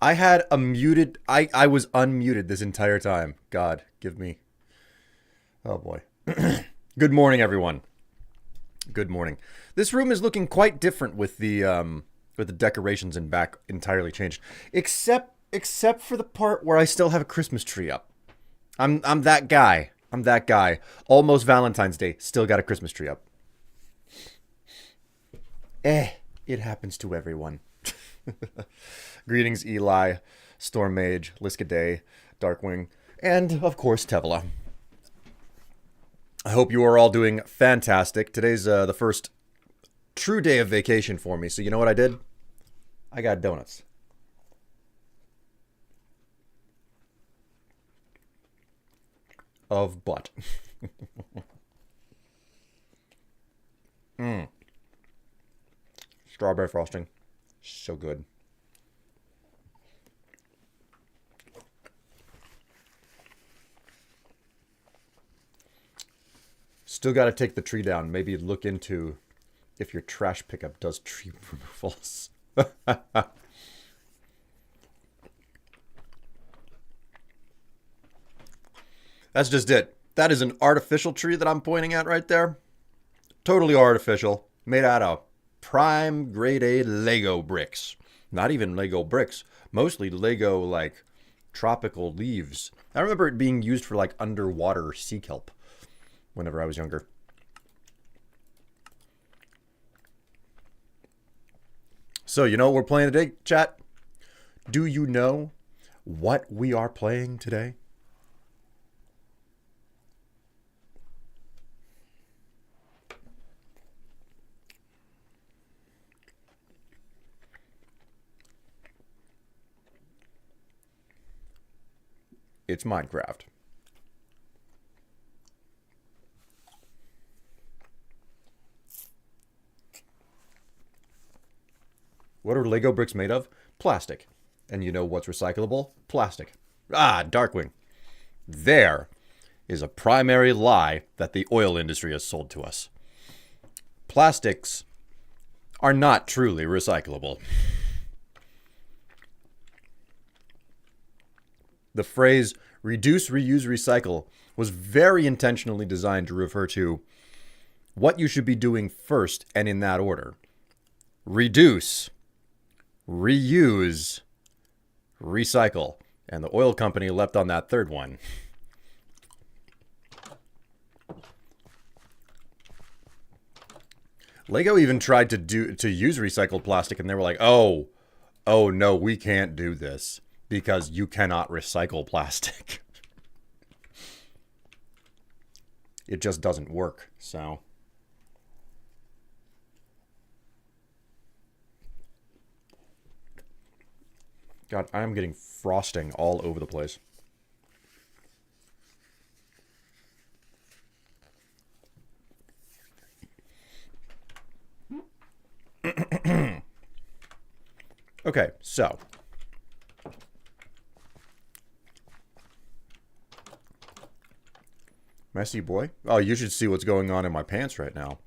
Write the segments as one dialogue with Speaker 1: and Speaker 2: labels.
Speaker 1: I had a muted. I was unmuted this entire time. God, give me. Oh boy. Good morning, everyone. Good morning. This room is looking quite different with the decorations in back entirely changed, except for the part where I still have a Christmas tree up. I'm that guy. I'm that guy. Almost Valentine's Day, still got a Christmas tree up. It happens to everyone. Greetings, Eli, Storm Mage, Liskaday, Darkwing, and of course Tevela. I hope you are all doing fantastic. Today's the first true day of vacation for me, so you know what I did? I got donuts. Of butt. Mmm. Strawberry frosting. So good. Still got to take the tree down. Maybe look into if your trash pickup does tree removals. That's just it. That is an artificial tree that I'm pointing at right there. Totally artificial. Made out of prime grade A Lego bricks. Not even Lego bricks. Mostly Lego, like, tropical leaves. I remember it being used for, like, underwater sea kelp whenever I was younger. So, you know what we're playing today, chat? Do you know what we are playing today? It's Minecraft. What are Lego bricks made of? Plastic. And you know what's recyclable? Plastic. Ah, Darkwing. There is a primary lie that the oil industry has sold to us. Plastics are not truly recyclable. The phrase reduce, reuse, recycle was very intentionally designed to refer to what you should be doing first and in that order. Reduce, reuse, recycle. And the oil company leapt on that third one. Lego even tried to use recycled plastic, and they were like, oh no, we can't do this because you cannot recycle plastic. It just doesn't work, so. God, I am getting frosting all over the place. Okay, so. Messy boy? Oh, you should see what's going on in my pants right now.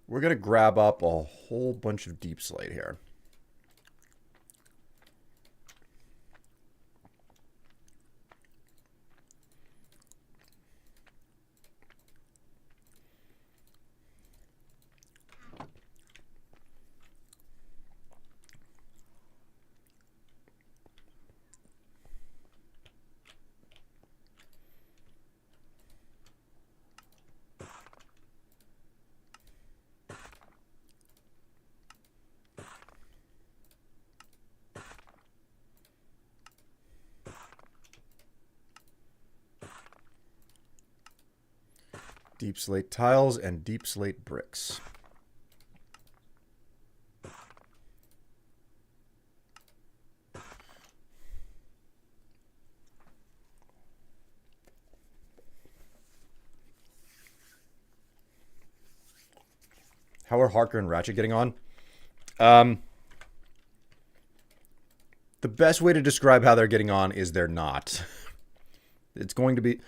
Speaker 1: We're going to grab up a whole bunch of deep slate here. Deep slate tiles and deep slate bricks. How are Harker and Ratchet getting on? The best way to describe how they're getting on is they're not. It's going to be...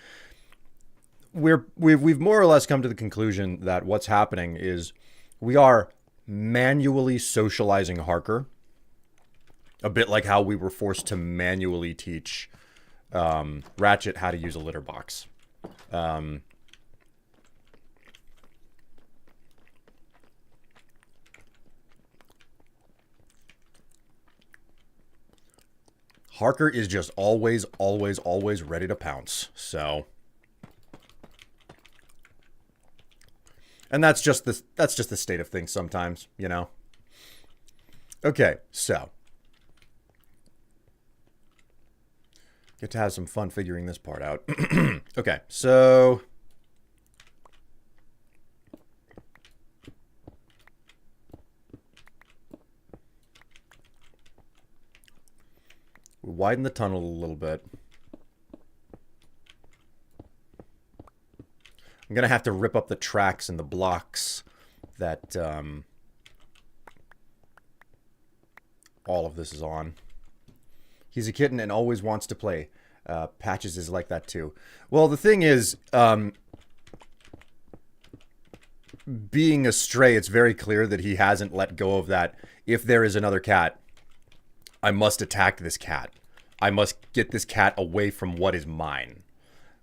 Speaker 1: We've more or less come to the conclusion that what's happening is we are manually socializing Harker A bit like how we were forced to manually teach Ratchet how to use a litter box. Harker is just always, always, always ready to pounce. So, and that's just the state of things sometimes, you know. Okay, so get to have some fun figuring this part out. Okay, so we widen the tunnel a little bit. I'm going to have to rip up the tracks and the blocks that all of this is on. He's a kitten and always wants to play. Patches is like that too. Well, the thing is, being a stray, it's very clear that he hasn't let go of that. If there is another cat, I must attack this cat. I must get this cat away from what is mine.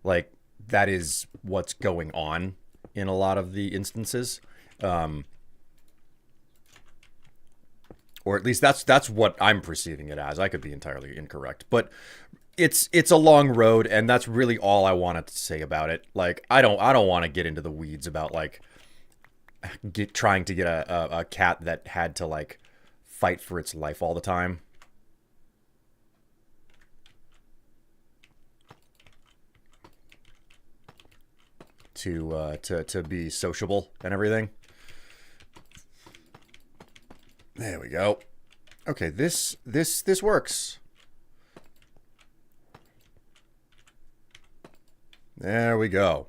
Speaker 1: Like, that is what's going on in a lot of the instances. Or at least that's what I'm perceiving it as. I could be entirely incorrect. But it's a long road, and that's really all I wanted to say about it. Like, I don't want to get into the weeds about, like, trying to get a cat that had to, like, fight for its life all the time. To be sociable and everything. There we go. Okay, this works. There we go.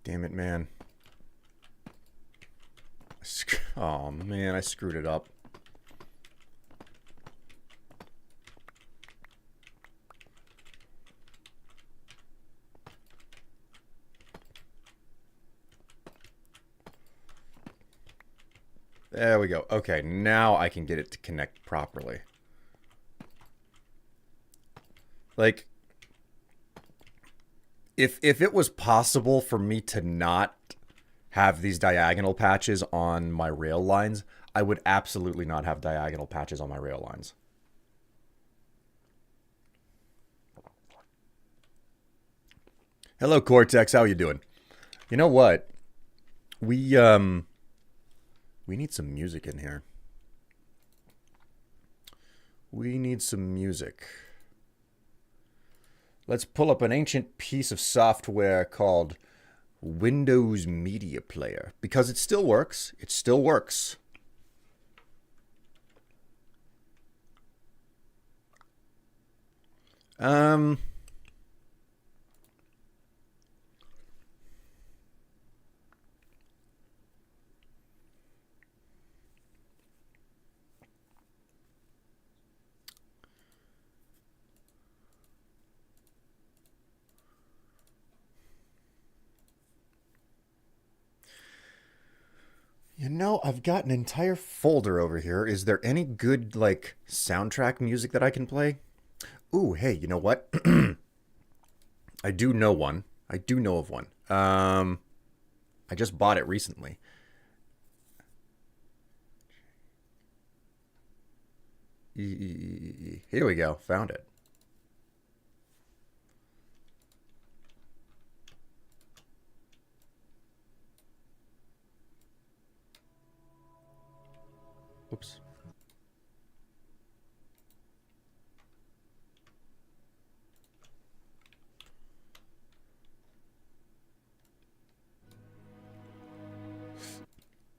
Speaker 1: Damn it, man. Oh, man, I screwed it up. There we go. Okay, now I can get it to connect properly. Like, if it was possible for me to not have these diagonal patches on my rail lines, I would absolutely not have diagonal patches on my rail lines. Hello, Cortex. How you doing? You know what? We need some music in here. We need some music. Let's pull up an ancient piece of software called Windows Media Player, because it still works. It still works. You know, I've got an entire folder over here. Is there any good, like, soundtrack music that I can play? Ooh, hey, you know what? I do know one. I do know of one. I just bought it recently. Here we go. Found it. Oops.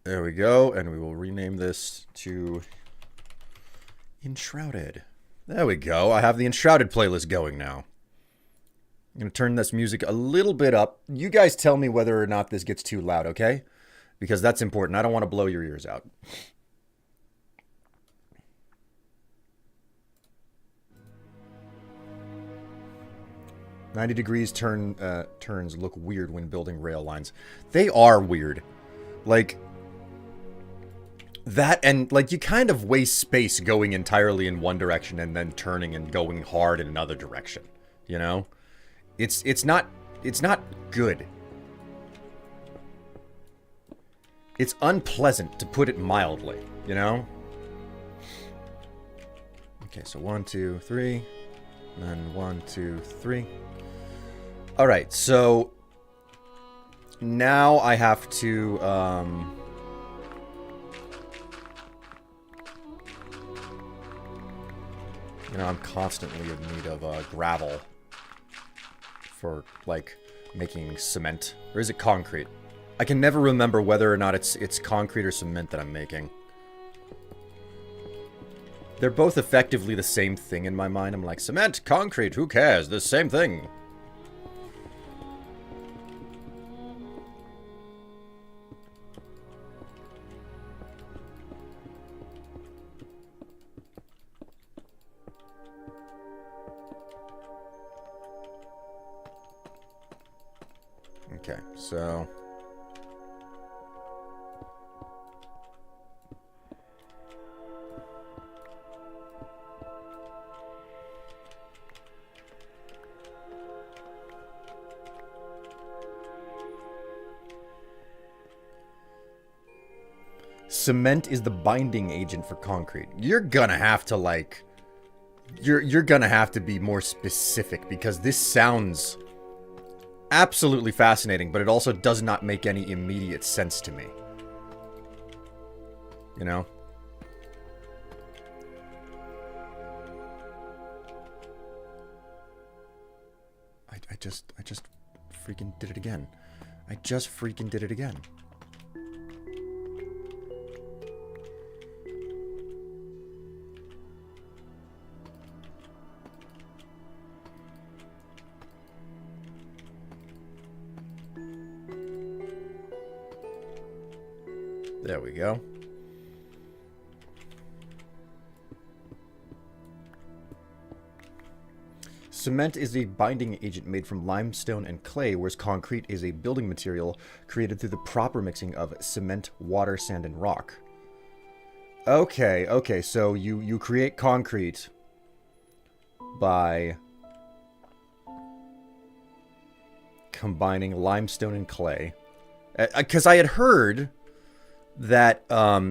Speaker 1: There we go, and we will rename this to Enshrouded. There we go. I have the Enshrouded playlist going now. I'm going to turn this music a little bit up. You guys tell me whether or not this gets too loud, okay? Because that's important. I don't want to blow your ears out. "90 degrees turns look weird when building rail lines." They are weird. Like, that, and, like, you kind of waste space going entirely in one direction and then turning and going hard in another direction. You know? It's not good. It's unpleasant, to put it mildly, you know? Okay, so 1, 2, 3. And then 1, 2, 3. Alright, so now I have to, you know, I'm constantly in need of gravel for, like, making cement. Or is it concrete? I can never remember whether or not it's concrete or cement that I'm making. They're both effectively the same thing in my mind. I'm like, cement, concrete, who cares? The same thing. Okay, so... cement is the binding agent for concrete. You're gonna have to, like... You're gonna have to be more specific, because this sounds absolutely fascinating, but it also does not make any immediate sense to me. You know? I just freaking did it again. I just freaking did it again. There we go. Cement is a binding agent made from limestone and clay, whereas concrete is a building material created through the proper mixing of cement, water, sand, and rock. Okay, okay, so you create concrete by combining limestone and clay. Because I had heard that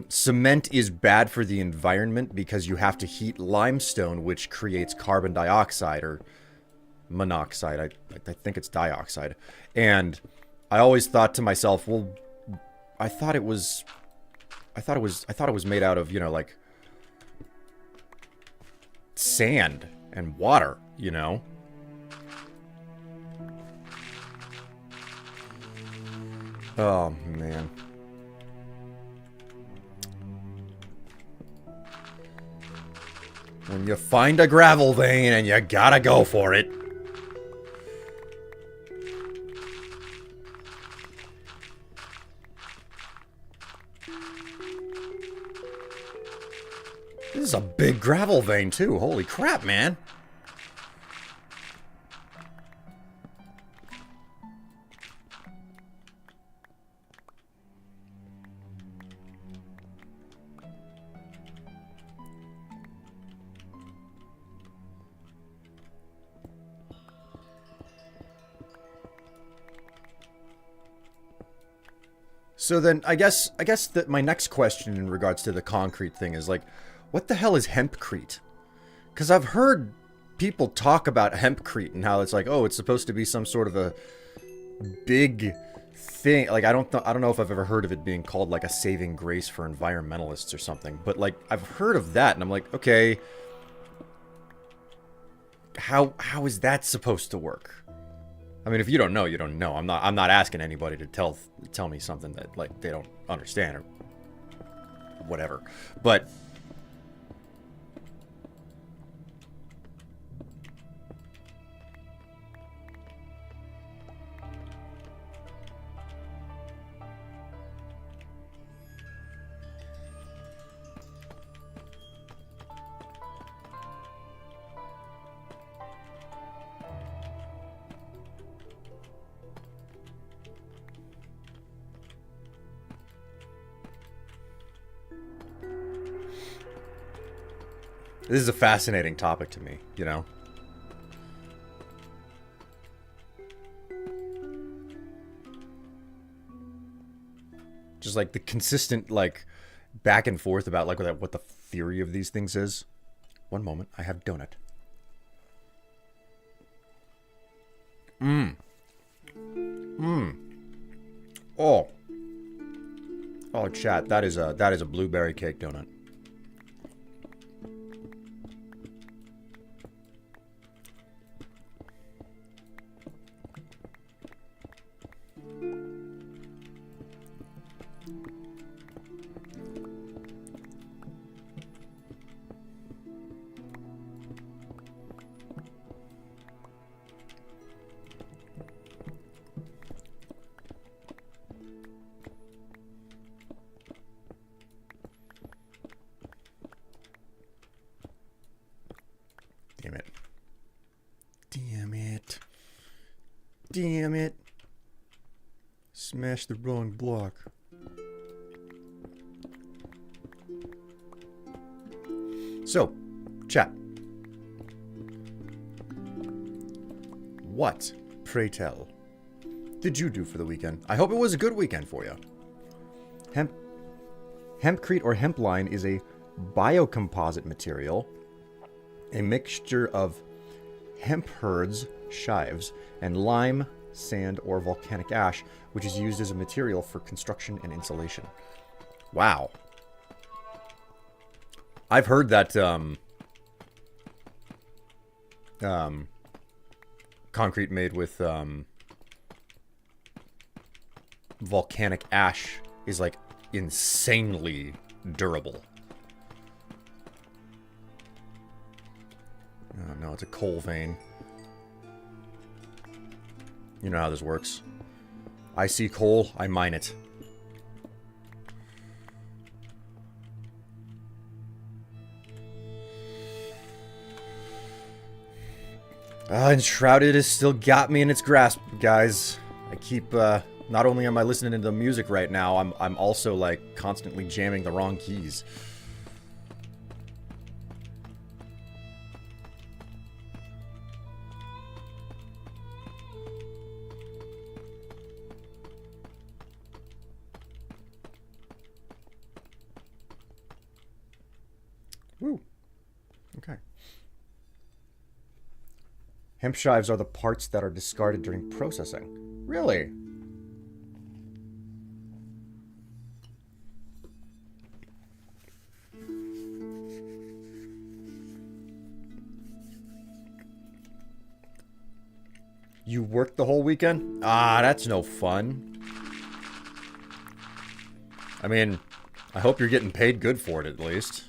Speaker 1: cement is bad for the environment because you have to heat limestone, which creates carbon dioxide or monoxide. I think it's dioxide. And I always thought to myself, well, I thought it was made out of, you know, like sand and water, you know? Oh, man. When you find a gravel vein and you gotta go for it. This is a big gravel vein too. Holy crap, man. So then, I guess that my next question in regards to the concrete thing is like, what the hell is hempcrete? Because I've heard people talk about hempcrete and how it's like, oh, it's supposed to be some sort of a big thing. Like, I don't know if I've ever heard of it being called like a saving grace for environmentalists or something. But like, I've heard of that, and I'm like, okay, how is that supposed to work? I mean, if you don't know, you don't know. I'm not asking anybody to tell me something that, like, they don't understand or whatever. But This is a fascinating topic to me, you know? Just like the consistent, like, back and forth about like what the theory of these things is. One moment, I have donut. Oh. Oh, chat, that is a blueberry cake donut. Damn it. Damn it. Damn it. Smash the wrong block. So, chat. What, pray tell, did you do for the weekend? I hope it was a good weekend for you. Hempcrete or hempline is a biocomposite material, a mixture of hemp herds, shives, and lime, sand, or volcanic ash, which is used as a material for construction and insulation. Wow. I've heard that concrete made with volcanic ash is like insanely durable. Oh no, it's a coal vein. You know how this works. I see coal, I mine it. Enshrouded has still got me in its grasp, guys. I keep, not only am I listening to the music right now, I'm also, like, constantly jamming the wrong keys. Woo. Okay. Hemp shives are the parts that are discarded during processing. Really? You worked the whole weekend? Ah, that's no fun. I mean, I hope you're getting paid good for it at least.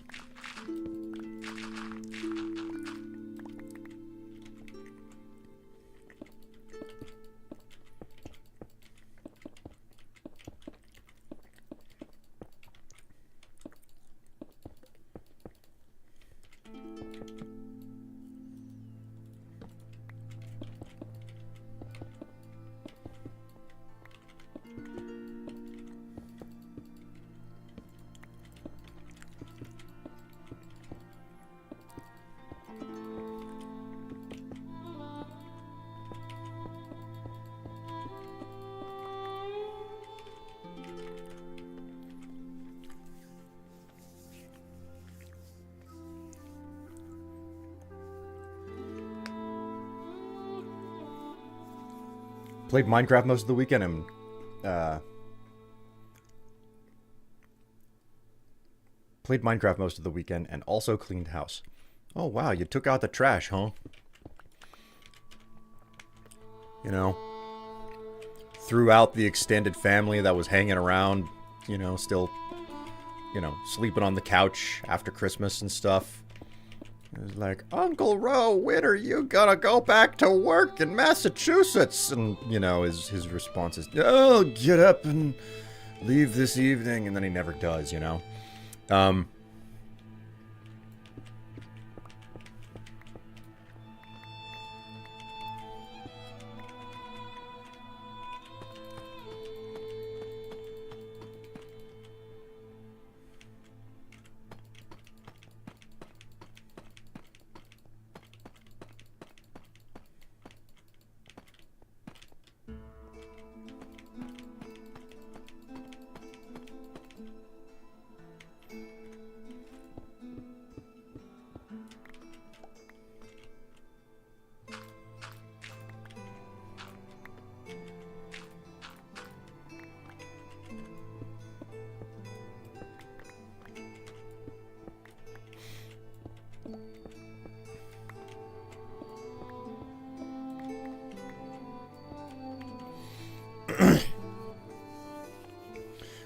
Speaker 1: Played Minecraft most of the weekend and also cleaned house. Oh wow, you took out the trash, huh? You know, threw out the extended family that was hanging around, you know, still, you know, sleeping on the couch after Christmas and stuff. It was like, Uncle Ro, when are you gonna go back to work in Massachusetts? And, you know, his response is, oh, get up and leave this evening. And then he never does, you know?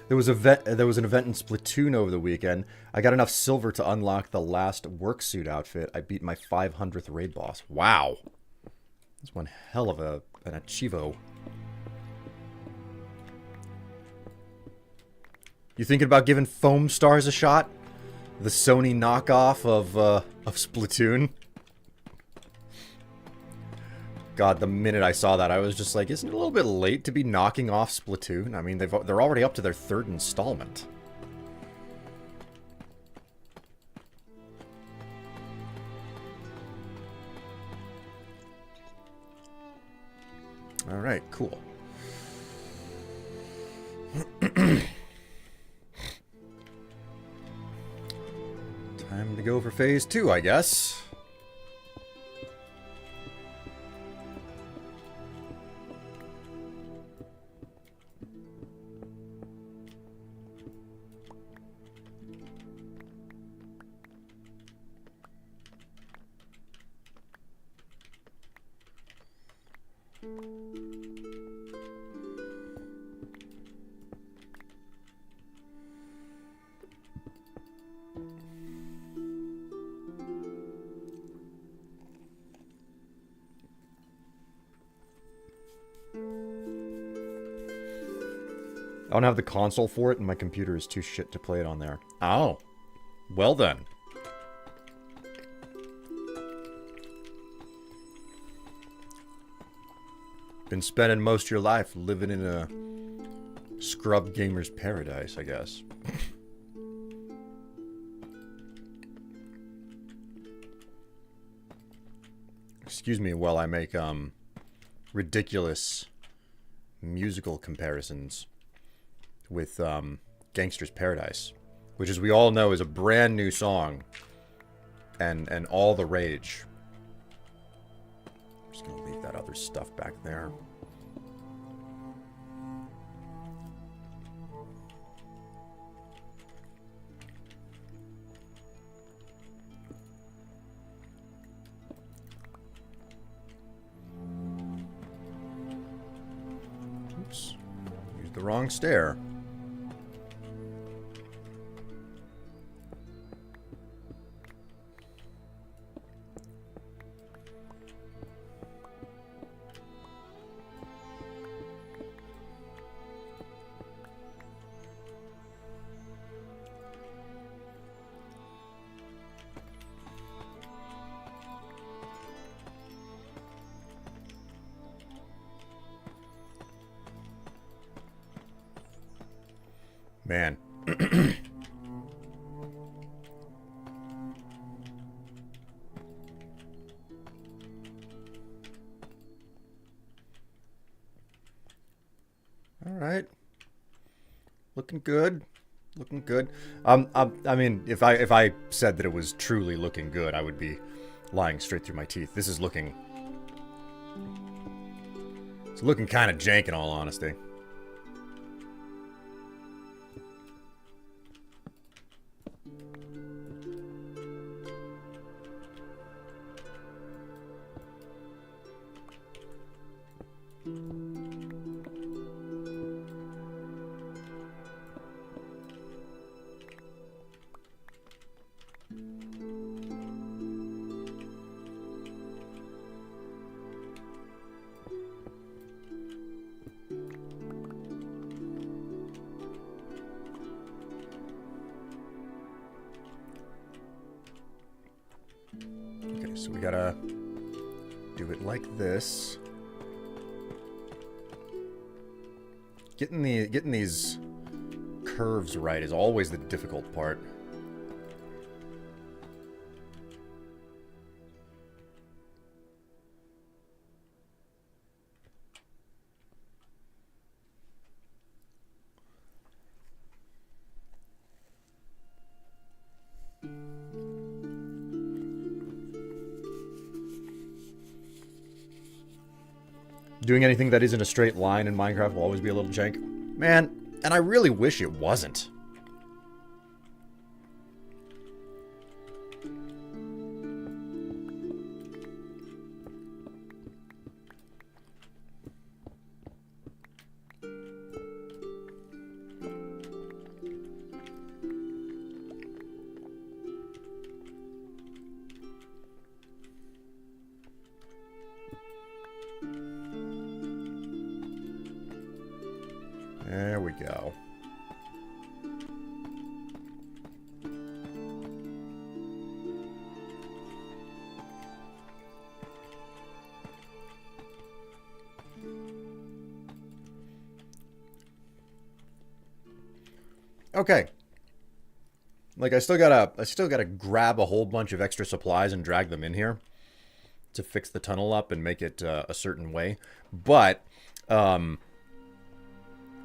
Speaker 1: There was an event in Splatoon over the weekend. I got enough silver to unlock the last work suit outfit. I beat my 500th raid boss. Wow. That's one hell of an achievo. You thinking about giving Foam Stars a shot? The Sony knockoff of Splatoon? God, the minute I saw that, I was just like, isn't it a little bit late to be knocking off Splatoon? I mean, they're already up to their 3rd installment. All right, cool. Time to go for phase 2, I guess. I don't have the console for it, and my computer is too shit to play it on there. Oh. Well then. Been spending most of your life living in a scrub gamer's paradise, I guess. Excuse me while I make, ridiculous musical comparisons with Gangster's Paradise, which, as we all know, is a brand new song and all the rage. I'm just gonna leave that other stuff back there. Oops, used the wrong stair. Man. All right. Looking good. Looking good. I mean, if I said that it was truly looking good, I would be lying straight through my teeth. This is looking... It's looking kind of jank in all honesty. So we gotta do it like this. Getting these curves right is always the difficult part. Doing anything that isn't a straight line in Minecraft will always be a little jank. Man, and I really wish it wasn't. There we go. Okay. Like I still gotta grab a whole bunch of extra supplies and drag them in here to fix the tunnel up and make it a certain way. But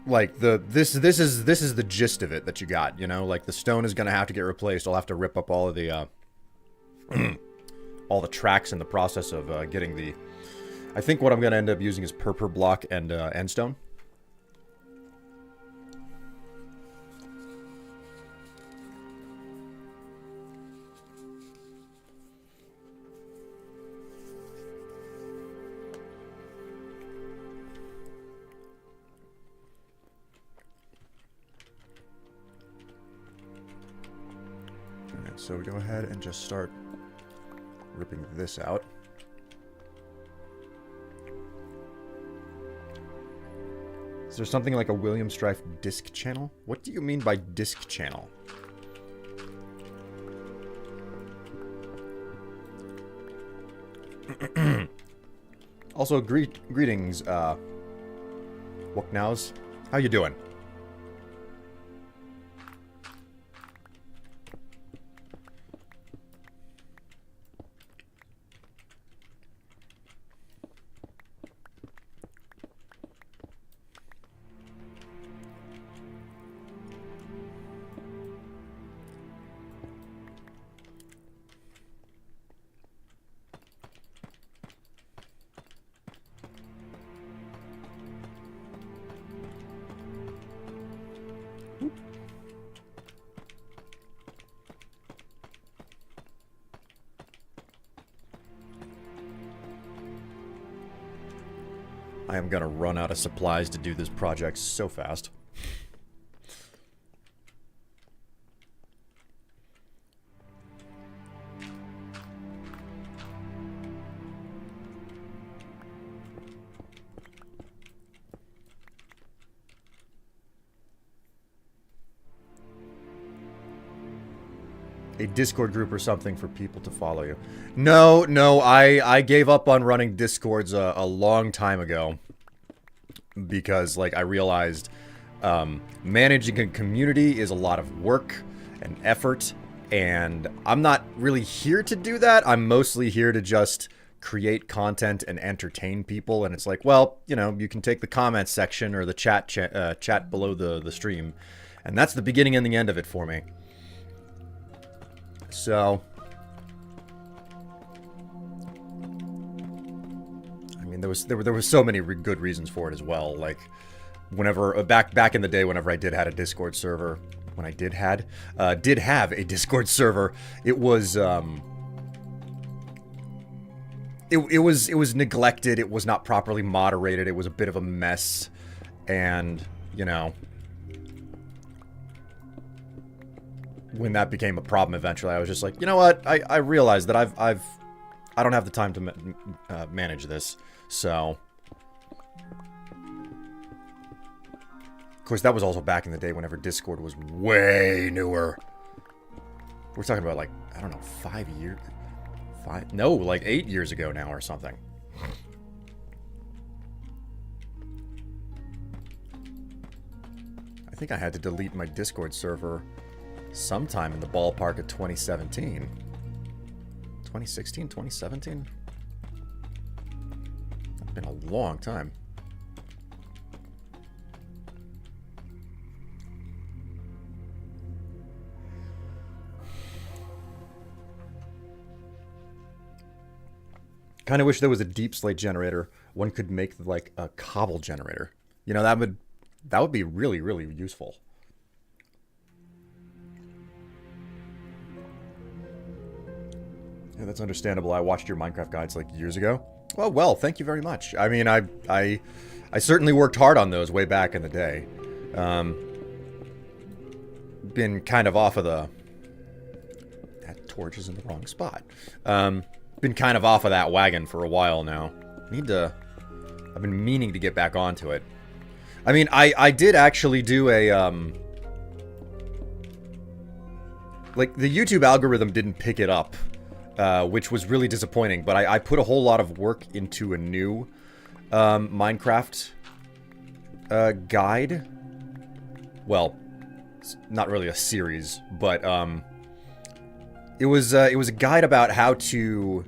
Speaker 1: like this is the gist of it that you got, you know? Like the stone is gonna have to get replaced. I'll have to rip up all of the all the tracks in the process of getting the. I think what I'm gonna end up using is purple block and end stone. So we go ahead and just start ripping this out. Is there something like a William Strife disc channel? What do you mean by disc channel? Also, greetings, Woknows. How you doing? I am gonna run out of supplies to do this project so fast. A Discord group or something for people to follow you. No, I gave up on running Discords a long time ago. Because, like, I realized managing a community is a lot of work and effort. And I'm not really here to do that. I'm mostly here to just create content and entertain people. And it's like, well, you know, you can take the comments section or the chat below the stream. And that's the beginning and the end of it for me. So, I mean, there was so many good reasons for it as well. Like, whenever back in the day, whenever I did have a Discord server, did have a Discord server, it was it was neglected. It was not properly moderated. It was a bit of a mess, and you know. When that became a problem eventually, I was just like, you know what? I realized that I don't have the time to manage this. So, of course, that was also back in the day whenever Discord was way newer. We're talking about, like, I don't know, 5 years? No, like 8 years ago now or something. I think I had to delete my Discord server sometime in the ballpark of 2017. 2016, 2017? It's been a long time. Kind of wish there was a deep slate generator. One could make like a cobble generator. You know, that would be really, really useful. Yeah, that's understandable. I watched your Minecraft guides like years ago. Well, thank you very much. I mean, I certainly worked hard on those way back in the day. Been kind of off of the... That torch is in the wrong spot. Been kind of off of that wagon for a while now. I've been meaning to get back onto it. I mean, I did actually do a, like, the YouTube algorithm didn't pick it up, which was really disappointing, but I put a whole lot of work into a new, Minecraft, guide. Well, it's not really a series, but, it was a guide about how to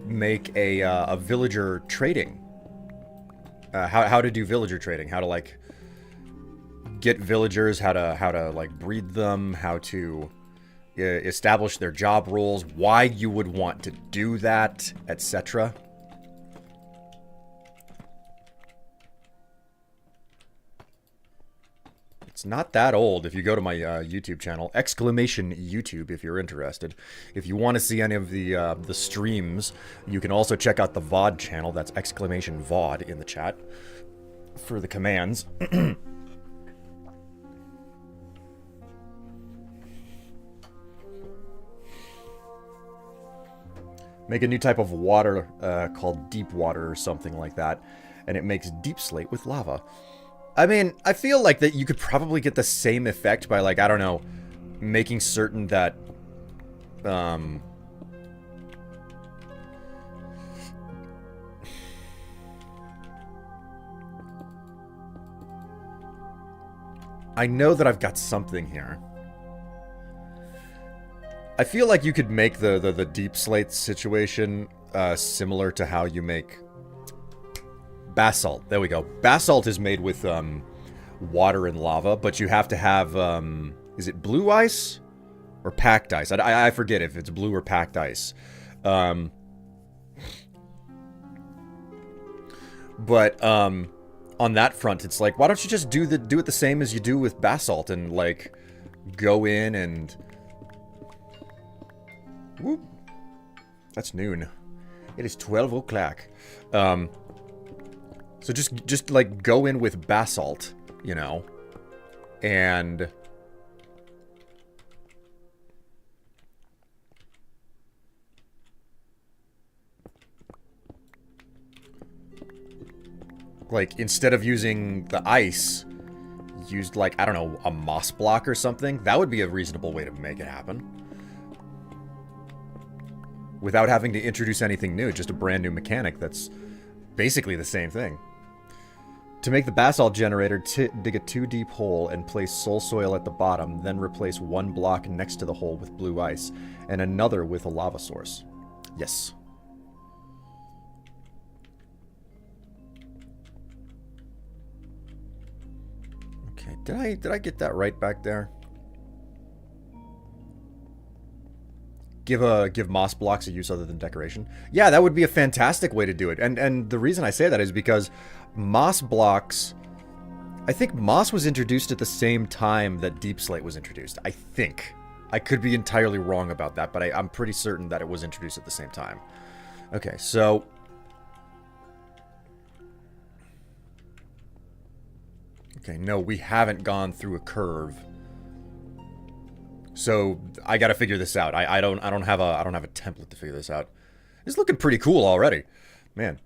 Speaker 1: make a villager trading. How to do villager trading, how to like get villagers, how to like breed them, how to establish their job roles, why you would want to do that, etc. It's not that old if you go to my YouTube channel, exclamation YouTube if you're interested. If you want to see any of the streams, you can also check out the VOD channel, that's exclamation VOD in the chat for the commands. Make a new type of water called deep water or something like that, and it makes deep slate with lava. I mean, I feel like that you could probably get the same effect by, like, I don't know, making certain that, I know that I've got something here. I feel like you could make the deep slate situation similar to how you make basalt. There we go. Basalt is made with water and lava, but you have to have is it blue ice or packed ice? I forget if it's blue or packed ice. But on that front, it's like, why don't you just do it the same as you do with basalt and like go in and whoop. That's noon. It is 12 o'clock. So just like go in with basalt, you know, and like instead of using the ice, used like, I don't know, a moss block or something. That would be a reasonable way to make it happen. Without having to introduce anything new, just a brand new mechanic that's basically the same thing. To make the basalt generator, dig a 2 deep hole and place soul soil at the bottom, then replace one block next to the hole with blue ice, and another with a lava source. Yes. Okay, did I get that right back there? Give moss blocks a use other than decoration. Yeah, that would be a fantastic way to do it. And the reason I say that is because moss blocks, I think moss was introduced at the same time that deep slate was introduced. I think. I could be entirely wrong about that, but I'm pretty certain that it was introduced at the same time. Okay, so okay, no, we haven't gone through a curve. So I gotta figure this out. I don't have a template to figure this out. It's looking pretty cool already. Man.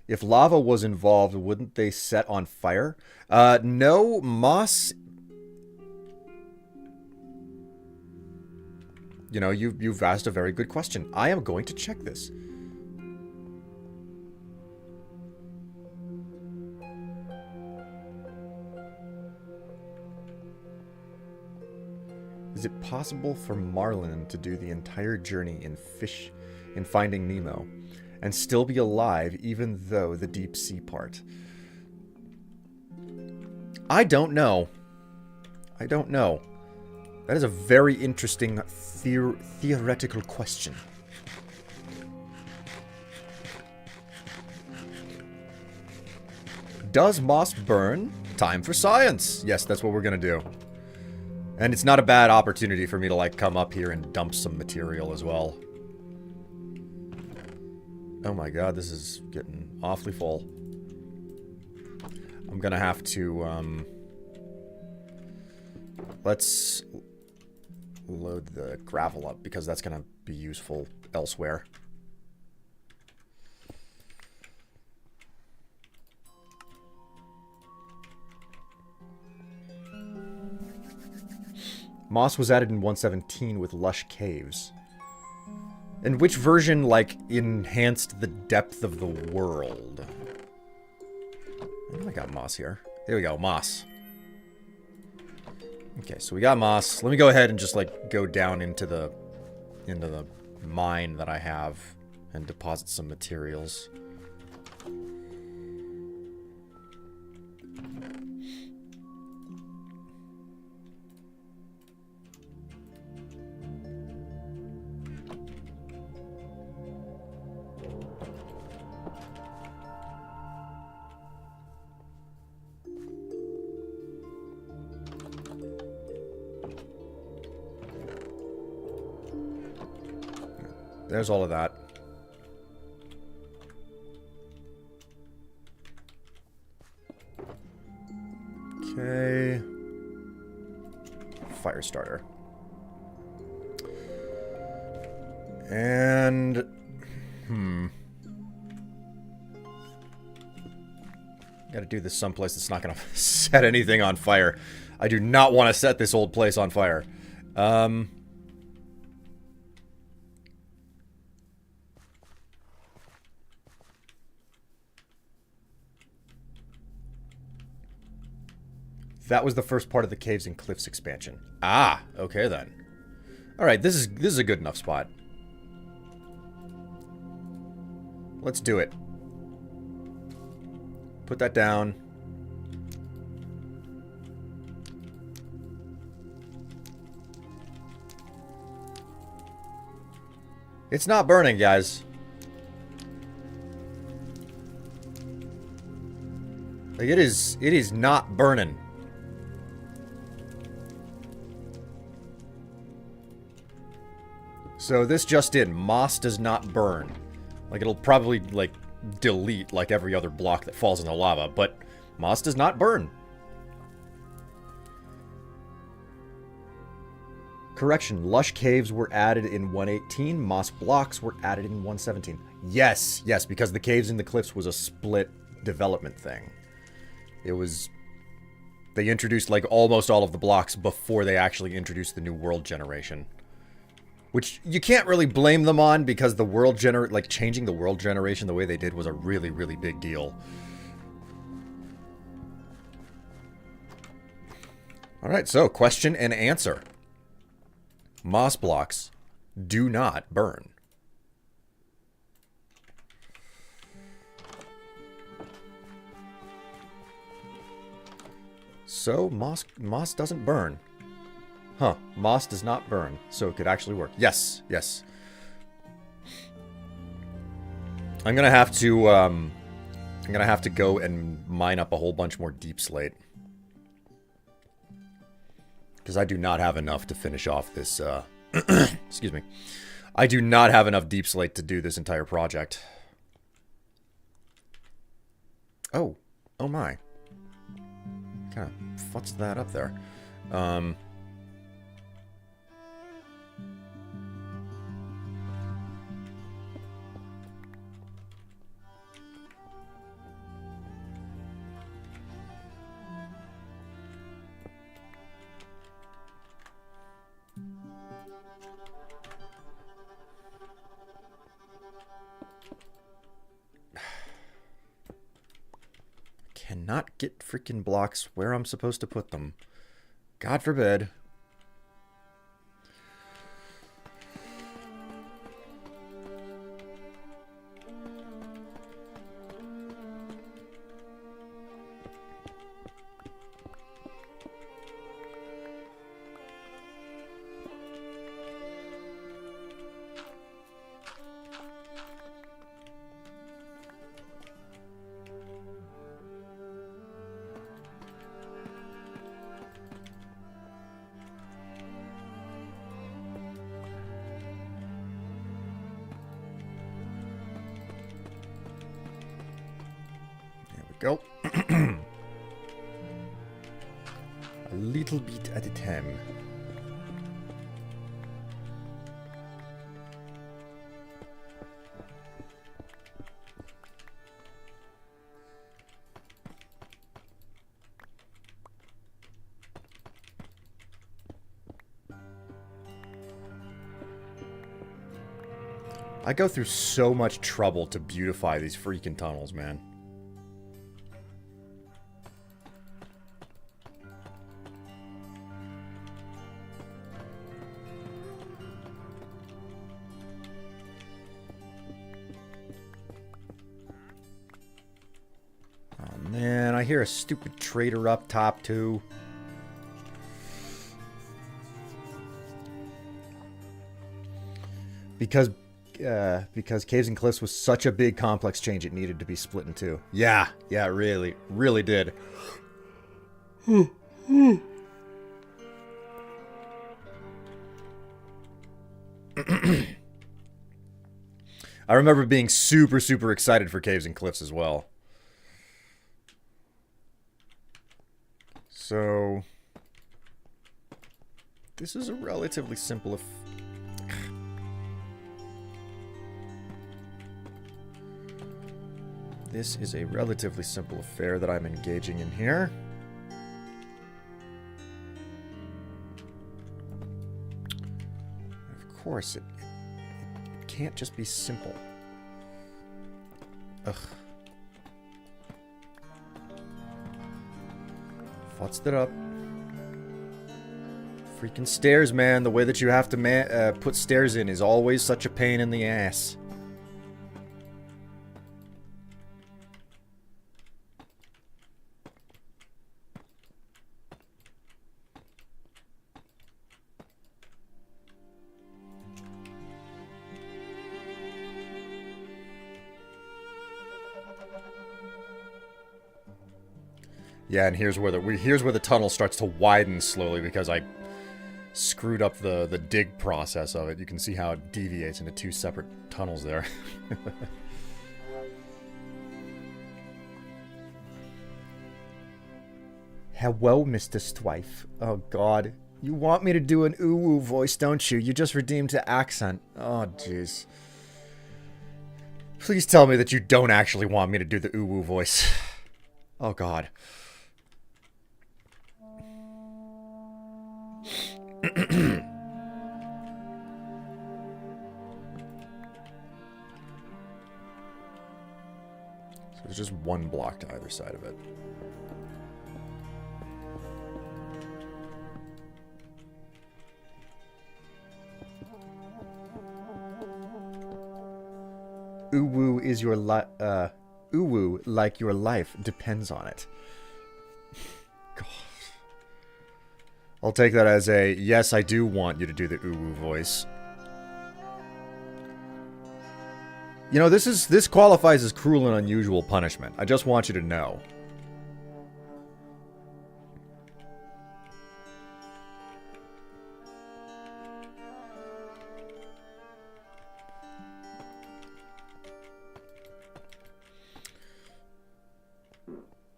Speaker 1: If lava was involved, wouldn't they set on fire? No, moss. You know, you've asked a very good question. I am going to check this. Is it possible for Marlin to do the entire journey in Finding Nemo and still be alive even though the deep sea part? I don't know. I don't know. That is a very interesting theoretical question. Does moss burn? Time for science. Yes, that's what we're gonna do. And it's not a bad opportunity for me to, like, come up here and dump some material as well. Oh my god, this is getting awfully full. I'm gonna have to, let's load the gravel up, because that's gonna be useful elsewhere. Moss was added in 117 with lush caves. And which version, like, enhanced the depth of the world? I got moss here. There we go, moss. Okay, so we got moss. Let me go ahead and just, like, go down into the mine that I have and deposit some materials. There's all of that. Okay. Fire starter. And... Gotta do this someplace that's not gonna set anything on fire. I do not want to set this old place on fire. That was the first part of the Caves and Cliffs expansion. Ah, okay then. Alright, this is a good enough spot. Let's do it. Put that down. It's not burning, guys. Like, it is not burning. So this just in, moss does not burn. Like, it'll probably, like, delete like every other block that falls in the lava, but moss does not burn. Correction, lush caves were added in 118, moss blocks were added in 117. Yes, yes, because the caves and the cliffs was a split development thing. It was... They introduced, like, almost all of the blocks before they actually introduced the new world generation. Which you can't really blame them on, because the world changing the world generation the way they did was a really, really big deal. Alright, so question and answer. Moss blocks do not burn. So, moss doesn't burn. Huh. Moss does not burn, so it could actually work. Yes, yes. I'm gonna have to go and mine up a whole bunch more deep slate. Because I do not have enough to finish off this, excuse me. I do not have enough deep slate to do this entire project. Oh. Oh my. Kind of futzed that up there. Cannot get freaking blocks where I'm supposed to put them. God forbid. Go. A little bit at a time. I go through so much trouble to beautify these freaking tunnels, man. Oh man, I hear a stupid traitor up top too. Because Caves and Cliffs was such a big complex change, it needed to be split in two. Yeah, it really, really did. I remember being super, super excited for Caves and Cliffs as well. So, this is a relatively simple... This is a relatively simple affair that I'm engaging in here. Of course, it can't just be simple. Ugh. Futzed it up. Freaking stairs, man. The way that you have to put stairs in is always such a pain in the ass. Yeah, and here's where the tunnel starts to widen slowly because I screwed up the dig process of it. You can see how it deviates into two separate tunnels there. Hello, Mr. Strife. Oh God, you want me to do an ooh-woo voice, don't you? You just redeemed the accent. Oh jeez. Please tell me that you don't actually want me to do the ooh-woo voice. Oh God. So there's just one block to either side of it. Uwu is your Uwu like your life depends on it. God. I'll take that as a yes, I do want you to do the Uwu voice. You know, this qualifies as cruel and unusual punishment. I just want you to know.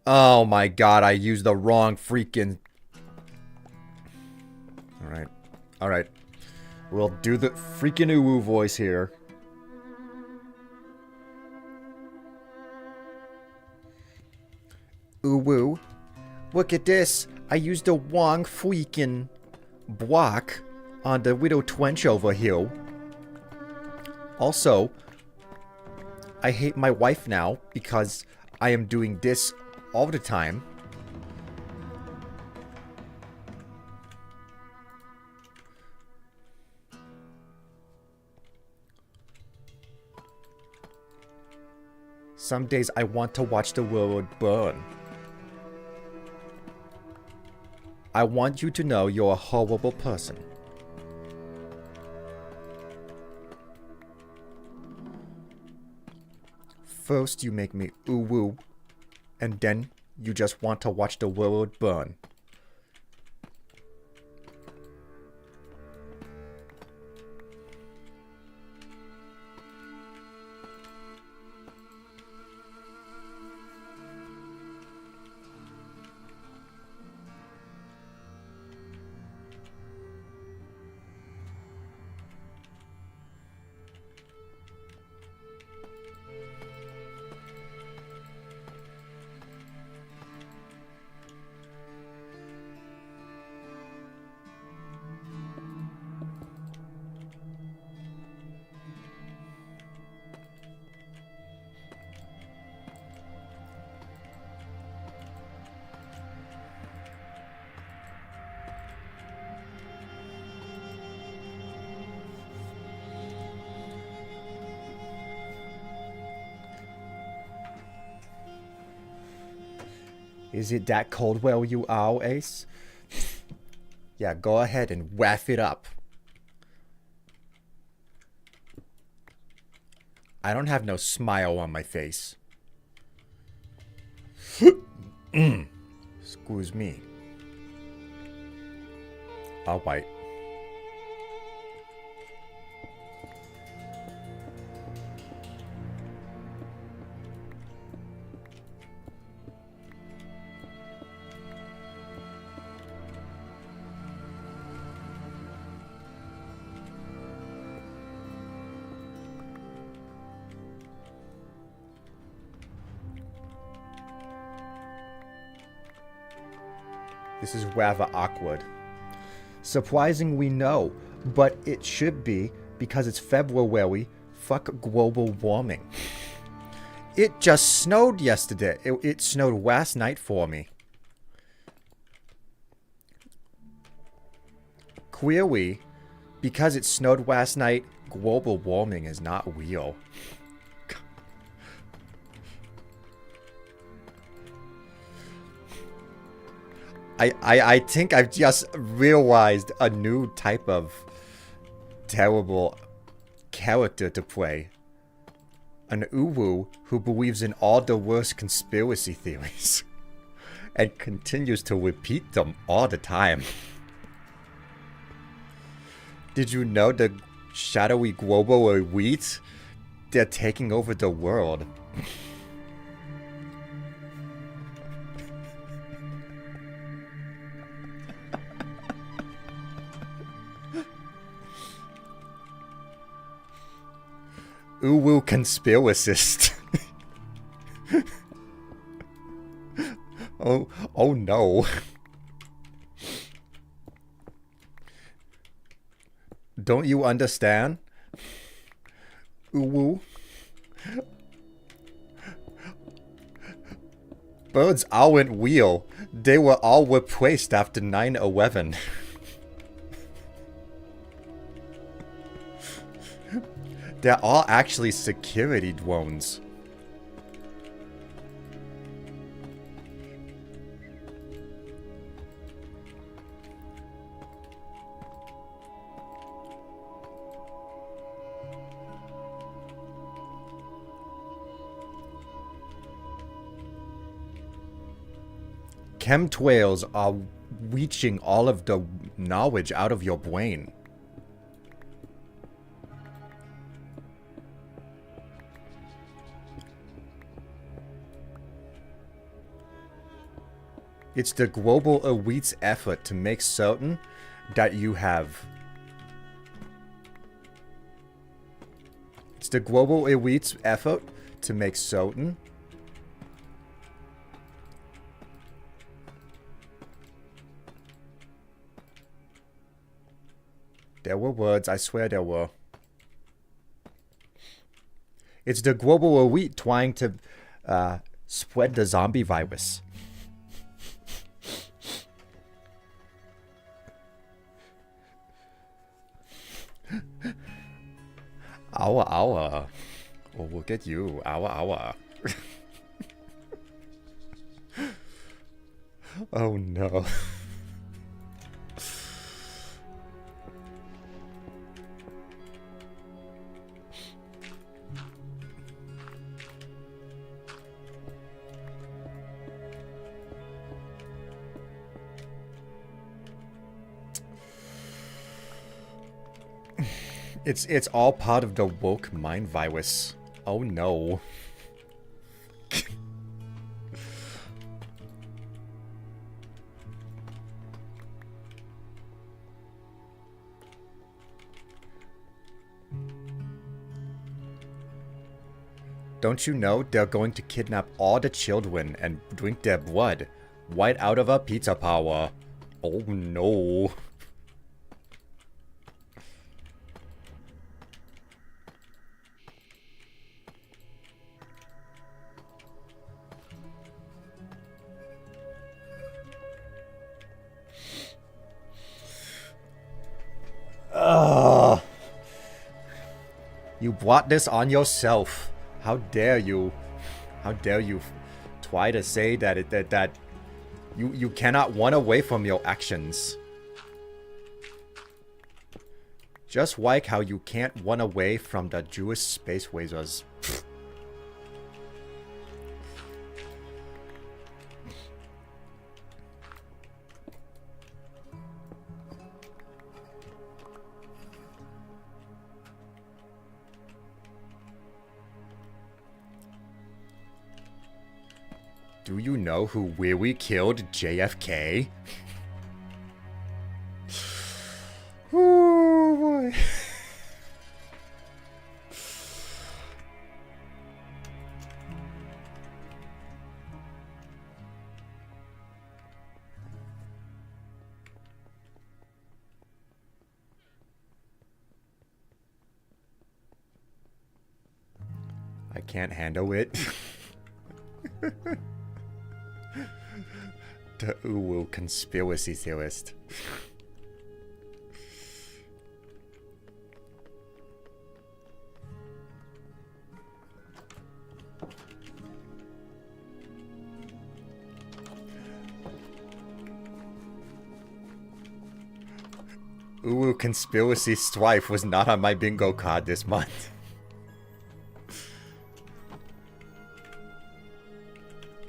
Speaker 1: Oh my God, I used the wrong freaking... Alright. Alright. We'll do the freaking Uwu voice here. Uwu. Look at this. I used the wrong freaking block on the Widow Twench over here. Also, I hate my wife now because I am doing this all the time. Some days I want to watch the world burn. I want you to know you're a horrible person. First you make me ooh-woo, and then you just want to watch the world burn. Is it that cold where you are, Ace? Yeah, go ahead and waff it up. I don't have no smile on my face. Excuse me. I'll bite. This is rather awkward. Surprising, we know, but it should be because it's February. Fuck global warming. It just snowed yesterday. It snowed last night for me. Clearly, because it snowed last night, global warming is not real. I think I've just realized a new type of terrible character to play. An uwu who believes in all the worst conspiracy theories and continues to repeat them all the time. Did you know the shadowy global elite? They're taking over the world. Uwu conspiracist. Oh no. Don't you understand? Uwu. Birds aren't real. They were all replaced after 9/11. They're all actually security drones. Chemtrails are reaching all of the knowledge out of your brain. It's the global elite's effort to make certain that you have... It's the global elite's effort to make certain... There were words, I swear there were. It's the global elite trying to spread the zombie virus. Awa. Oh, look at you. Awa. Oh no. It's all part of the woke mind virus. Oh no. Don't you know they're going to kidnap all the children and drink their blood right out of a pizza power? Oh no. You brought this on yourself. How dare you? How dare you try to say that You cannot run away from your actions. Just like how you can't run away from the Jewish space wazers. Do you know who really killed JFK? Oh boy. I can't handle it. The Uwu conspiracy theorist. Uwu conspiracy Strife was not on my bingo card this month.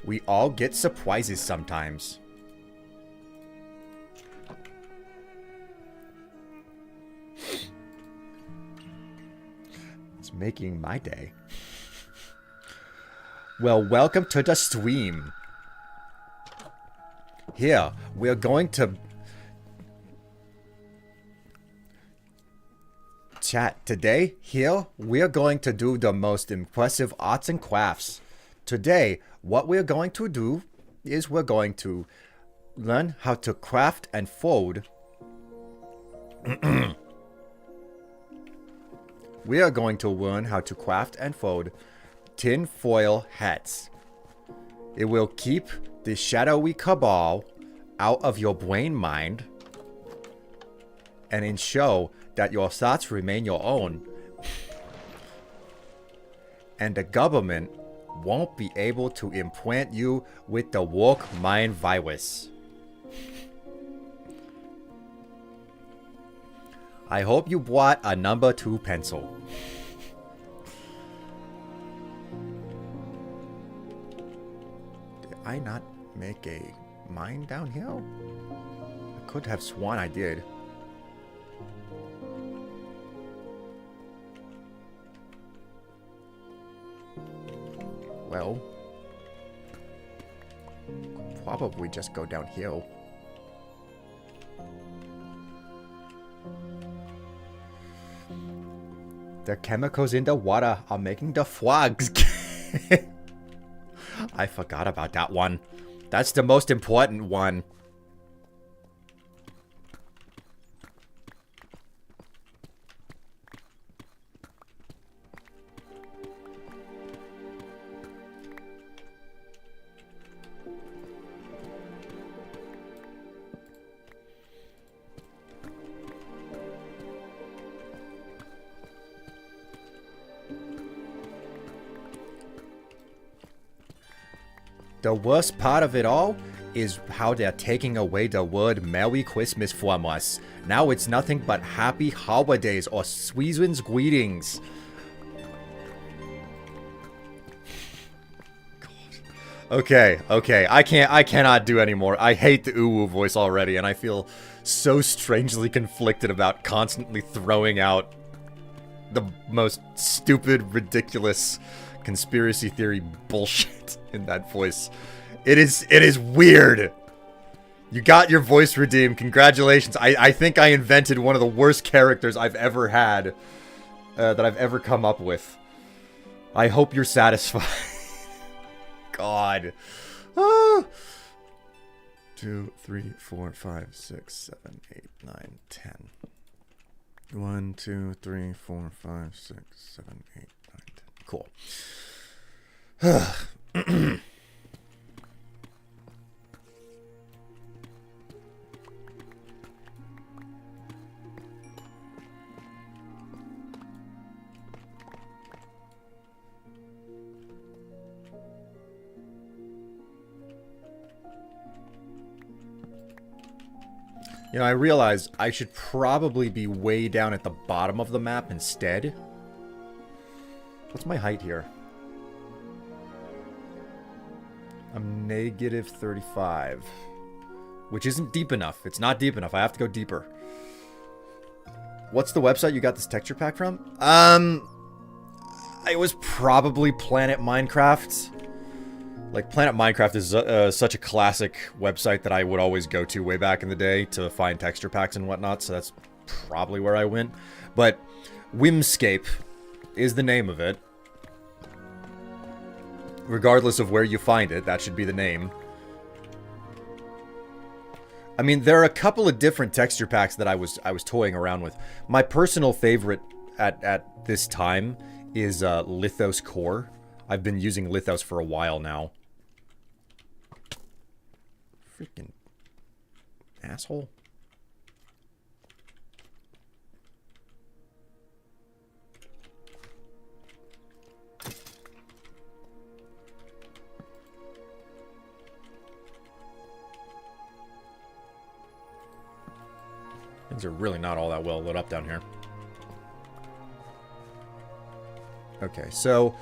Speaker 1: We all get surprises sometimes. It's making my day. Well, welcome to the stream. Here, we're going to... Chat, today, here, we're going to do the most impressive arts and crafts. Today, what we're going to do is we're going to learn how to craft and fold. We are going to learn how to craft and fold tin foil hats. It will keep the shadowy cabal out of your brain mind and ensure that your thoughts remain your own. And the government won't be able to implant you with the woke mind virus. I hope you brought a number 2 pencil. Did I not make a mine down here? I could have sworn I did. Well, probably just go downhill. The chemicals in the water are making the frogs. I forgot about that one. That's the most important one. The worst part of it all is how they're taking away the word Merry Christmas from us. Now it's nothing but Happy Holidays or Season's Greetings. Okay, I cannot do anymore. I hate the Uwu voice already, and I feel so strangely conflicted about constantly throwing out the most stupid, ridiculous conspiracy theory bullshit in that voice. It is weird. You got your voice redeemed. Congratulations. I think I invented one of the worst characters I've ever had, that I've ever come up with. I hope you're satisfied. God. Ah. 2, 3, 4, 5, 6, 7, 8, 9, 10. 1, 2, 3, 4, 5, 6, 7, 8, 9, 10. Cool. You know, I realize I should probably be way down at the bottom of the map instead. What's my height here? I'm negative 35. Which isn't deep enough. It's not deep enough. I have to go deeper. What's the website you got this texture pack from? It was probably Planet Minecraft. Like, Planet Minecraft is such a classic website that I would always go to way back in the day to find texture packs and whatnot, so that's probably where I went. But Whimscape is the name of it. Regardless of where you find it, that should be the name. I mean, there are a couple of different texture packs that I was toying around with. My personal favorite at this time is Lithos Core. I've been using Lithos for a while now. Freaking asshole. Things are really not all that well lit up down here. Okay, so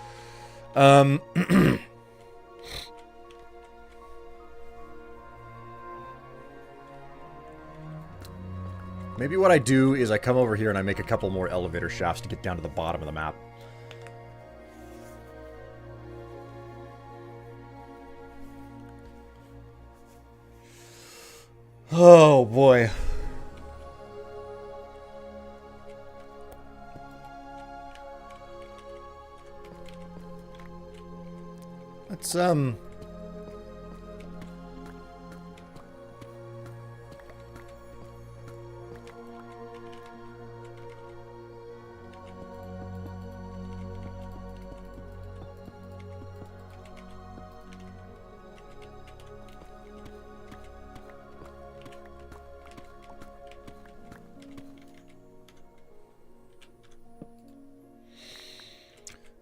Speaker 1: maybe what I do is I come over here and I make a couple more elevator shafts to get down to the bottom of the map. Oh boy. Let's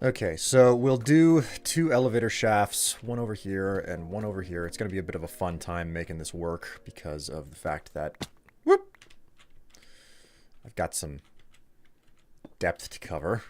Speaker 1: Okay, so we'll do 2 elevator shafts, one over here and one over here. It's going to be a bit of a fun time making this work because of the fact that, whoop, I've got some depth to cover.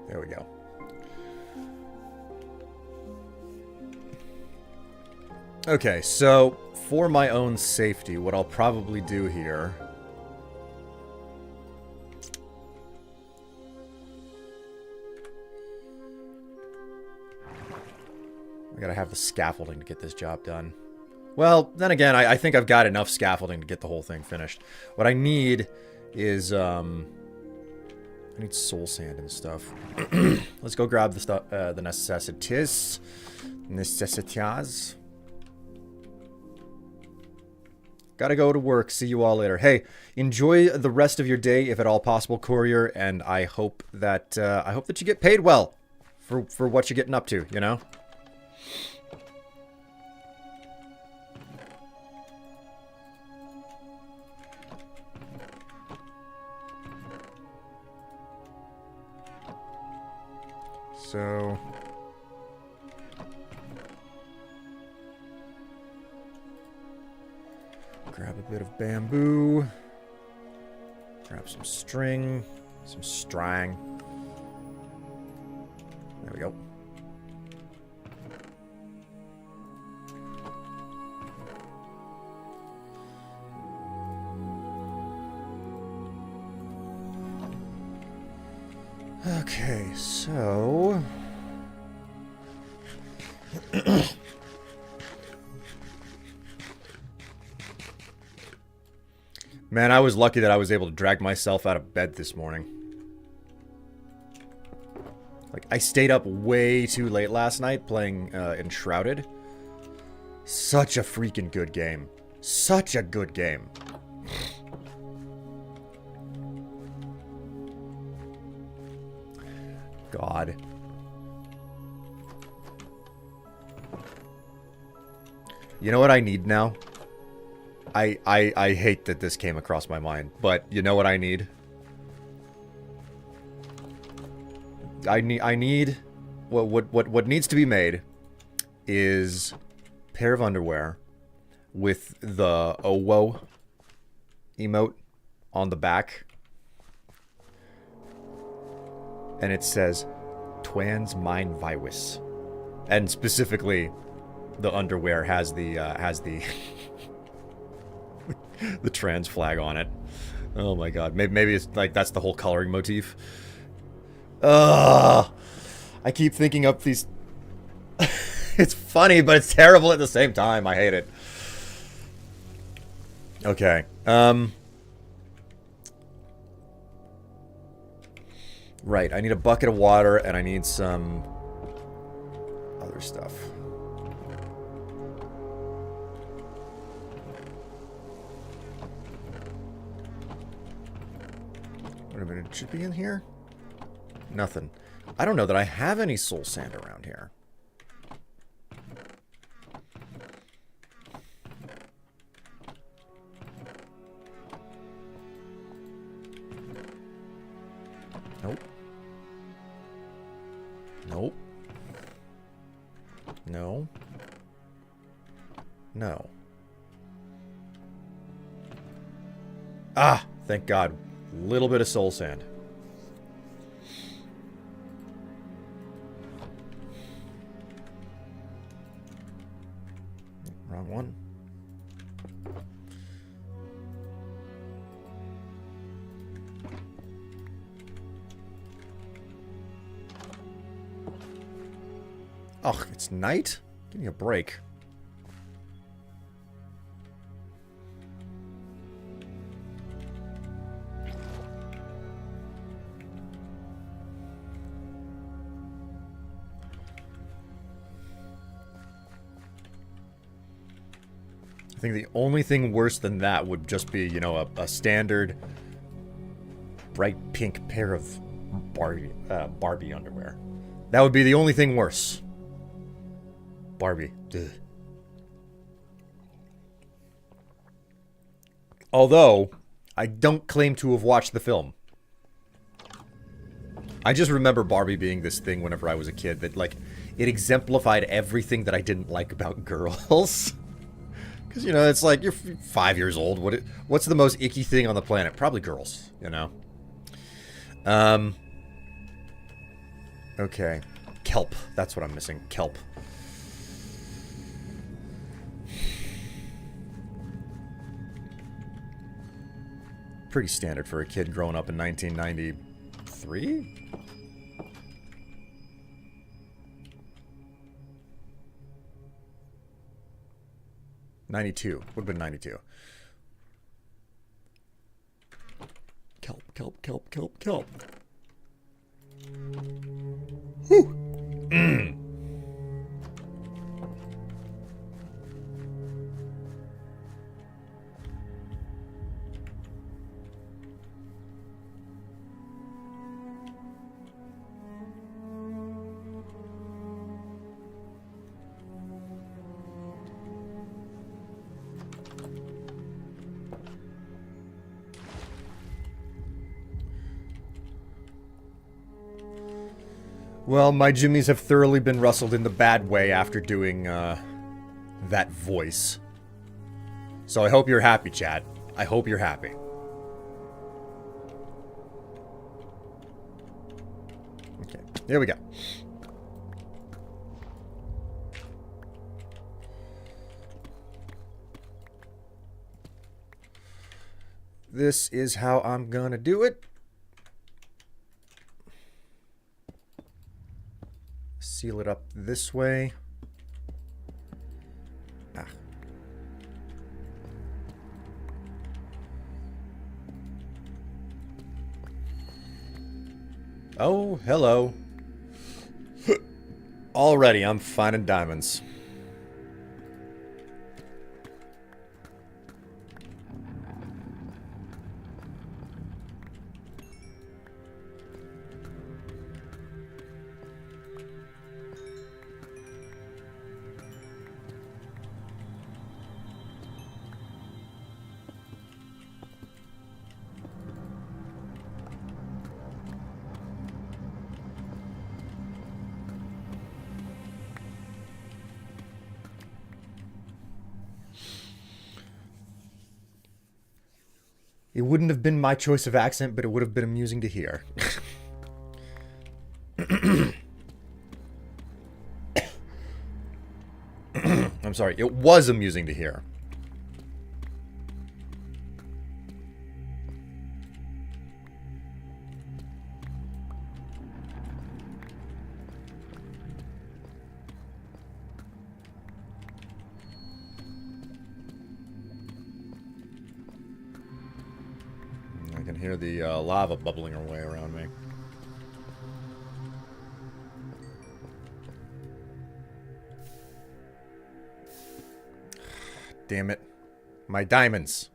Speaker 1: There we go. Okay, so for my own safety, what I'll probably do here... I gotta have the scaffolding to get this job done. Well, then again, I think I've got enough scaffolding to get the whole thing finished. What I need is, I need soul sand and stuff. Let's go grab the stuff, the necessities. Necessities. Gotta go to work. See you all later. Hey, enjoy the rest of your day, if at all possible, courier. And I hope that you get paid well for what you're getting up to. You know. So, grab a bit of bamboo, grab some string, some strang. There we go. Okay, so... Man, I was lucky that I was able to drag myself out of bed this morning. Like, I stayed up way too late last night playing Enshrouded. Such a freaking good game. Such a good game. God. You know what I need now? I hate that this came across my mind, but you know what I need? I need what needs to be made is a pair of underwear with the Owo emote on the back. And it says Twans Mine Virus. And specifically the underwear has the the trans flag on it. Oh my god. Maybe it's like that's the whole coloring motif. Ugh. I keep thinking up these... It's funny, but it's terrible at the same time. I hate it. Okay. Right, I need a bucket of water, and I need some other stuff. Wait a minute, it should be in here? Nothing. I don't know that I have any soul sand around here. Nope. Nope. No. No. Ah! Thank God. Little bit of soul sand. Wrong one. Ugh, it's night? Give me a break. I think the only thing worse than that would just be, you know, a standard bright pink pair of Barbie underwear. That would be the only thing worse. Barbie. Ugh. Although, I don't claim to have watched the film. I just remember Barbie being this thing whenever I was a kid that, like, it exemplified everything that I didn't like about girls. Because, you know, it's like, you're 5 years old. What's the most icky thing on the planet? Probably girls, you know? Okay. Kelp. That's what I'm missing. Kelp. Pretty standard for a kid growing up in 1993? '92. Would have been 92. Kelp, kelp, kelp, kelp, kelp. Whew. Well, my jimmies have thoroughly been rustled in the bad way after doing, that voice. So I hope you're happy, chat. I hope you're happy. Okay, here we go. This is how I'm gonna do it. Seal it up this way. Ah. Oh, hello. Already, I'm finding diamonds. It wouldn't have been my choice of accent, but it would have been amusing to hear. I'm sorry, it was amusing to hear. I can hear the lava bubbling away around me. Damn it. My diamonds.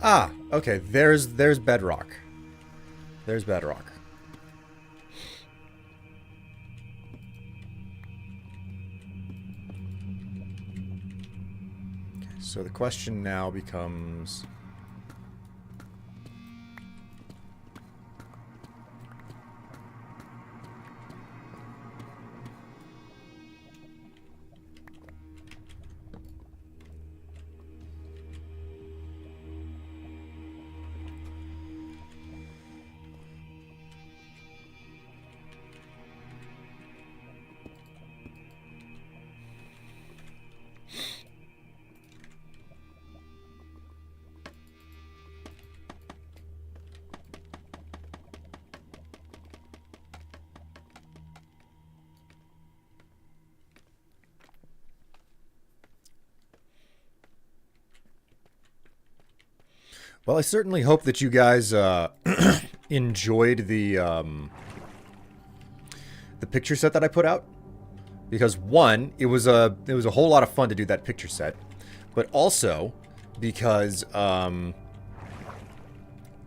Speaker 1: Ah, okay. There's bedrock. There's bedrock. Okay, so the question now becomes... Well, I certainly hope that you guys enjoyed the picture set that I put out, because one, it was a whole lot of fun to do that picture set, but also because I'm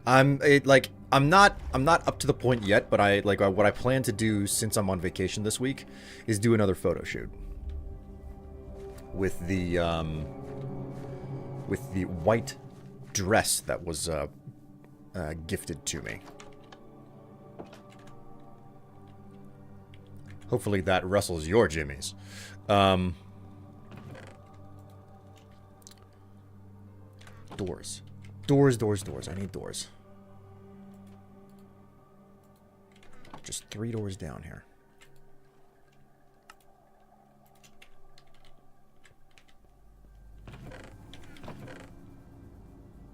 Speaker 1: not up to the point yet, but what I plan to do since I'm on vacation this week is do another photo shoot with the white dress that was gifted to me. Hopefully that wrestles your jimmies. Doors. Doors. I need doors. Just 3 doors down here.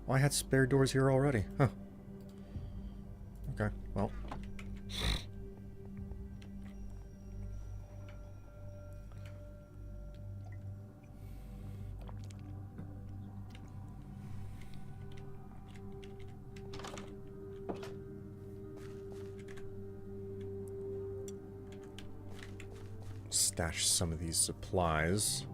Speaker 1: Well, I had spare doors here already. Huh. Okay, well. Stash some of these supplies.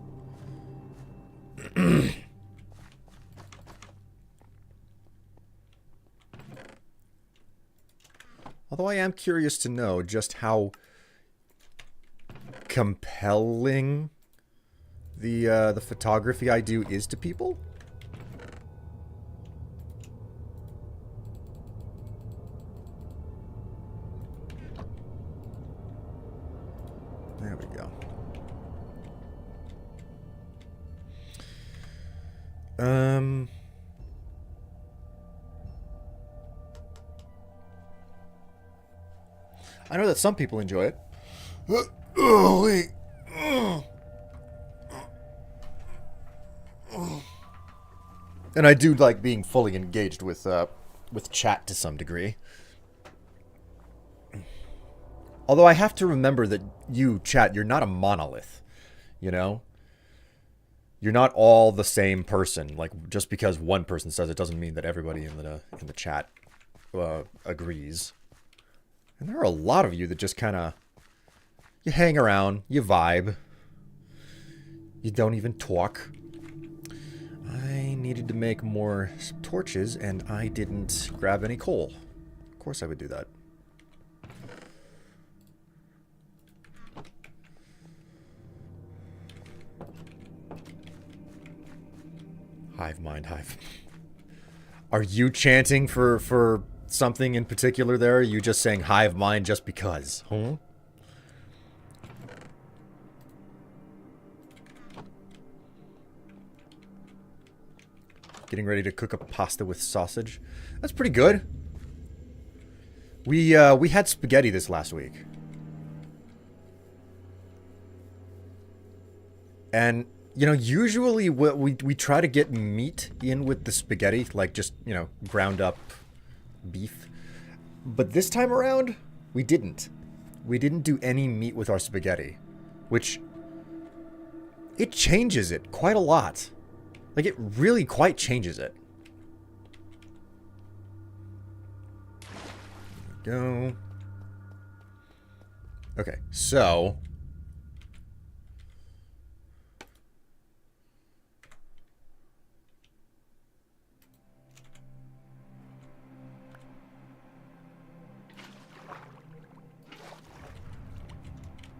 Speaker 1: Although I am curious to know just how compelling the photography I do is to people. There we go. I know that some people enjoy it. Oh, wait. And I do like being fully engaged with chat to some degree. Although I have to remember that you, chat, you're not a monolith, you know? You're not all the same person. Like, just because one person says it doesn't mean that everybody in the chat agrees. And there are a lot of you that just kind of... You hang around, you vibe. You don't even talk. I needed to make more torches, and I didn't grab any coal. Of course I would do that. Hive mind, hive. Are you chanting for something in particular there? Or are you just saying hive mind just because? Huh? Getting ready to cook up pasta with sausage. That's pretty good. We had spaghetti this last week. And, you know, usually we try to get meat in with the spaghetti, like just, you know, ground up beef. But this time around, we didn't. We didn't do any meat with our spaghetti, which it changes it quite a lot. Like, it really quite changes it. There we go. Okay, so...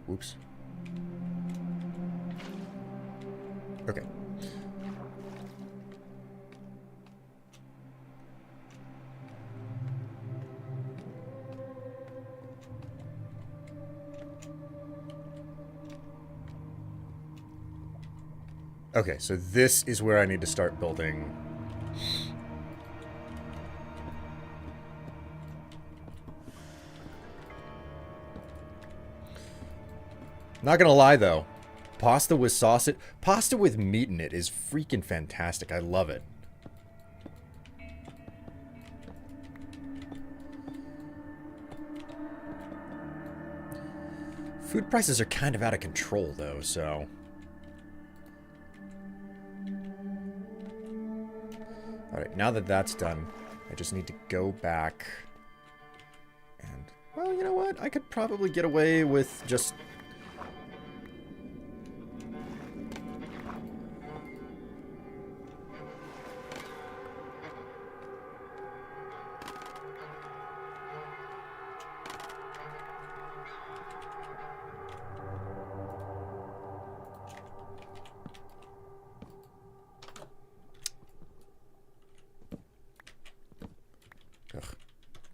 Speaker 1: Oops. Okay. Okay, so this is where I need to start building. Not gonna lie though, pasta with sausage, pasta with meat in it is freaking fantastic. I love it. Food prices are kind of out of control though, so... Alright, now that that's done, I just need to go back and... Well, you know what? I could probably get away with just...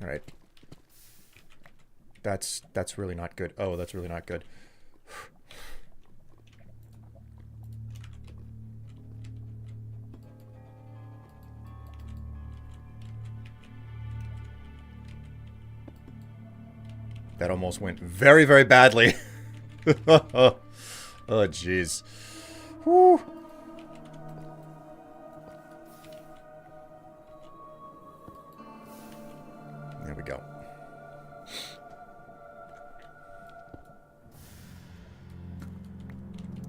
Speaker 1: Alright. That's really not good. Oh, that's really not good. That almost went very, very badly. Oh, jeez. Whew. There we go.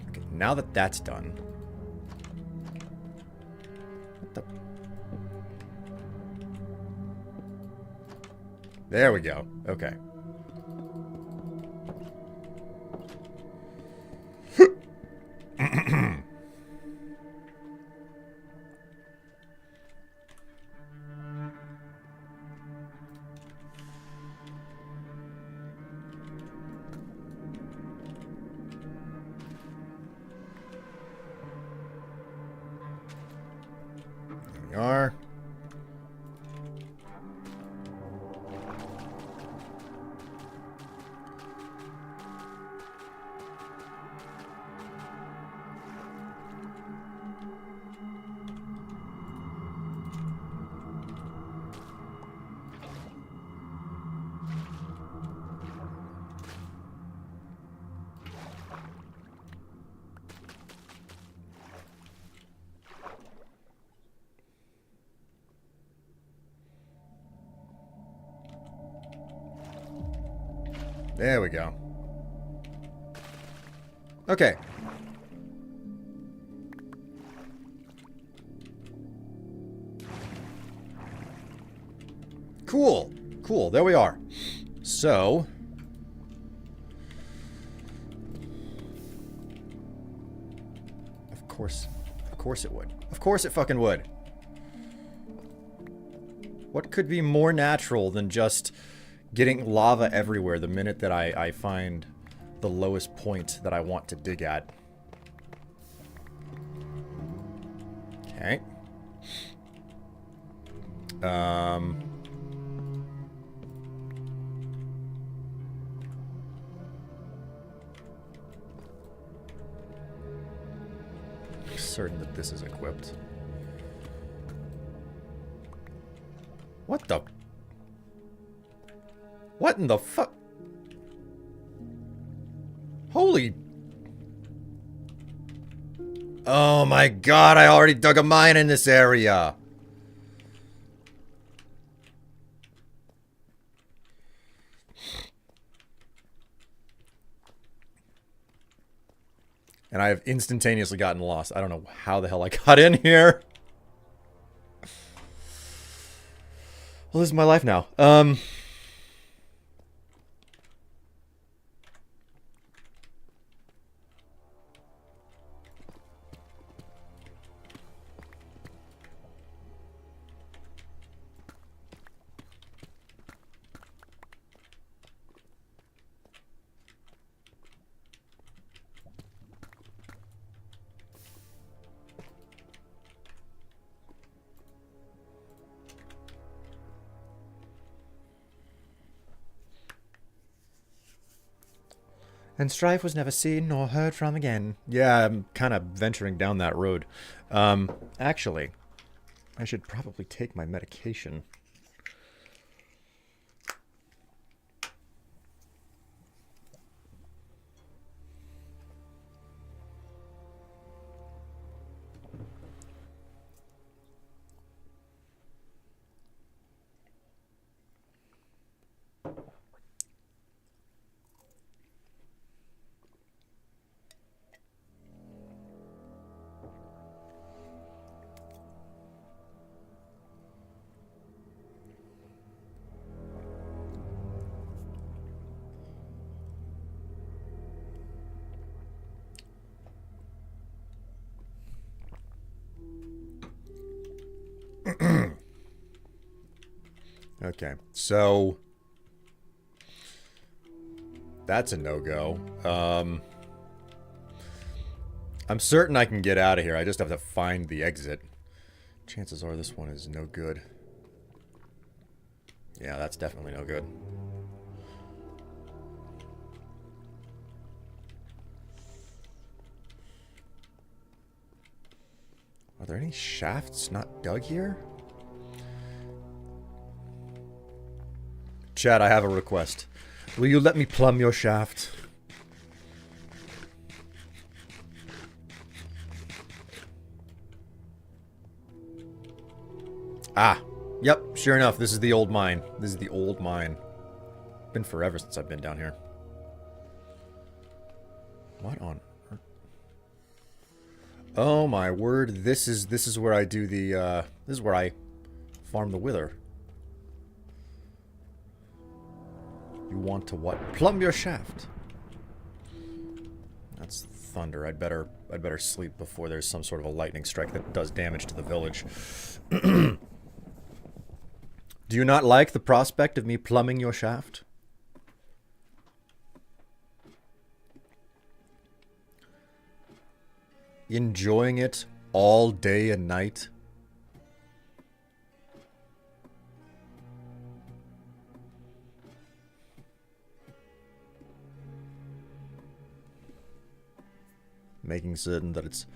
Speaker 1: Okay, now that that's done... What the... There we go. Okay. There we are. There we go. Okay. Cool. Cool. There we are. So... Of course it would. Of course it fucking would. What could be more natural than just getting lava everywhere the minute that I find the lowest point that I want to dig at? Okay. Certain that this is equipped. What the? What in the fuck? Holy... Oh my god, I already dug a mine in this area! And I have instantaneously gotten lost. I don't know how the hell I got in here. Well, this is my life now. And Strife was never seen nor heard from again. Yeah, I'm kind of venturing down that road. Actually, I should probably take my medication. Okay, so that's a no-go. I'm certain I can get out of here. I just have to find the exit. Chances are this one is no good. Yeah, that's definitely no good. Are there any shafts not dug here? Chad, I have a request. Will you let me plumb your shaft? Ah, yep, sure enough, this is the old mine. This is the old mine. Been forever since I've been down here. What on earth? Oh my word, this is where I do the, this is where I farm the wither. You want to what? Plumb your shaft. That's thunder. I'd better sleep before there's some sort of a lightning strike that does damage to the village. Do you not like the prospect of me plumbing your shaft? Enjoying it all day and night? Making certain that it's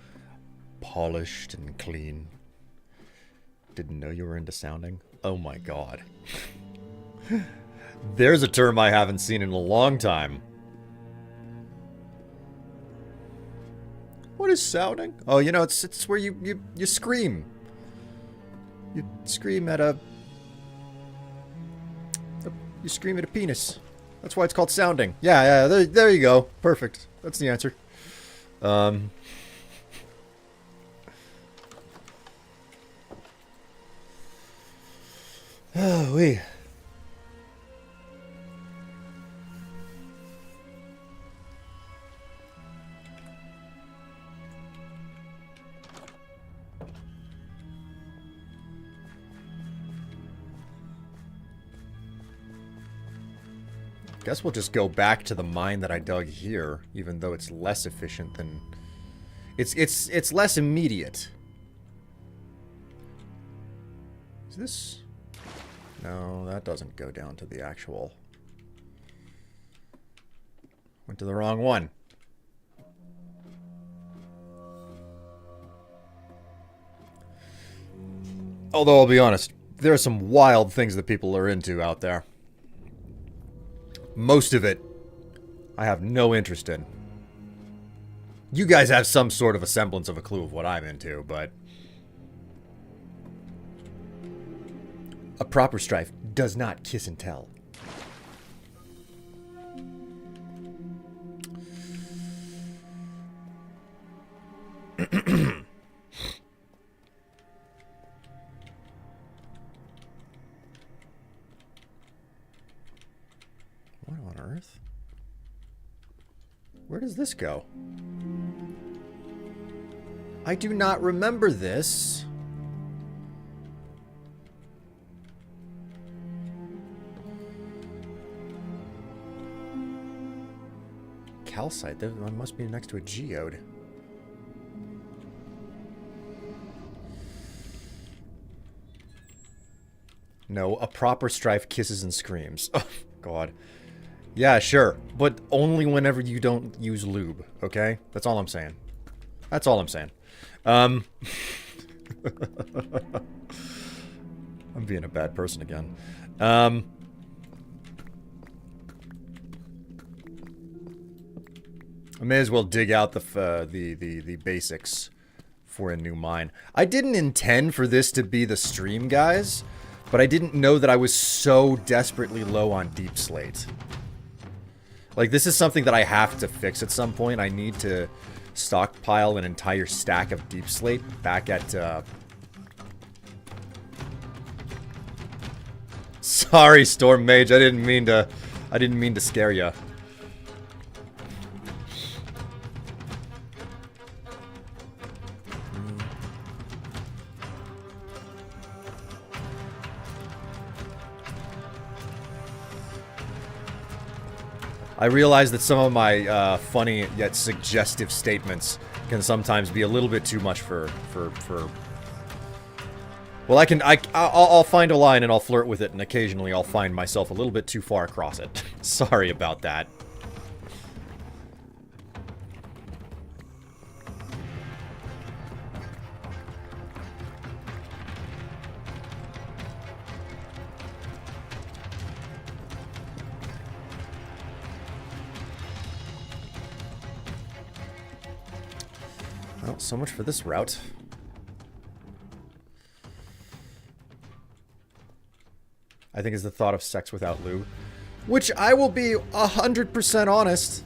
Speaker 1: polished and clean. Didn't know you were into sounding. Oh my god. There's a term I haven't seen in a long time. What is sounding? Oh, you know, it's where you scream. You scream at a... You scream at a penis. That's why it's called sounding. Yeah, there you go. Perfect. That's the answer. Oh, wee. Guess we'll just go back to the mine that I dug here, even though it's less efficient than... It's less immediate. Is this... No, that doesn't go down to the actual... Went to the wrong one. Although, I'll be honest, there are some wild things that people are into out there. Most of it, I have no interest in. You guys have some sort of a semblance of a clue of what I'm into, but... A proper Strife does not kiss and tell. What on earth? Where does this go? I do not remember this. Calcite, that must be next to a geode. No, a proper Strife kisses and screams. Oh, God. Yeah, sure. But only whenever you don't use lube, okay? That's all I'm saying. That's all I'm saying. I'm being a bad person again. I may as well dig out the basics for a new mine. I didn't intend for this to be the stream, guys, but I didn't know that I was so desperately low on deep slate. Like, this is something that I have to fix at some point. I need to stockpile an entire stack of deep slate back at, Sorry, Storm Mage. I didn't mean to scare ya. I realize that some of my funny yet suggestive statements can sometimes be a little bit too much for... Well, I'll find a line and I'll flirt with it, and occasionally I'll find myself a little bit too far across it. Sorry about that. Well, so much for this route. I think it's the thought of sex without lube. Which, I will be 100% honest,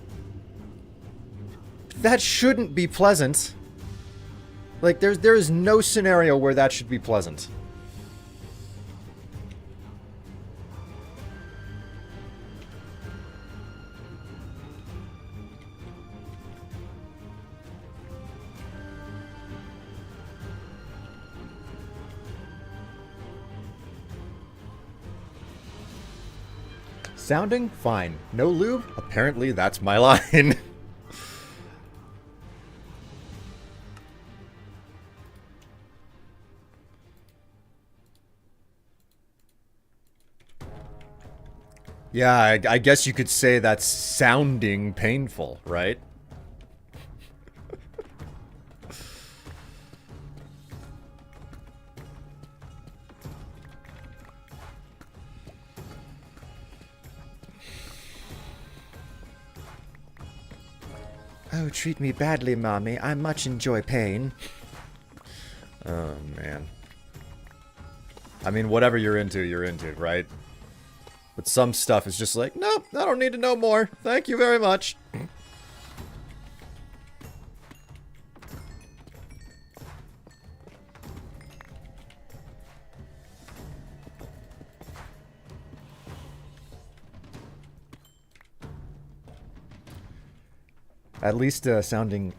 Speaker 1: that shouldn't be pleasant. Like, there is no scenario where that should be pleasant. Sounding? Fine. No lube? Apparently that's my line. Yeah, I guess you could say that's sounding painful, right? Oh, treat me badly, Mommy. I much enjoy pain. Oh, man. I mean, whatever you're into, right? But some stuff is just like, nope, I don't need to know more. Thank you very much. At least sounding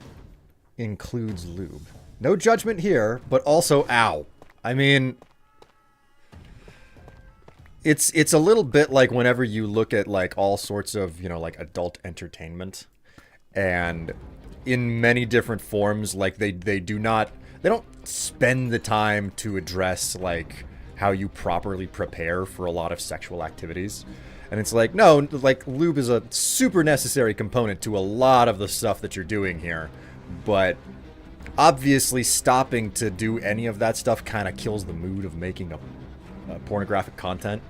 Speaker 1: includes lube. No judgment here, but also ow. I mean, it's a little bit like whenever you look at like all sorts of, you know, like adult entertainment, and in many different forms, like they don't spend the time to address like how you properly prepare for a lot of sexual activities. And it's like, no, like lube is a super necessary component to a lot of the stuff that you're doing here, but obviously stopping to do any of that stuff kind of kills the mood of making a pornographic content.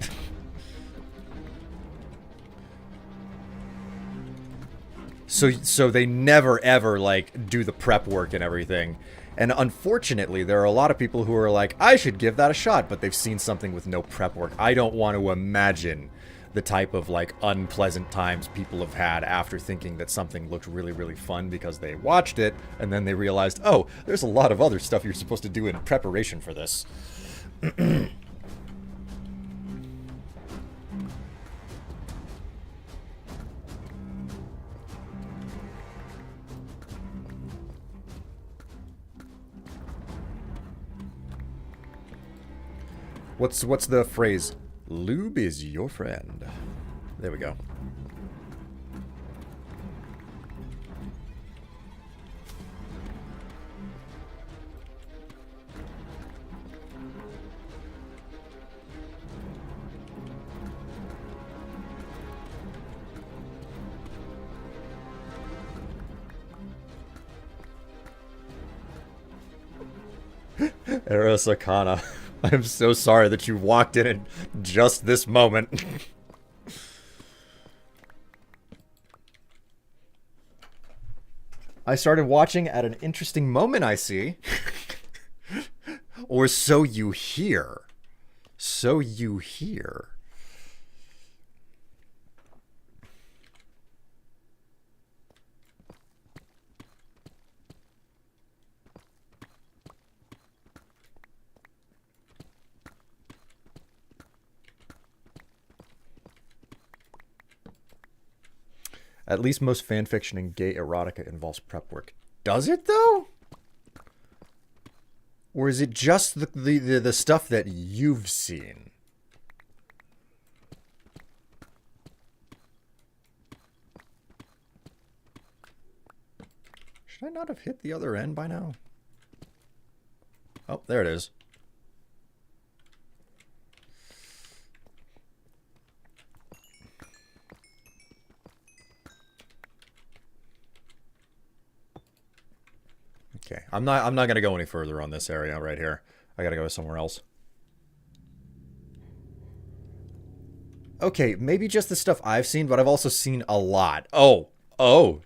Speaker 1: So they never ever like do the prep work and everything. And unfortunately, there are a lot of people who are like, I should give that a shot, but they've seen something with no prep work. I don't want to imagine the type of like unpleasant times people have had after thinking that something looked really, really fun because they watched it and then they realized, oh, there's a lot of other stuff you're supposed to do in preparation for this. What's the phrase? Lube is your friend. There we go. Eros Arcana. I'm so sorry that you walked in at just this moment. I started watching at an interesting moment, I see. Or so you hear. So you hear. At least most fanfiction and gay erotica involves prep work. Does it, though? Or is it just the stuff that you've seen? Should I not have hit the other end by now? Oh, there it is. Okay, I'm not gonna go any further on this area right here. I gotta go somewhere else. Okay, maybe just the stuff I've seen, but I've also seen a lot. Oh,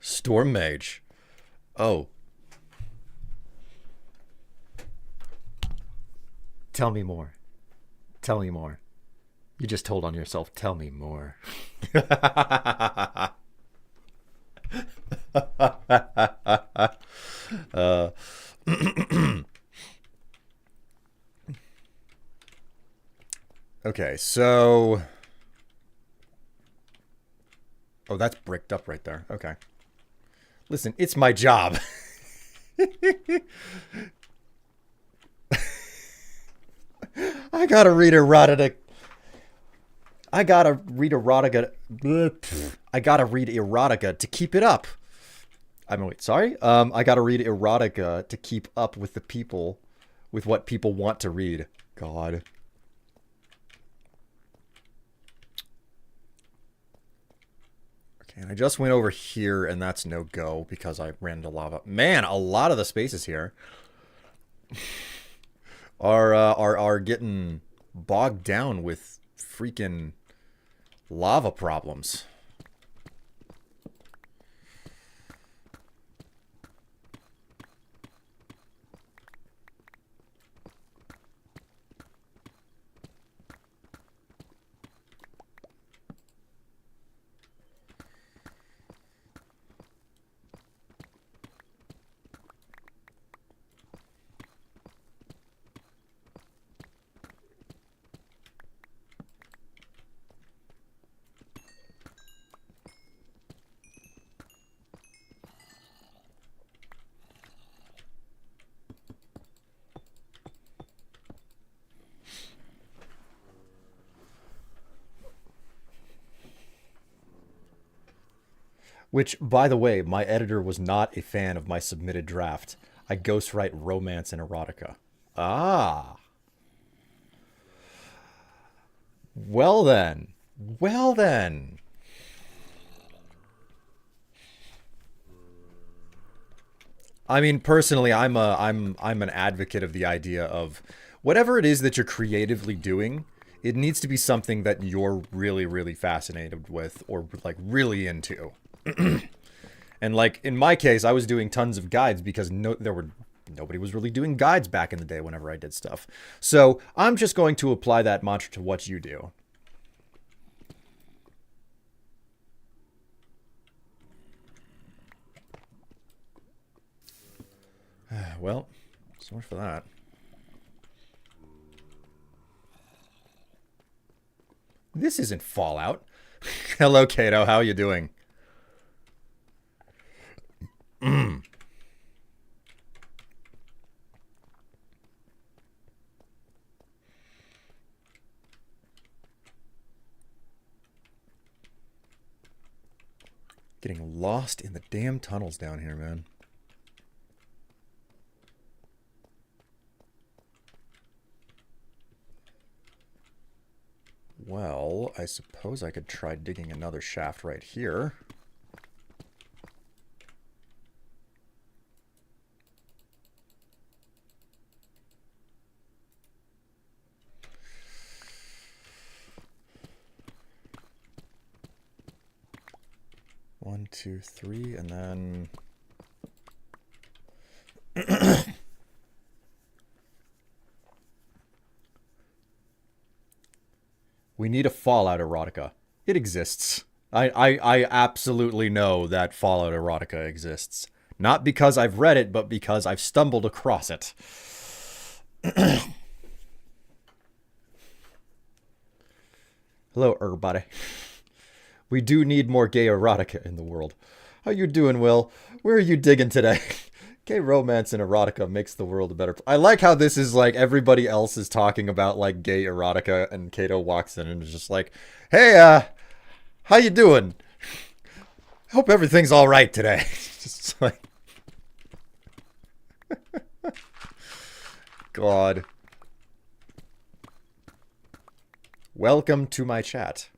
Speaker 1: Storm Mage. Oh. Tell me more. Tell me more. You just told on yourself. Tell me more. Okay, so... Oh, that's bricked up right there. Okay. Listen, it's my job. I gotta read erotica. I gotta read erotica. I gotta read erotica to keep it up. I mean, wait, sorry? I gotta read erotica to keep up with the people, with what people want to read. God. Okay, and I just went over here, and that's no go because I ran into lava. Man, a lot of the spaces here are getting bogged down with freaking lava problems. Which, by the way, my editor was not a fan of my submitted draft. I ghostwrite romance and erotica. Ah. Well then. Well then. I mean, personally, I'm an advocate of the idea of whatever it is that you're creatively doing, it needs to be something that you're really, really fascinated with or like really into. And like in my case, I was doing tons of guides because nobody was really doing guides back in the day whenever I did stuff. So I'm just going to apply that mantra to what you do. Well, so much for that. This isn't Fallout. Hello, Kato. How are you doing? Getting lost in the damn tunnels down here, man. Well, I suppose I could try digging another shaft right here. One, two, three, and then... We need a Fallout erotica. It exists. I absolutely know that Fallout erotica exists. Not because I've read it, but because I've stumbled across it. Hello, everybody. We do need more gay erotica in the world. How you doing, Will? Where are you digging today? Gay romance and erotica makes the world a better place. I like how this is like everybody else is talking about like gay erotica and Kato walks in and is just like, hey, how you doing? Hope everything's all right today. Just like... God. Welcome to my chat.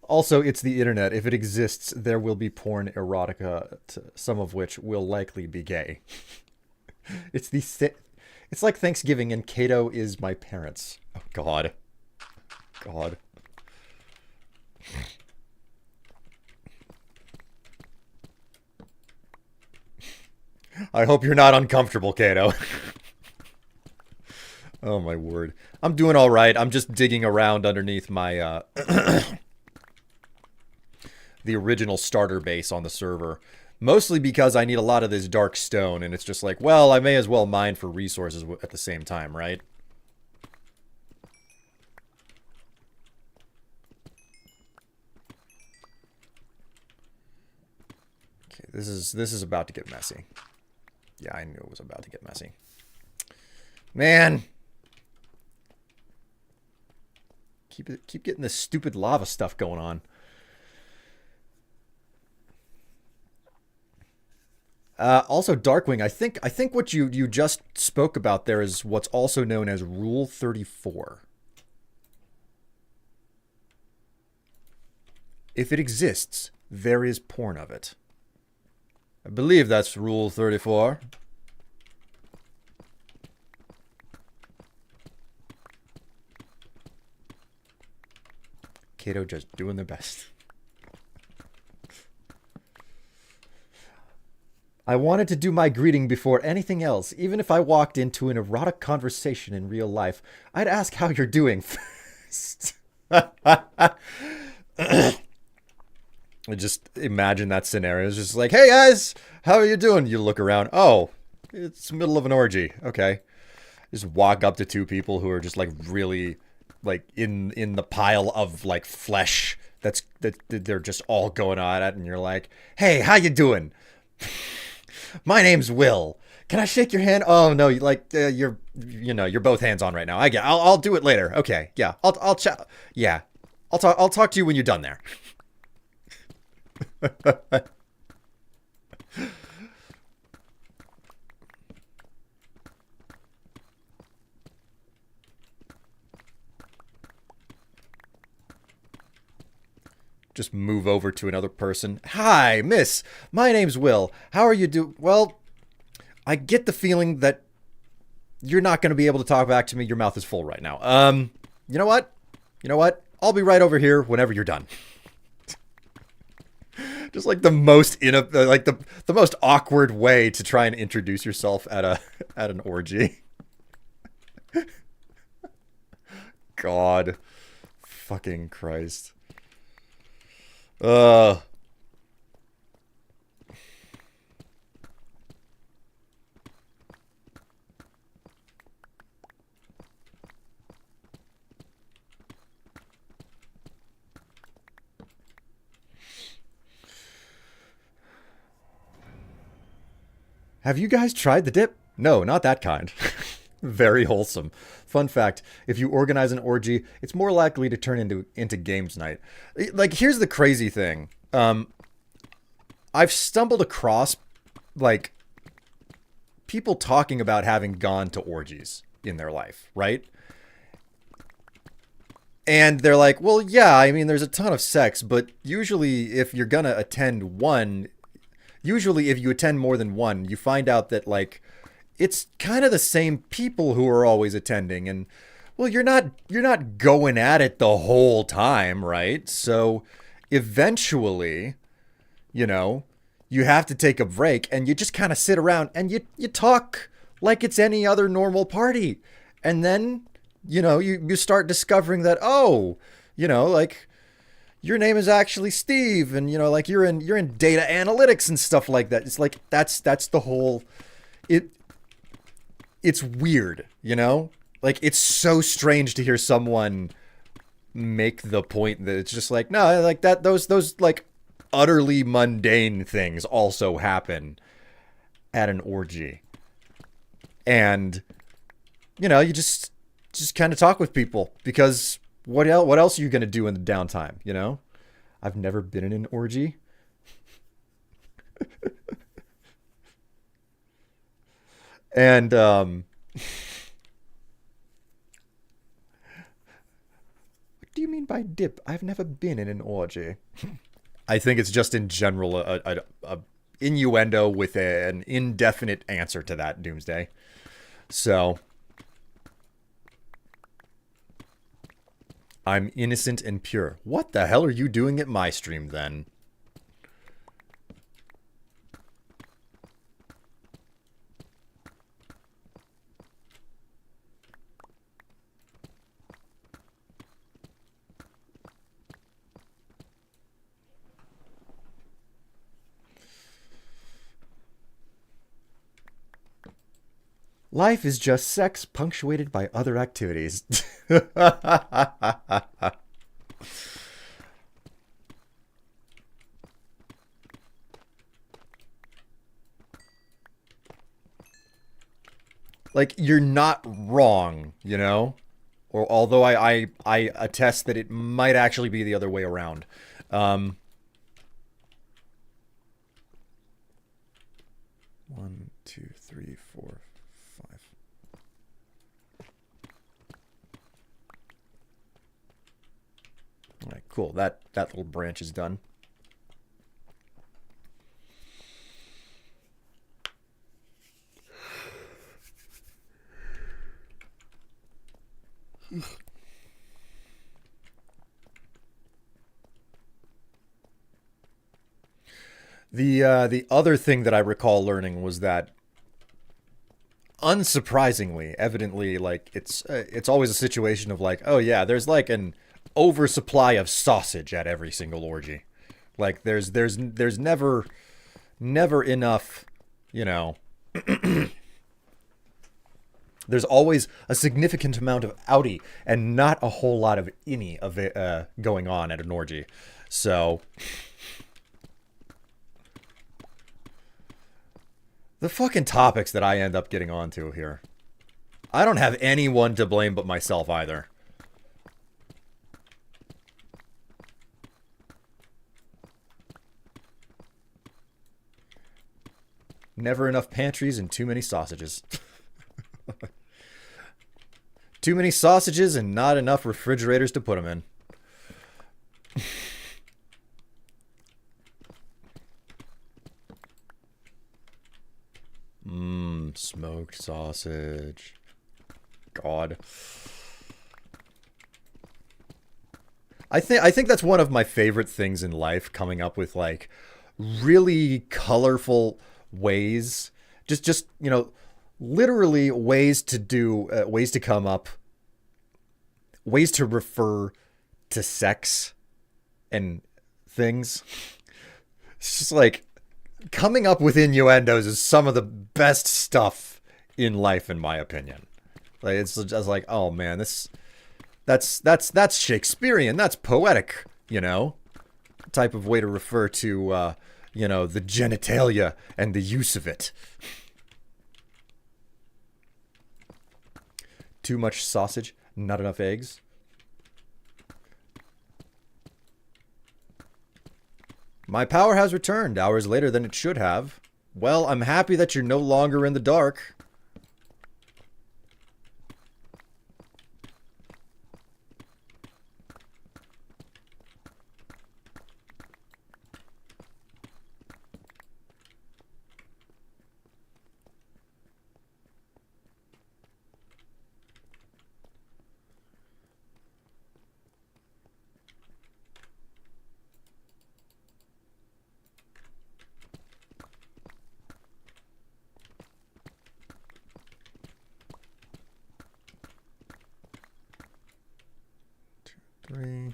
Speaker 1: Also, it's the internet. If it exists, there will be porn erotica, some of which will likely be gay. It's like Thanksgiving and Kato is my parents. Oh, God. God. I hope you're not uncomfortable, Kato. Oh, my word. I'm doing all right. I'm just digging around underneath my... the original starter base on the server. Mostly because I need a lot of this dark stone, and it's just like, well, I may as well mine for resources at the same time, right? Okay, this is about to get messy. Yeah, I knew it was about to get messy. Man! Keep getting this stupid lava stuff going on. Also, Darkwing, I think what you just spoke about there is what's also known as Rule 34. If it exists, there is porn of it. I believe that's Rule 34. Kato just doing their best. I wanted to do my greeting before anything else. Even if I walked into an erotic conversation in real life, I'd ask how you're doing first. I just imagine that scenario. It's just like, hey guys, how are you doing? You look around. Oh, it's the middle of an orgy. Okay. Just walk up to two people who are just like really like in the pile of like flesh that they're just all going on at, and you're like, hey, how you doing? My name's Will, Can I shake your hand? Oh no, you're both hands on right now. I get. I'll do it later. Okay, yeah. I'll chat. Yeah, I'll talk to you when you're done there. Just move over to another person. Hi, miss. My name's Will. How are you Well, I get the feeling that you're not going to be able to talk back to me. Your mouth is full right now. You know what? You know what? I'll be right over here whenever you're done. Just like the most the most awkward way to try and introduce yourself at an orgy. God. Fucking Christ. Uh Have you guys tried the dip? No, not that kind. Very wholesome. Fun fact, if you organize an orgy, it's more likely to turn into games night. Like, here's the crazy thing. I've stumbled across, like, people talking about having gone to orgies in their life, right? And they're like, well, yeah, I mean, there's a ton of sex, but usually if you're gonna attend one, usually if you attend more than one, you find out that, like, it's kind of the same people who are always attending, and well, you're not going at it the whole time, right? So eventually, you know, you have to take a break and you just kind of sit around and you talk like it's any other normal party. And then, you start discovering that, oh, like, your name is actually Steve, and like you're in data analytics and stuff like that. It's like that's the whole it's weird, Like, it's so strange to hear someone make the point that it's just like, no, like that those like utterly mundane things also happen at an orgy. And you just kind of talk with people, because what else are you going to do in the downtime, I've never been in an orgy. And what do you mean by dip? I've never been in an orgy. I think it's just in general a innuendo with an indefinite answer to that, Doomsday. So I'm innocent and pure. What the hell are you doing at my stream then? Life is just sex punctuated by other activities. Like, you're not wrong, Or although I attest that it might actually be the other way around. One, two, three, four, five. All right, cool. That little branch is done. The other thing that I recall learning was that, unsurprisingly, evidently, like, it's always a situation of like, oh yeah, there's like an oversupply of sausage at every single orgy. Like, there's never enough, There's always a significant amount of outie and not a whole lot of innie of it going on at an orgy. So The fucking topics that I end up getting onto here. I don't have anyone to blame but myself either. Never enough pantries and too many sausages. Too many sausages and not enough refrigerators to put them in. Smoked sausage. God. I think that's one of my favorite things in life, coming up with like really colorful ways. Just, you know, literally ways to do ways to come up, ways to refer to sex and things. It's just like coming up with innuendos is some of the best stuff in life, in my opinion. Like, it's just like, oh man, that's Shakespearean, that's poetic, you know, type of way to refer to you know, the genitalia and the use of it. Too much sausage, not enough eggs. My power has returned hours later than it should have. Well, I'm happy that you're no longer in the dark. Three.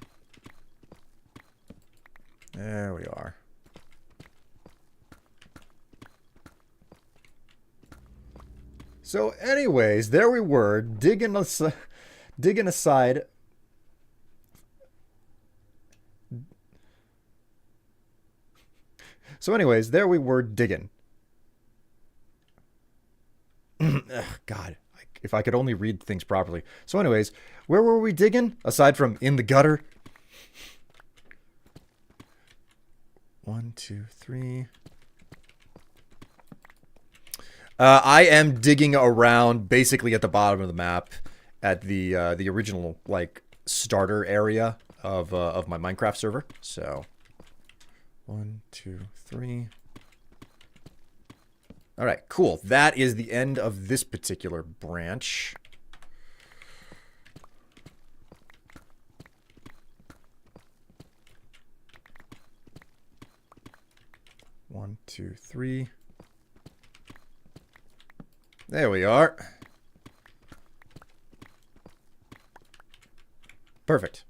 Speaker 1: There we are. So anyways, there we were, digging aside. So anyways, there we were digging. Ugh, God, if I could only read things properly. So anyways, where were we digging? Aside from in the gutter. 1, 2, 3. I am digging around basically at the bottom of the map at the original like starter area of my Minecraft server. So 1, 2, 3. All right, cool. That is the end of this particular branch. One, two, three. There we are. Perfect.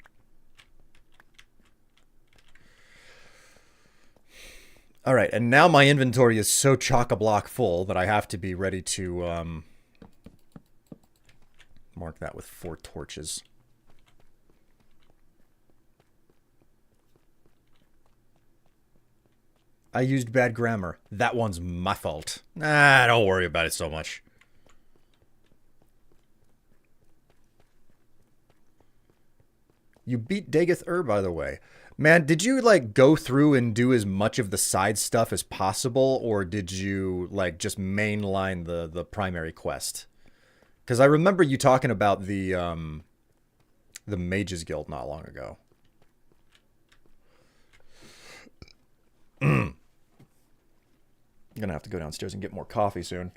Speaker 1: All right, and now my inventory is so chock-a-block full that I have to be ready to mark that with 4 torches. I used bad grammar. That one's my fault. Nah, don't worry about it so much. You beat Dagoth by the way. Man, did you, like, go through and do as much of the side stuff as possible, or did you, like, just mainline the primary quest? Because I remember you talking about the Mages Guild not long ago. I'm gonna have to go downstairs and get more coffee soon.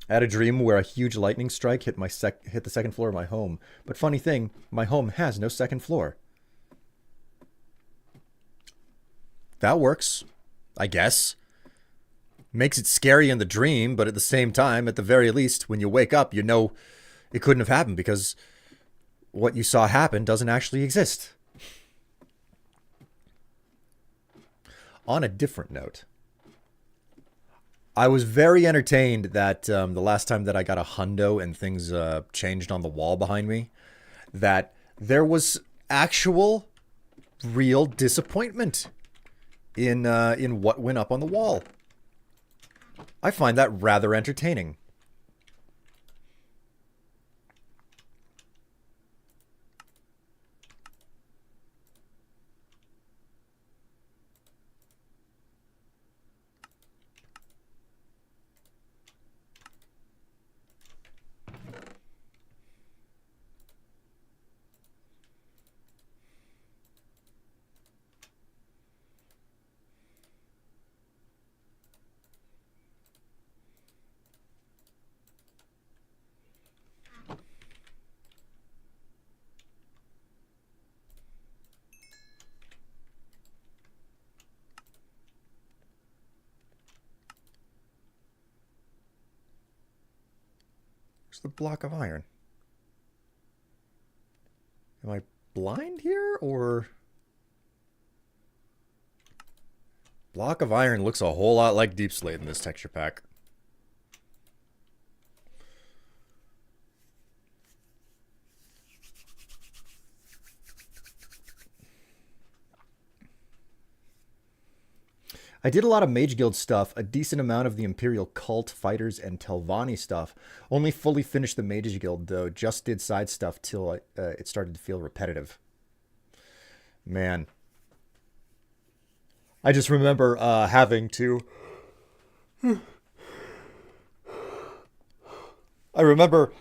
Speaker 1: I had a dream where a huge lightning strike hit the second floor of my home. But funny thing, my home has no second floor. That works, I guess. Makes it scary in the dream, but at the same time, at the very least, when you wake up, you know it couldn't have happened because what you saw happen doesn't actually exist. On a different note, I was very entertained that the last time that I got a hundo and things changed on the wall behind me, that there was actual real disappointment in what went up on the wall. I find that rather entertaining. The block of iron. Am I blind here, or block of iron looks a whole lot like Deep Slate in this texture pack. I did a lot of Mage Guild stuff, a decent amount of the Imperial Cult, Fighters, and Telvanni stuff. Only fully finished the Mage Guild, though. Just did side stuff till it started to feel repetitive. Man. I just remember having to... I remember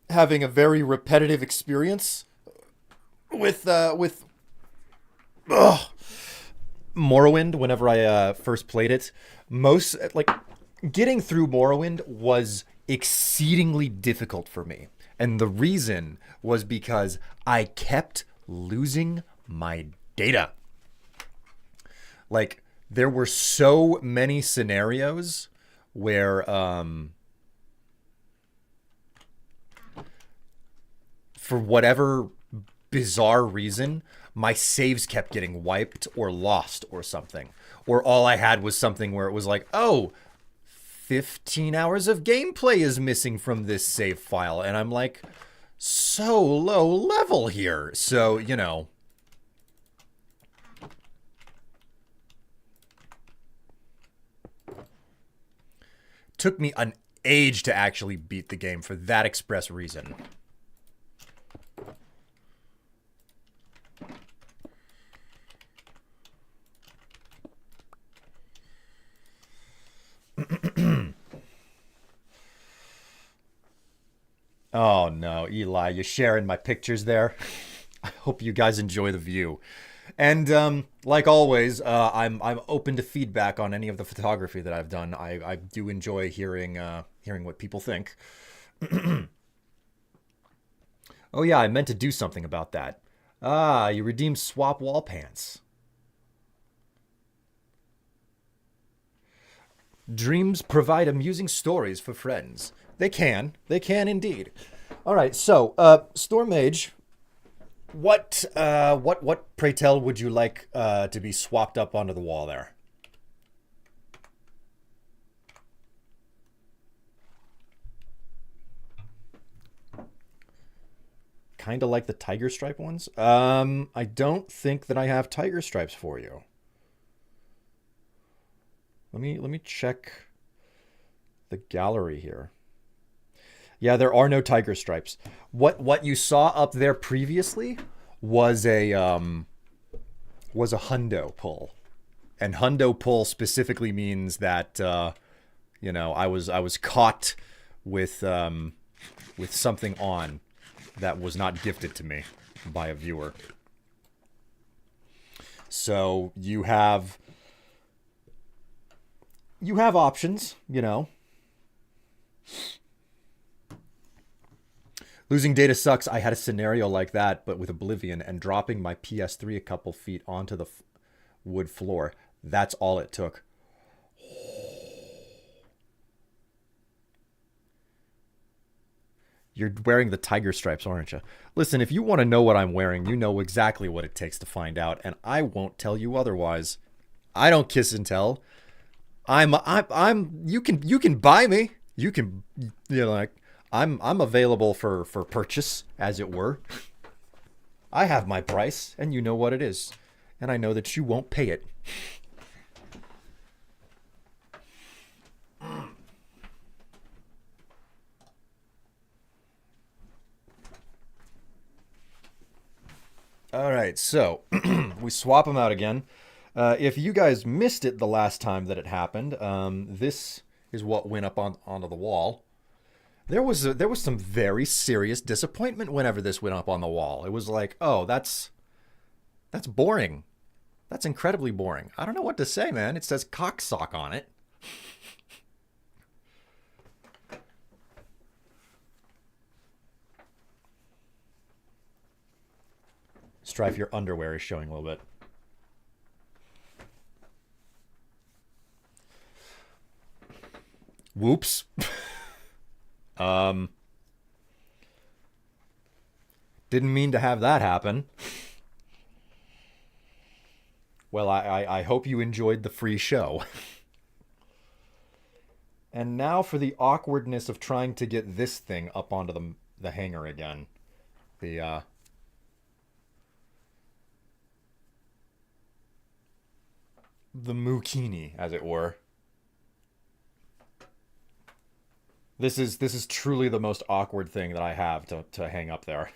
Speaker 1: having a very repetitive experience with Morrowind whenever I first played it. Getting through Morrowind was exceedingly difficult for me. And the reason was because I kept losing my data. Like, there were so many scenarios where for whatever bizarre reason, my saves kept getting wiped or lost or something. Or all I had was something where it was like, oh, 15 hours of gameplay is missing from this save file. And I'm like, so low level here. So, you know. Took me an age to actually beat the game for that express reason. Oh no, Eli, you're sharing my pictures there. I hope you guys enjoy the view. And like always, I'm open to feedback on any of the photography that I've done. I do enjoy hearing what people think. Oh yeah, I meant to do something about that. Ah, you redeemed swap wall pants. Dreams provide amusing stories for friends. They can indeed. All right, so Storm Mage, what pray tell would you like to be swapped up onto the wall there? Kind of like the tiger stripe ones. I don't think that I have tiger stripes for you. Let me check the gallery here. Yeah, there are no tiger stripes. What you saw up there previously was a hundo pull, and hundo pull specifically means that you know, I was caught with something on that was not gifted to me by a viewer. So you have options, you know. Losing data sucks. I had a scenario like that, but with Oblivion, and dropping my PS3 a couple feet onto the wood floor. That's all it took. You're wearing the tiger stripes, aren't you? Listen, if you want to know what I'm wearing, you know exactly what it takes to find out, and I won't tell you otherwise. I don't kiss and tell. You can buy me. You can, you know, like, I'm available for purchase, as it were. I have my price, and you know what it is. and I know that you won't pay it. All right, so we swap them out again. If you guys missed it the last time that it happened, this is what went up onto the wall. There was some very serious disappointment whenever this went up on the wall. It was like, oh, that's boring. That's incredibly boring. I don't know what to say, man. It says cocksock on it. Strife, your underwear is showing a little bit. Whoops. Didn't mean to have that happen. Well, I hope you enjoyed the free show. And now for the awkwardness of trying to get this thing up onto the hanger again. The mookini, as it were. This is truly the most awkward thing that I have to hang up there.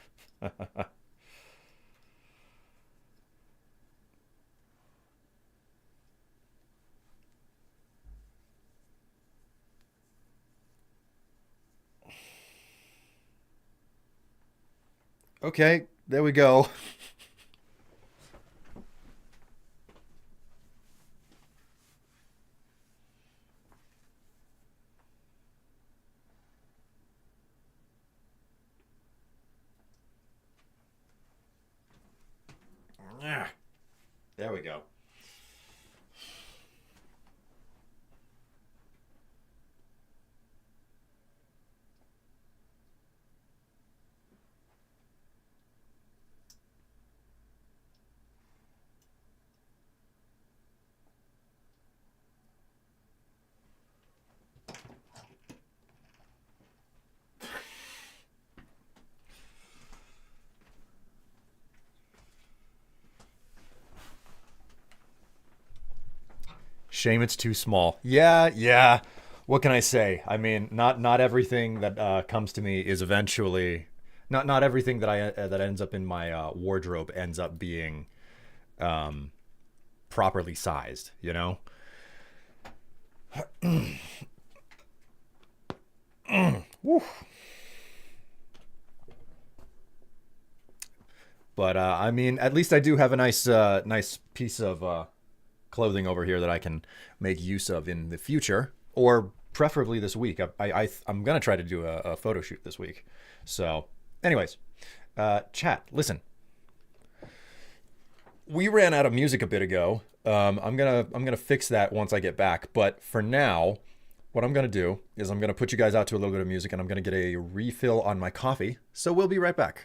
Speaker 1: Okay, there we go. There we go. Shame it's too small. Yeah. What can I say? I mean, not everything that comes to me is eventually not everything that ends up in my wardrobe ends up being properly sized. You know. Woo. But I mean, at least I do have a nice piece of clothing over here that I can make use of in the future, or preferably this week. I'm gonna try to do a photo shoot this week. So, anyways, chat. Listen, we ran out of music a bit ago. I'm gonna fix that once I get back. But for now, what I'm gonna do is I'm gonna put you guys out to a little bit of music, and I'm gonna get a refill on my coffee. So we'll be right back.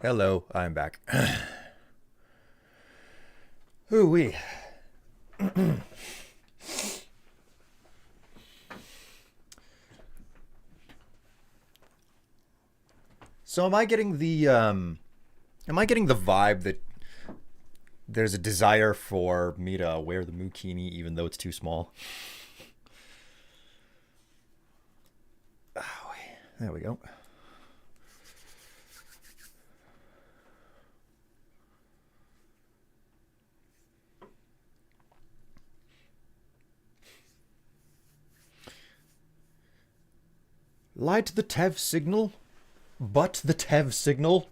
Speaker 1: Hello, I'm back. Ooh-wee. So am I getting the vibe that there's a desire for me to wear the Mukini even though it's too small? Oh, there we go. Light the Tev signal? But the Tev signal?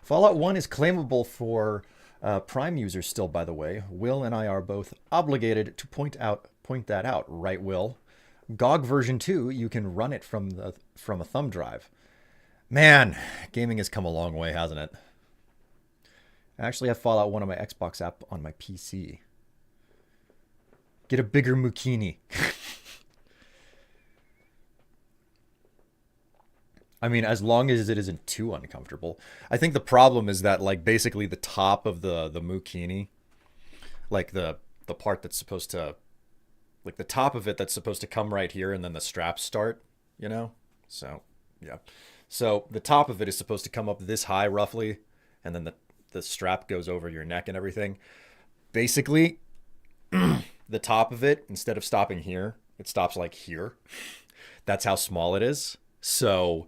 Speaker 1: Fallout 1 is claimable for Prime users still, by the way. Will and I are both obligated to point that out, right, Will? GOG version 2, you can run it from a thumb drive. Man, gaming has come a long way, hasn't it? I actually have Fallout 1 on my Xbox app on my PC. Get a bigger Mukini. I mean, as long as it isn't too uncomfortable. I think the problem is that, like, basically the top of the Mukini, like the part that's supposed to, like the top of it that's supposed to come right here and then the straps start, you know? So, yeah. So the top of it is supposed to come up this high roughly, and then the strap goes over your neck and everything. Basically, the top of it, instead of stopping here, it stops like here. That's how small it is. So...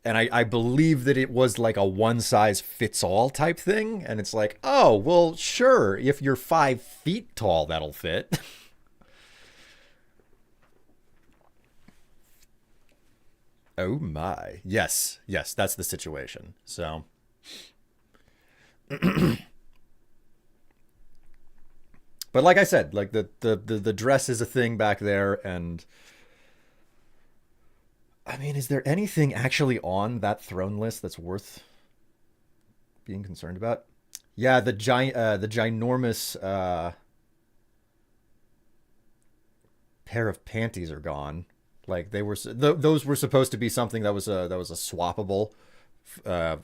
Speaker 1: And I believe that it was like a one-size-fits-all type thing. And it's like, oh, well, sure. If you're 5 feet tall, that'll fit. Oh, my. Yes. Yes, that's the situation. So. But like I said, like the dress is a thing back there. And... I mean, is there anything actually on that throne list that's worth being concerned about? Yeah, the ginormous pair of panties are gone. Like they were, those were supposed to be something that was a swappable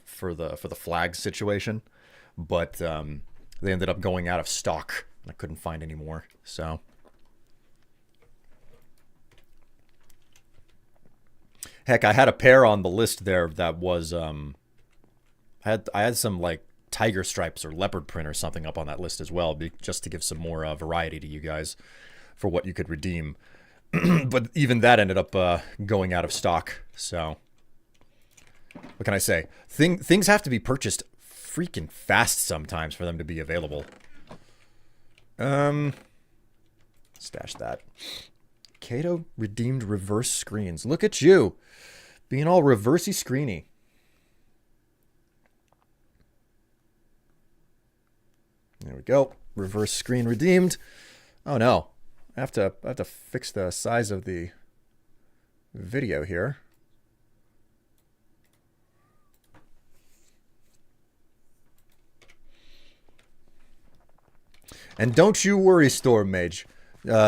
Speaker 1: for the flag situation, but they ended up going out of stock. I couldn't find any more, so. Heck, I had a pair on the list there that was I had some like tiger stripes or leopard print or something up on that list as well, just to give some more variety to you guys for what you could redeem. But even that ended up going out of stock. So what can I say? Things have to be purchased freaking fast sometimes for them to be available. Stash that. Kato redeemed reverse screens. Look at you. Being all reversey screeny. There we go. Reverse screen redeemed. Oh no. I have to fix the size of the video here. And don't you worry, Storm Mage.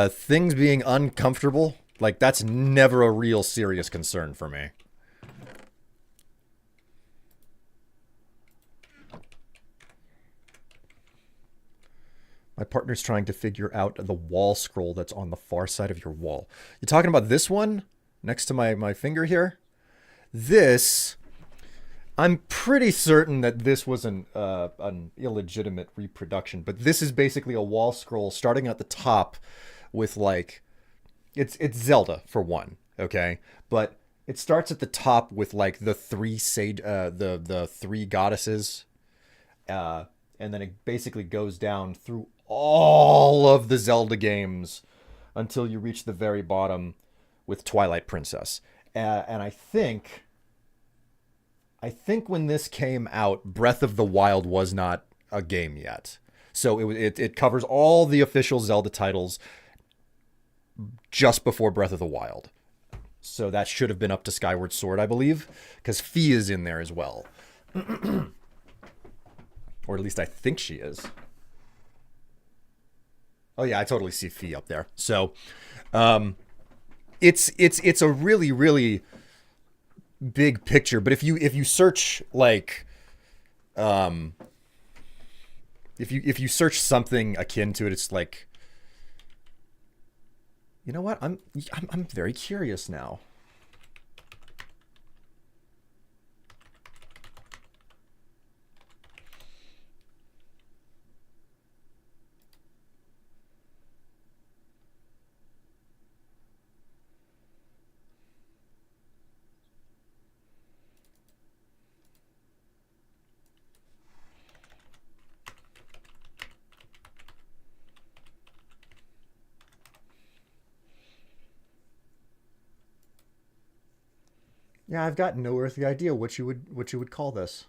Speaker 1: Things being uncomfortable, like that's never a real serious concern for me. My partner's trying to figure out the wall scroll that's on the far side of your wall. You talking about this one next to my finger here? This, I'm pretty certain that this was an illegitimate reproduction, but this is basically a wall scroll starting at the top with like, it's Zelda for one, okay? But it starts at the top with like the three the three goddesses, and then it basically goes down through all of the Zelda games until you reach the very bottom with Twilight Princess. And I think when this came out, Breath of the Wild was not a game yet. So it covers all the official Zelda titles just before Breath of the Wild. So that should have been up to Skyward Sword, I believe, because Fi is in there as well. Or at least I think she is. Oh yeah, I totally see Fi up there. So it's a really, really big picture, but if you search like um if you search something akin to it, it's like, you know what? I'm very curious now. Yeah, I've got no earthly idea what you would call this.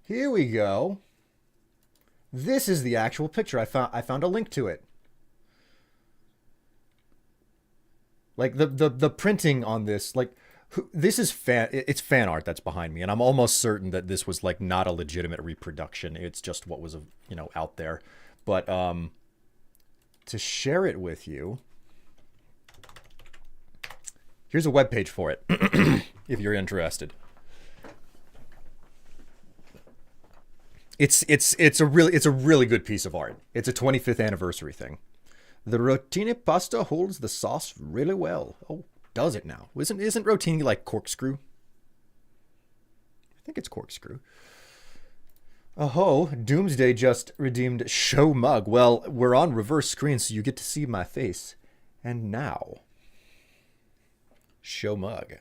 Speaker 1: Here we go. This is the actual picture. I found a link to it. Like the printing on this, like this is it's fan art that's behind me, and I'm almost certain that this was like not a legitimate reproduction. It's just what was, out there. But to share it with you, here's a webpage for it if you're interested. It's a really good piece of art. It's a 25th anniversary thing. The rotini pasta holds the sauce really well. Oh, does it now? Isn't rotini like corkscrew? I think it's corkscrew. Oh, Doomsday just redeemed show mug. Well, we're on reverse screen, so you get to see my face. And now, show mug.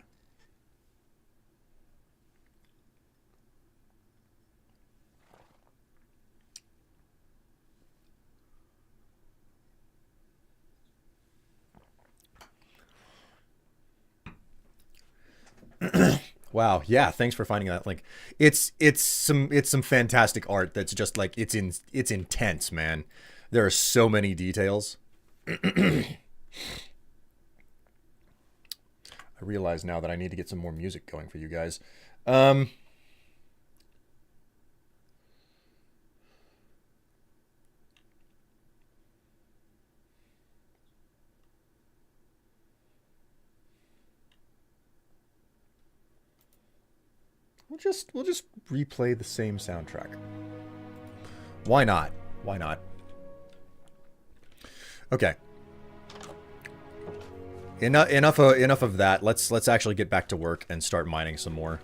Speaker 1: Wow, yeah, thanks for finding that link. It's some fantastic art that's just like it's intense, man. There are so many details. I realize now that I need to get some more music going for you guys. Um we'll just replay the same soundtrack. Why not? Why not? Okay. Enough of that. Let's actually get back to work and start mining some more.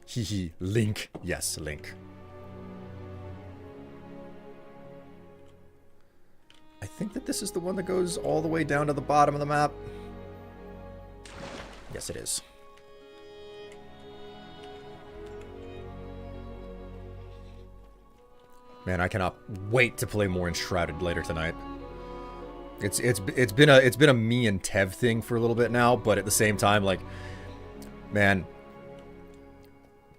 Speaker 1: Hee Link. Yes, Link. I think that this is the one that goes all the way down to the bottom of the map. Yes, it is. Man, I cannot wait to play more Enshrouded later tonight. It's been a me and Tev thing for a little bit now, but at the same time, like, man,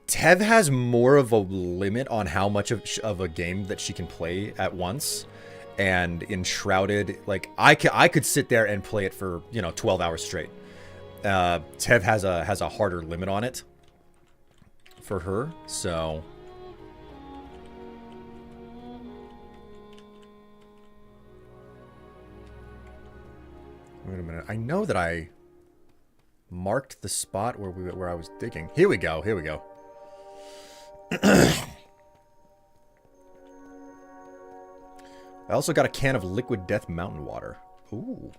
Speaker 1: Tev has more of a limit on how much of a game that she can play at once. And Enshrouded, like, I could sit there and play it for 12 hours straight. Tev has a harder limit on it for her, so wait a minute. I know that I marked the spot where I was digging. Here we go. Here we go. I also got a can of Liquid Death Mountain Water. Ooh.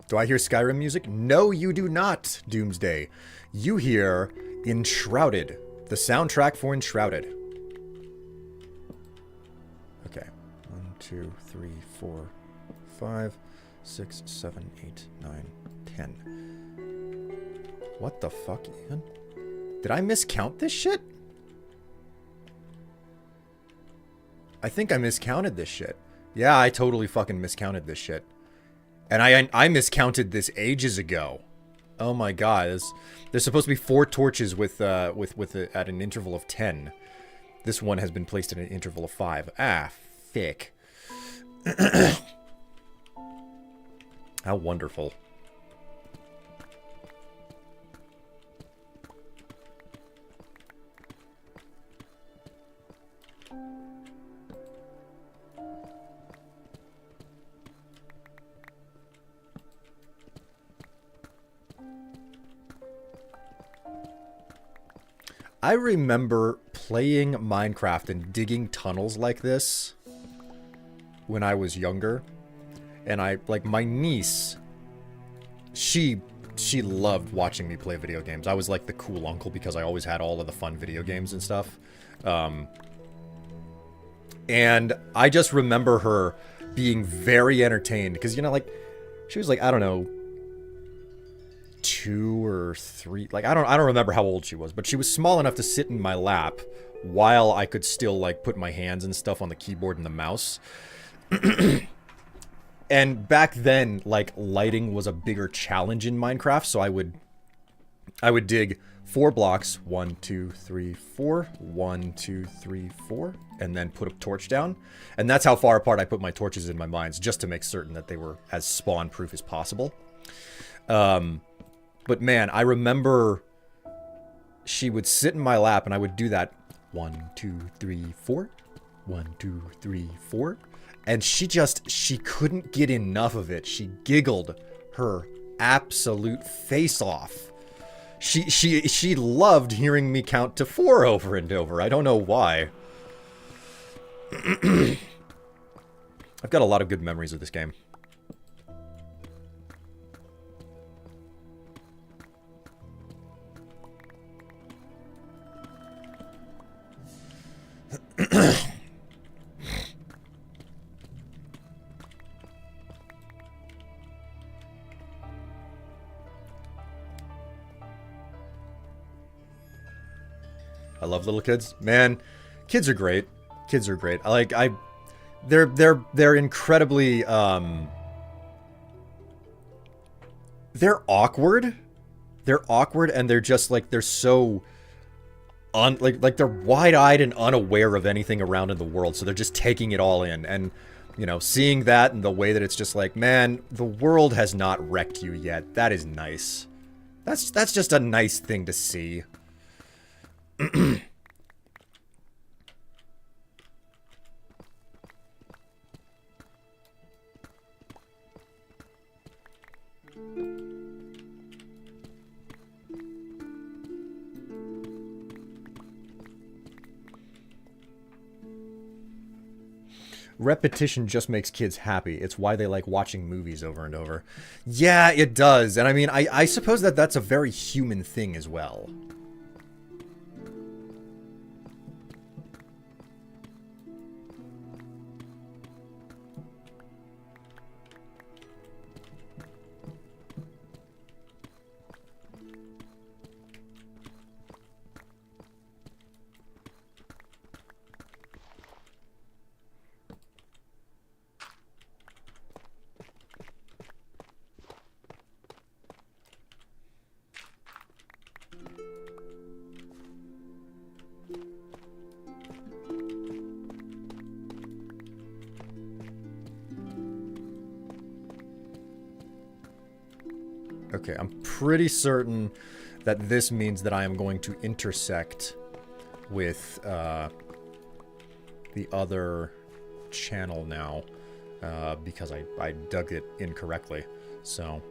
Speaker 1: Do I hear Skyrim music? No, you do not, Doomsday. You hear Enshrouded, the soundtrack for Enshrouded. Okay. 1, 2, 3, 4, 5, 6, 7, 8, 9, 10. What the fuck, even? Did I miscount this shit? I think I miscounted this shit. Yeah, I totally fucking miscounted this shit. And I miscounted this ages ago. Oh my god, there's supposed to be 4 torches with at an interval of 10. This one has been placed at an interval of 5. Ah, fick. How wonderful. I remember playing Minecraft and digging tunnels like this when I was younger. And my niece, she loved watching me play video games. I was like the cool uncle because I always had all of the fun video games and stuff. And I just remember her being very entertained because, you know, like, she was like, I don't know, 2 or 3, like I don't remember how old she was, but she was small enough to sit in my lap while I could still like put my hands and stuff on the keyboard and the mouse. And back then, like, lighting was a bigger challenge in Minecraft, so I would dig 4 blocks, 1 2 3 4, 1 2 3 4, and then put a torch down. And that's how far apart I put my torches in my mines, just to make certain that they were as spawn proof as possible. But man, I remember she would sit in my lap and I would do that 1 2 3 4, 1 2 3 4, and she couldn't get enough of it. She giggled her absolute face off. She loved hearing me count to 4 over and over. I don't know why. I've got a lot of good memories of this game. I love little kids. Man, kids are great. Kids are great. They're incredibly they're awkward. They're awkward and they're just like they're so like they're wide-eyed and unaware of anything around in the world, so they're just taking it all in. And you know, seeing that and the way that it's just like, man, the world has not wrecked you yet. That is nice. That's just a nice thing to see. Repetition just makes kids happy. It's why they like watching movies over and over. Yeah, it does. And I mean, I suppose that that's a very human thing as well. Okay, I'm pretty certain that this means that I am going to intersect with the other channel now because I dug it incorrectly. So...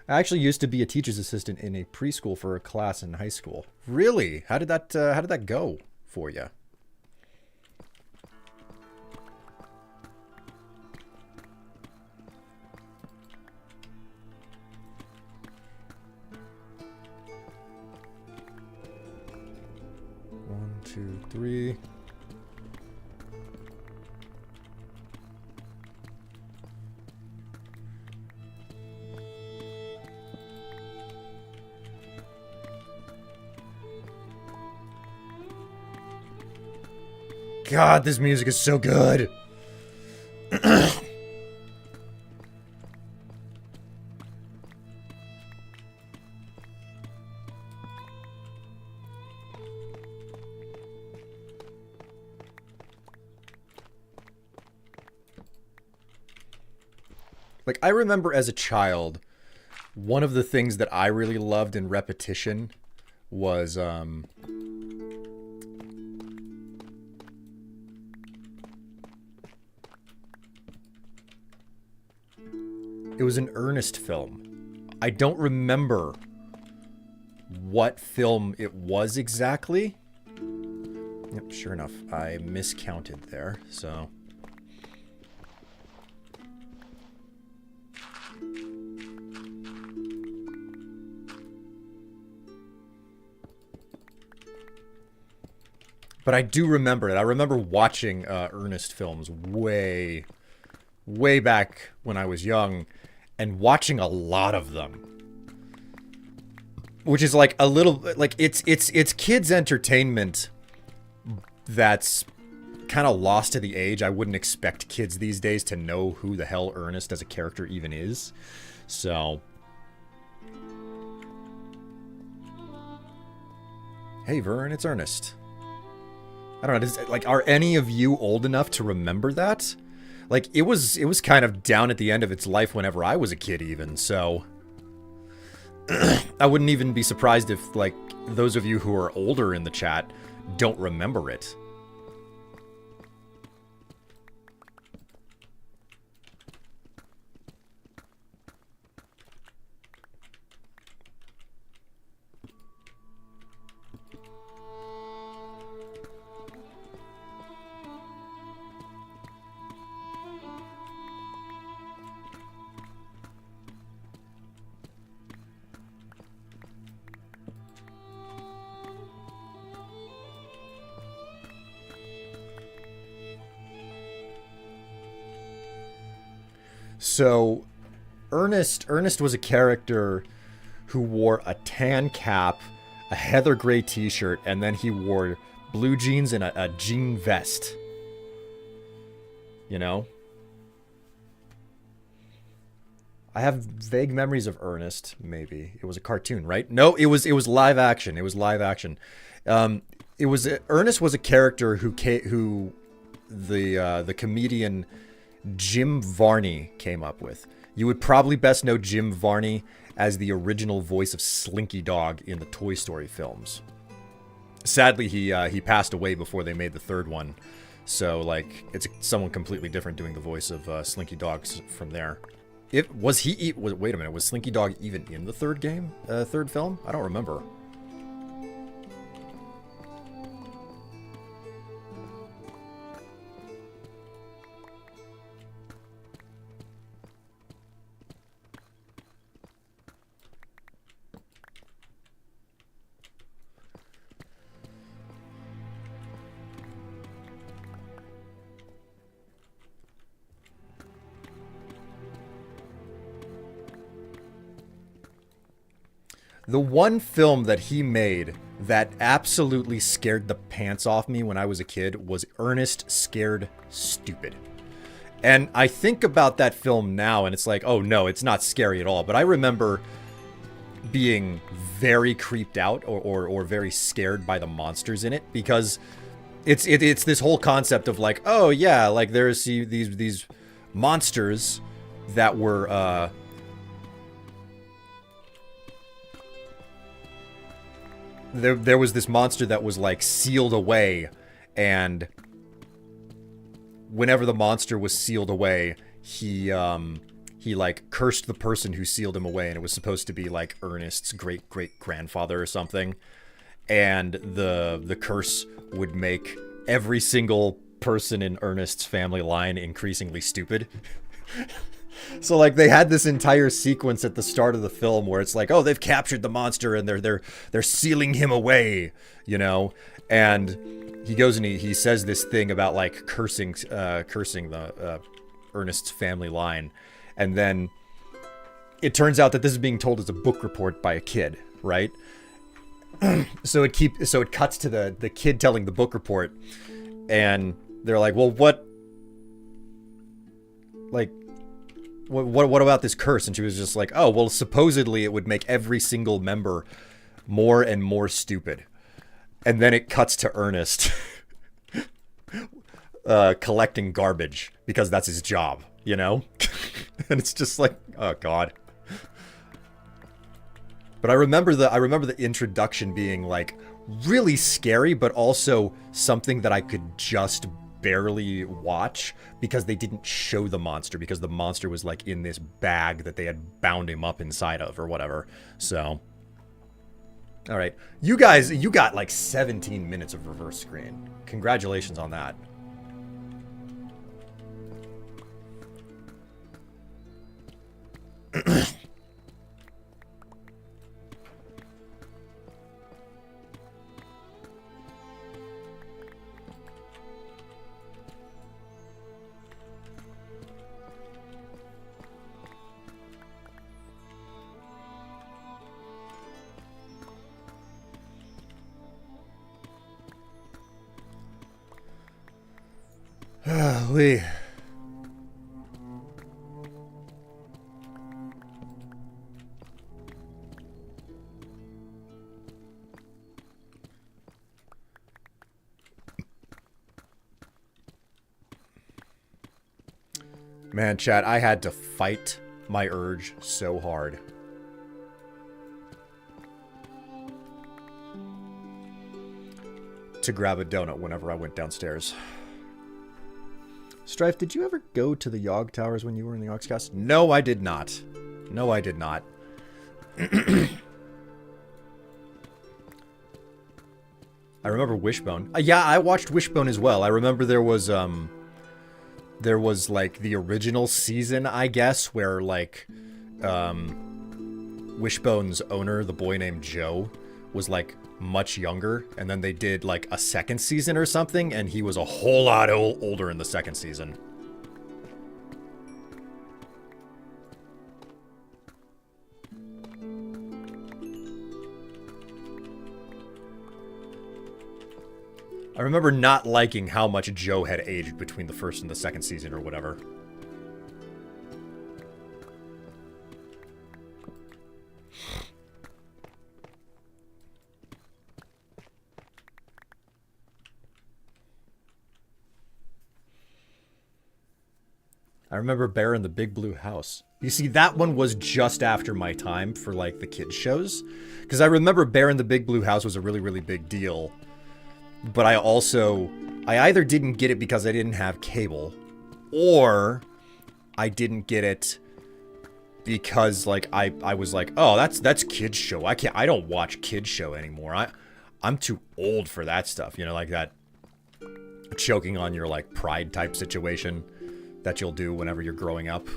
Speaker 1: I actually used to be a teacher's assistant in a preschool for a class in high school. Really? How did that go for you? One, two, three. God, this music is so good. Like, I remember as a child, one of the things that I really loved in repetition was, it was an Ernest film. I don't remember what film it was exactly. Yep, sure enough, I miscounted there, so... But I do remember it. I remember watching Ernest films way back when I was young and watching a lot of them. Which is like a little, like, it's kids' entertainment that's kind of lost to the age. I wouldn't expect kids these days to know who the hell Ernest as a character even is. So... Hey, Vern, it's Ernest. I don't know, like, are any of you old enough to remember that? Like, it was kind of down at the end of its life whenever I was a kid even, so... I wouldn't even be surprised if, like, those of you who are older in the chat don't remember it. So, Ernest was a character who wore a tan cap, a heather gray t-shirt, and then he wore blue jeans and a jean vest. You know? I have vague memories of Ernest, maybe. It was a cartoon, right? No, it was live action. It was live action. Ernest was a character who the comedian Jim Varney came up with. You would probably best know Jim Varney as the original voice of Slinky Dog in the Toy Story films. Sadly, he passed away before they made the third one, so like it's someone completely different doing the voice of Slinky Dog from there. Wait a minute, was Slinky Dog even in the third film? I don't remember. The one film that he made that absolutely scared the pants off me when I was a kid was Ernest Scared Stupid. And I think about that film now and it's like, oh no, it's not scary at all. But I remember being very creeped out or very scared by the monsters in it, because it's this whole concept of like, oh yeah, like there's these monsters that were there was this monster that was like sealed away, and whenever the monster was sealed away, he he like cursed the person who sealed him away, and it was supposed to be like Ernest's great-great-grandfather or something. And the curse would make every single person in Ernest's family line increasingly stupid. So like they had this entire sequence at the start of the film where it's like, oh, they've captured the monster and they're sealing him away, you know. And he goes and he says this thing about like cursing the Ernest's family line, and then it turns out that this is being told as a book report by a kid, right? So it cuts to the kid telling the book report, and they're like, well, what about this curse? And she was just like, oh, well, supposedly it would make every single member more and more stupid. And then it cuts to Ernest collecting garbage because that's his job, you know? And it's just like, oh God. But I remember the introduction being like really scary, but also something that I could just barely watch because they didn't show the monster, because the monster was like in this bag that they had bound him up inside of or whatever. So, all right, you guys, you got like 17 minutes of reverse screen. Congratulations on that. Lee. Man, chat, I had to fight my urge so hard. To grab a donut whenever I went downstairs. Strife, did you ever go to the Yogg Towers when you were in the Yogscast? No, I did not. No, I did not. I remember Wishbone. Yeah, I watched Wishbone as well. I remember there was like the original season, I guess, where like Wishbone's owner, the boy named Joe, was like much younger, and then they did like a second season or something, and he was a whole lot older in the second season. I remember not liking how much Joe had aged between the first and the second season or whatever. I remember Bear in the Big Blue House. You see, that one was just after my time for, like, the kids' shows. Because I remember Bear in the Big Blue House was a really, really big deal. But I either didn't get it because I didn't have cable, or I didn't get it because, like, I was like, oh, that's kids' show. I don't watch kids' show anymore. I'm too old for that stuff. You know, like that choking on your, like, pride type situation that you'll do whenever you're growing up.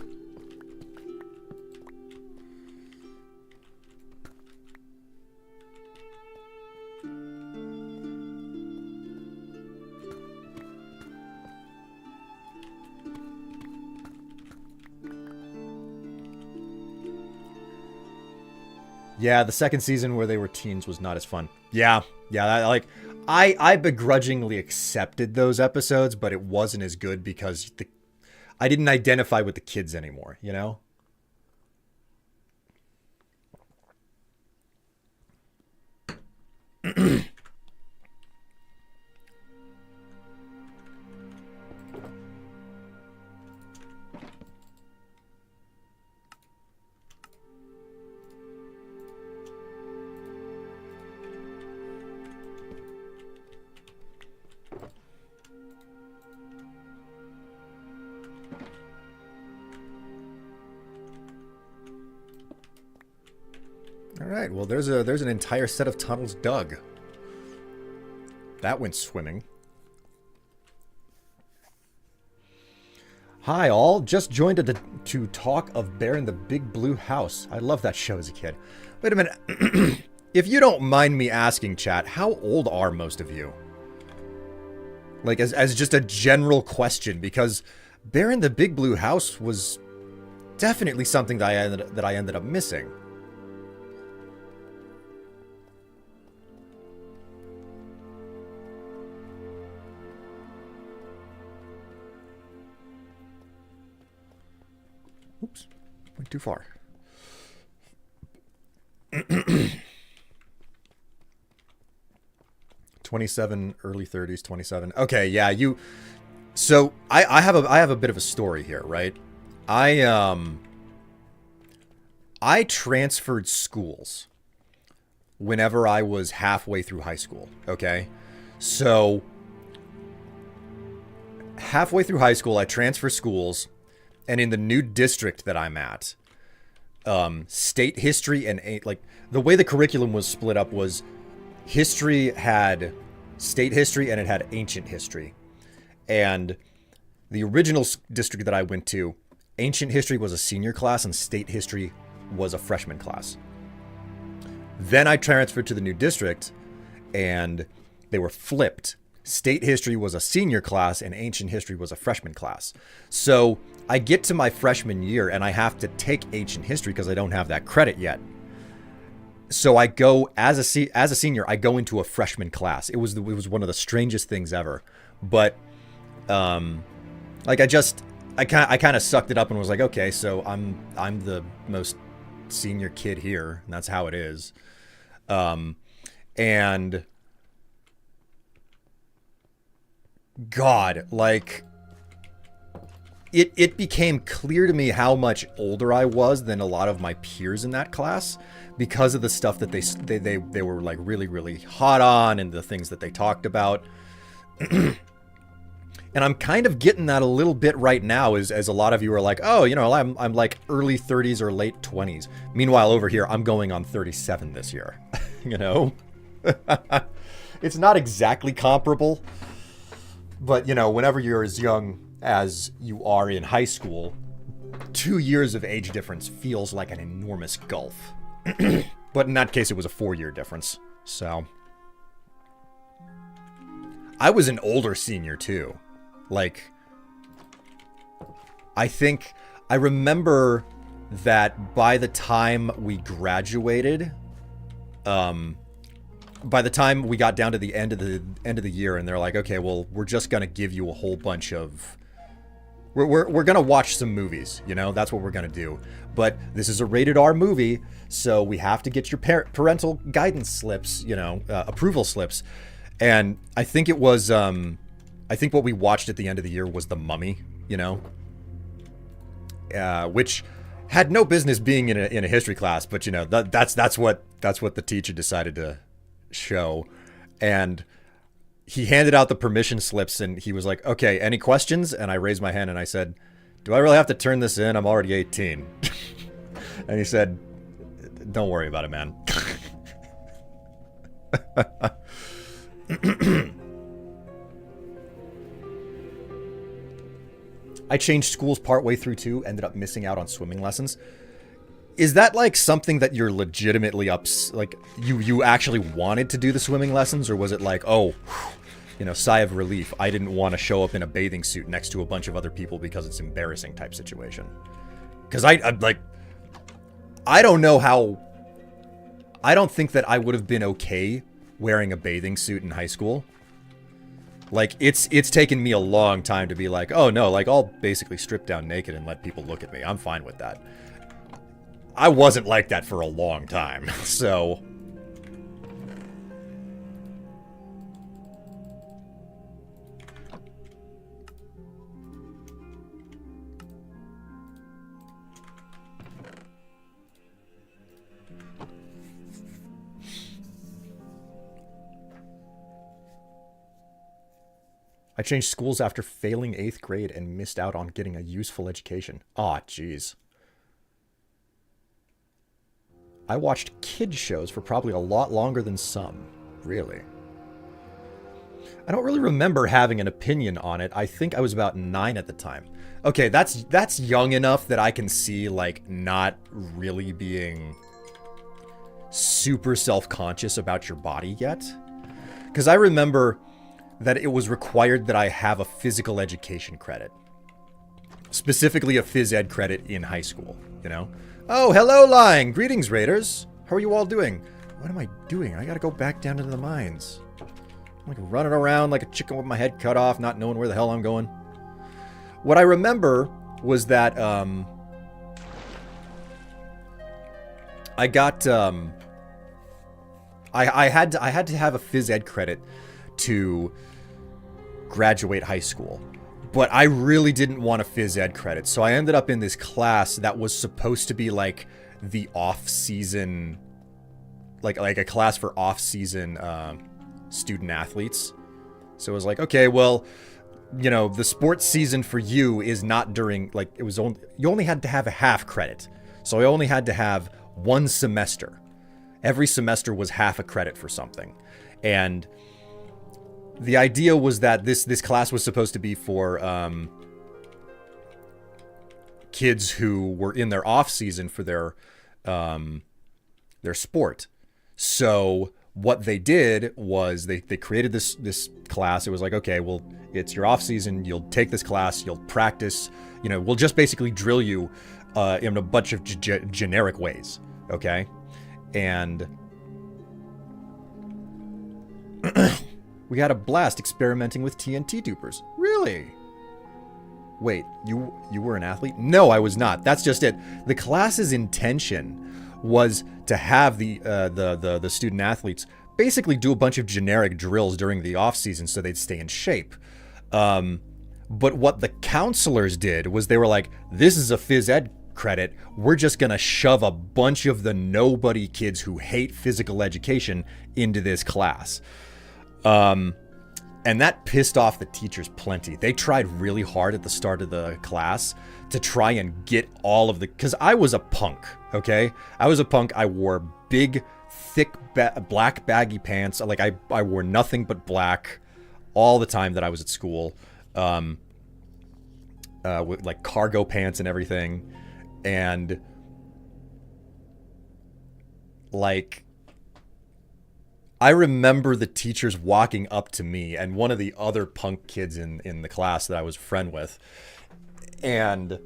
Speaker 1: Yeah, the second season where they were teens was not as fun. Yeah, I begrudgingly accepted those episodes, but it wasn't as good because I didn't identify with the kids anymore, you know? All right, well, there's an entire set of tunnels dug. That went swimming. Hi, all. Just joined to talk of Bear in the Big Blue House. I loved that show as a kid. Wait a minute. If you don't mind me asking, chat, how old are most of you? Like, as just a general question, because Bear in the Big Blue House was definitely something that I ended up missing. Oops, went too far. 27, early 30s, 27. Okay, yeah, you. So I have a bit of a story here, right? I transferred schools whenever I was halfway through high school. Okay, so halfway through high school, I transfer schools. And in the new district that I'm at, state history and like the way the curriculum was split up was history had state history and it had ancient history. And the original district that I went to, ancient history was a senior class and state history was a freshman class. Then I transferred to the new district and they were flipped. State history was a senior class and ancient history was a freshman class. So I get to my freshman year and I have to take ancient history because I don't have that credit yet. So I go as a senior, I go into a freshman class. It was one of the strangest things ever. But like I kind of sucked it up and was like, okay, so I'm the most senior kid here, and that's how it is. And God, like it became clear to me how much older I was than a lot of my peers in that class because of the stuff that they were like really, really hot on and the things that they talked about. And I'm kind of getting that a little bit right now as a lot of you are like, oh, you know, I'm like early 30s or late 20s. Meanwhile, over here, I'm going on 37 this year, you know? It's not exactly comparable, but, you know, whenever you're as young as you are in high school, 2 years of age difference feels like an enormous gulf. But in that case, it was a 4-year difference. So I was an older senior too. Like, I remember that by the time we graduated, by the time we got down to the end of the year, and they're like, okay, well, we're just gonna give you a whole bunch of, we're gonna watch some movies, you know, that's what we're gonna do. But this is a rated R movie, so we have to get your parental guidance slips, you know, approval slips. And I think it was, I think what we watched at the end of the year was The Mummy, you know, which had no business being in a history class, but you know, that's what the teacher decided to show. And he handed out the permission slips and he was like, okay, any questions? And I raised my hand and I said, do I really have to turn this in? I'm already 18. And he said, don't worry about it, man. I changed schools partway through too, ended up missing out on swimming lessons. Is that like something that you're legitimately like you actually wanted to do the swimming lessons, or was it like, oh, you know, sigh of relief, I didn't want to show up in a bathing suit next to a bunch of other people because it's embarrassing type situation? Because I'm like, I don't know how, I don't think that I would have been okay wearing a bathing suit in high school. Like, it's taken me a long time to be like, oh no, like I'll basically strip down naked and let people look at me. I'm fine with that. I wasn't like that for a long time, so. I changed schools after failing 8th grade and missed out on getting a useful education. Aw, jeez. I watched kids shows for probably a lot longer than some. Really. I don't really remember having an opinion on it. I think I was about 9 at the time. Okay, that's young enough that I can see, like, not really being super self-conscious about your body yet. Because I remember that it was required that I have a physical education credit. Specifically a phys ed credit in high school, you know? Oh, hello, Lying! Greetings, Raiders! How are you all doing? What am I doing? I gotta go back down into the mines. I'm like running around like a chicken with my head cut off, not knowing where the hell I'm going. What I remember was that, I got, I had to have a phys ed credit to graduate high school. But I really didn't want a phys ed credit, so I ended up in this class that was supposed to be like the off-season, like a class for off-season student athletes. So it was like, okay, well, you know, the sports season for you is not during, like, it was only, you only had to have a half credit. So I only had to have 1 semester. Every semester was half a credit for something. And the idea was that this class was supposed to be for kids who were in their off season for their sport. So what they did was they created this class. It was like, okay, well, it's your off season. You'll take this class. You'll practice. You know, we'll just basically drill you in a bunch of generic ways. Okay, and we had a blast experimenting with TNT dupers. Really? Wait, you were an athlete? No, I was not. That's just it. The class's intention was to have the student athletes basically do a bunch of generic drills during the off season so they'd stay in shape. But what the counselors did was they were like, this is a phys ed credit. We're just gonna shove a bunch of the nobody kids who hate physical education into this class. And that pissed off the teachers plenty. They tried really hard at the start of the class to try and get all of the... Because I was a punk, okay? I was a punk. I wore big, thick, black baggy pants. Like, I wore nothing but black all the time that I was at school. With, like, cargo pants and everything. And, like... I remember the teachers walking up to me and one of the other punk kids in the class that I was a friend with. And...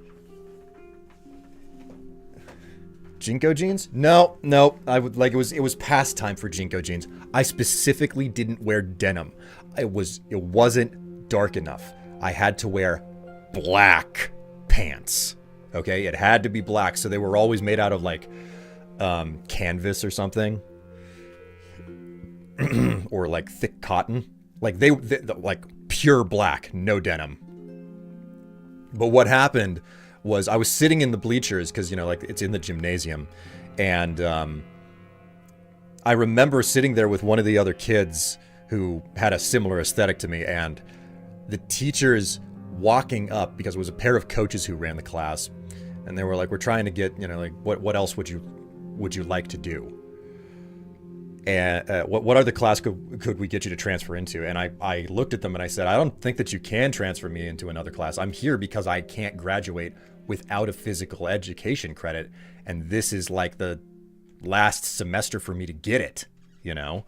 Speaker 1: Jinko jeans? No. I would like it was past time for Jinko jeans. I specifically didn't wear denim. It wasn't dark enough. I had to wear black pants. Okay? It had to be black, so they were always made out of like canvas or something. Or like thick cotton, like they like pure black, no denim. But what happened was I was sitting in the bleachers because, you know, like it's in the gymnasium, and I remember sitting there with one of the other kids who had a similar aesthetic to me, and the teachers walking up, because it was a pair of coaches who ran the class, and they were like, we're trying to get, you know, like what else would you like to do? And what other class could we get you to transfer into? And I looked at them and I said, I don't think that you can transfer me into another class. I'm here because I can't graduate without a physical education credit. And this is like the last semester for me to get it, you know?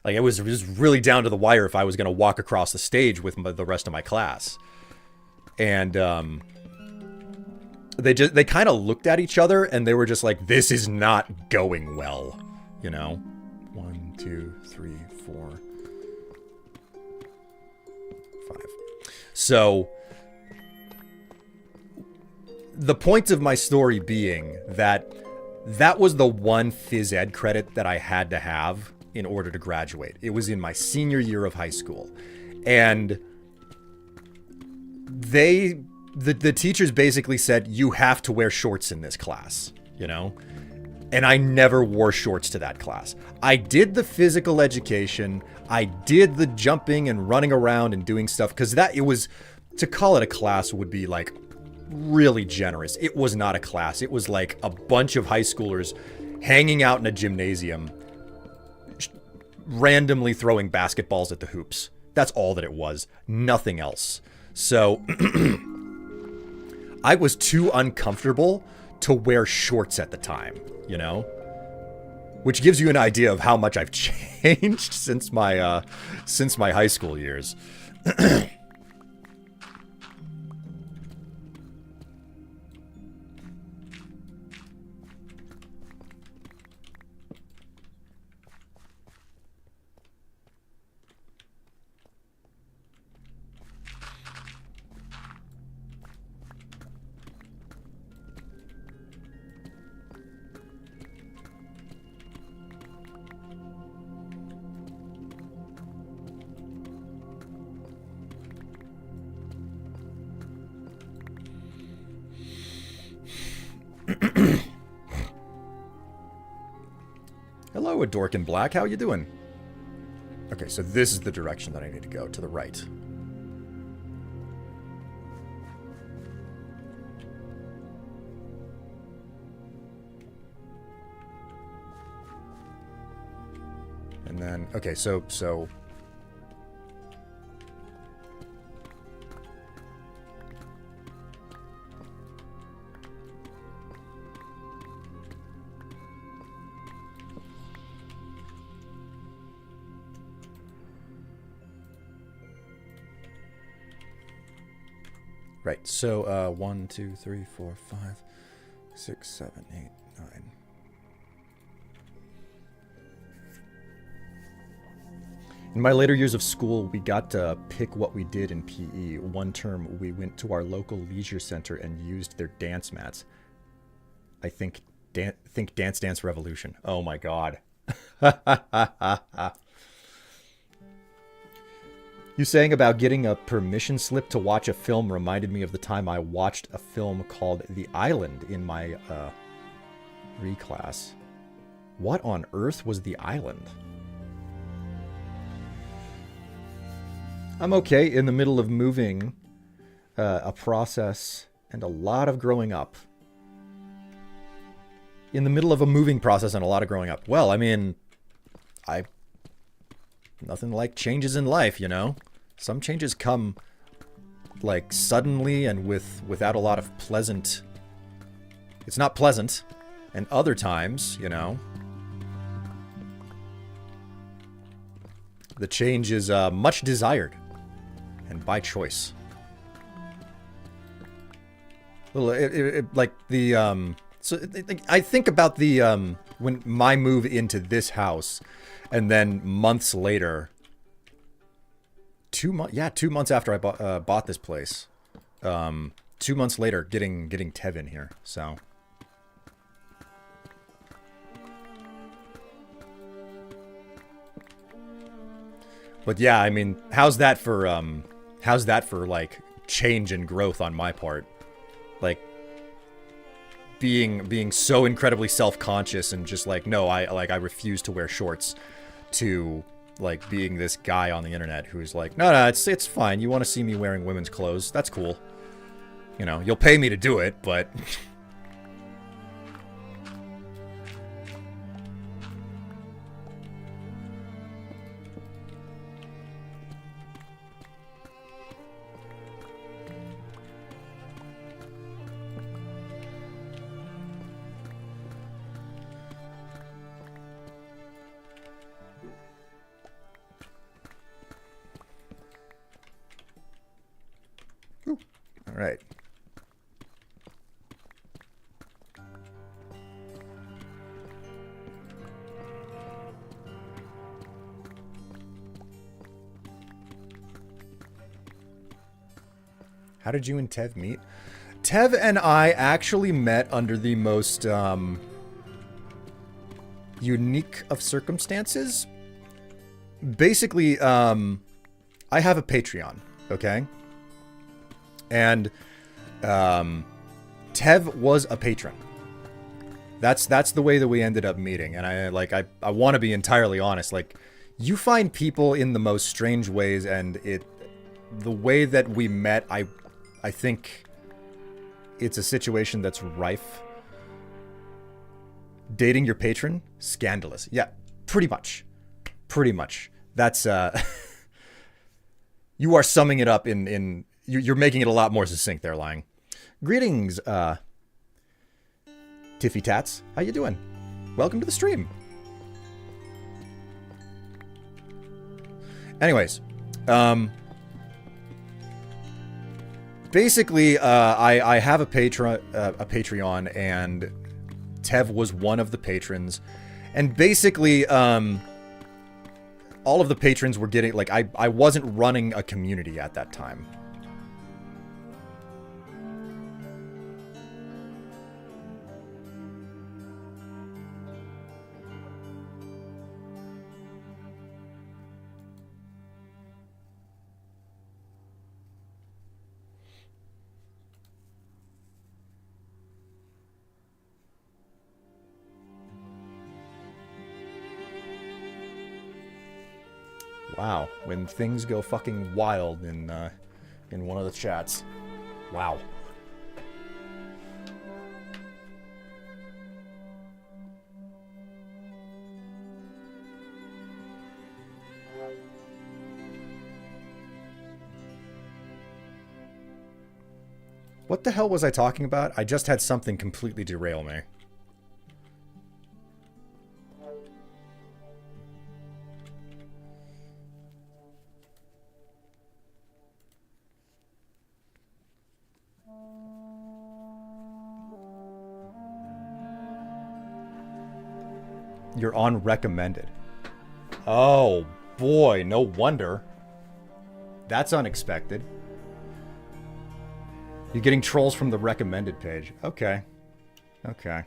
Speaker 1: Like it was really down to the wire if I was going to walk across the stage with the rest of my class. And they kind of looked at each other and they were just like, this is not going well, you know? 1, 2, 3, 4, 5. So the point of my story being that was the one phys ed credit that I had to have in order to graduate. It was in my senior year of high school. And the teachers basically said, you have to wear shorts in this class, you know? And I never wore shorts to that class. I did the physical education. I did the jumping and running around and doing stuff, because to call it a class would be like really generous. It was not a class. It was like a bunch of high schoolers hanging out in a gymnasium, randomly throwing basketballs at the hoops. That's all that it was. Nothing else. So I was too uncomfortable to wear shorts at the time, you know? Which gives you an idea of how much I've changed since my high school years. Hello, a dork in black. How you doing? Okay, so this is the direction that I need to go, to the right. And then, okay, so right, so 1, 2, 3, 4, 5, 6, 7, 8, 9. In my later years of school, we got to pick what we did in PE. One term, we went to our local leisure center and used their dance mats. I think Dance Dance Revolution. Oh my god. You saying about getting a permission slip to watch a film reminded me of the time I watched a film called The Island in my reclass. What on earth was The Island? I'm okay, in the middle of moving, a process, and a lot of growing up. In the middle of a moving process and a lot of growing up. Well, I mean, nothing like changes in life, you know? Some changes come, like, suddenly and without a lot of pleasant... It's not pleasant. And other times, you know... The change is much desired. And by choice. Like the... So I think about the when my move into this house, and then months later, 2 months after I bought this place, 2 months later, getting Tev in here. So, but yeah, I mean, how's that for like change and growth on my part, like. Being so incredibly self-conscious and just like, no, I refuse to wear shorts, to like being this guy on the internet who's like, no, it's fine. You want to see me wearing women's clothes? That's cool. You know, you'll pay me to do it, but all right. How did you and Tev meet? Tev and I actually met under the most unique of circumstances. Basically, I have a Patreon, okay? And Tev was a patron. That's the way that we ended up meeting. And I want to be entirely honest. Like, you find people in the most strange ways, and the way that we met, I think it's a situation that's rife Dating your patron? Scandalous. Yeah, pretty much. Pretty much. That's, you are summing it up you're making it a lot more succinct there, Lying. Greetings, Tiffy Tats. How you doing? Welcome to the stream. Anyways, basically, I have a Patreon, and Tev was one of the patrons, and basically, all of the patrons were getting, like, I wasn't running a community at that time. Wow, when things go fucking wild in one of the chats. Wow. What the hell was I talking about? I just had something completely derail me. You're on recommended. Oh boy, no wonder. That's unexpected. You're getting trolls from the recommended page. Okay. Okay.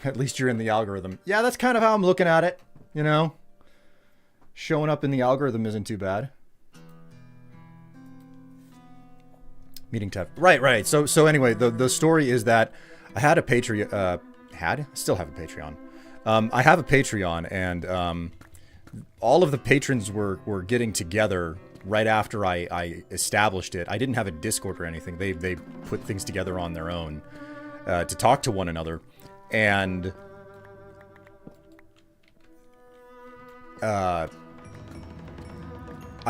Speaker 1: At least you're in the algorithm. Yeah, that's kind of how I'm looking at it, you know? Showing up in the algorithm isn't too bad. Meeting Tev. Right. So anyway, the story is that I had a Patreon, still have a Patreon. I have a Patreon, and all of the patrons were getting together right after I established it. I didn't have a Discord or anything. They put things together on their own to talk to one another. And I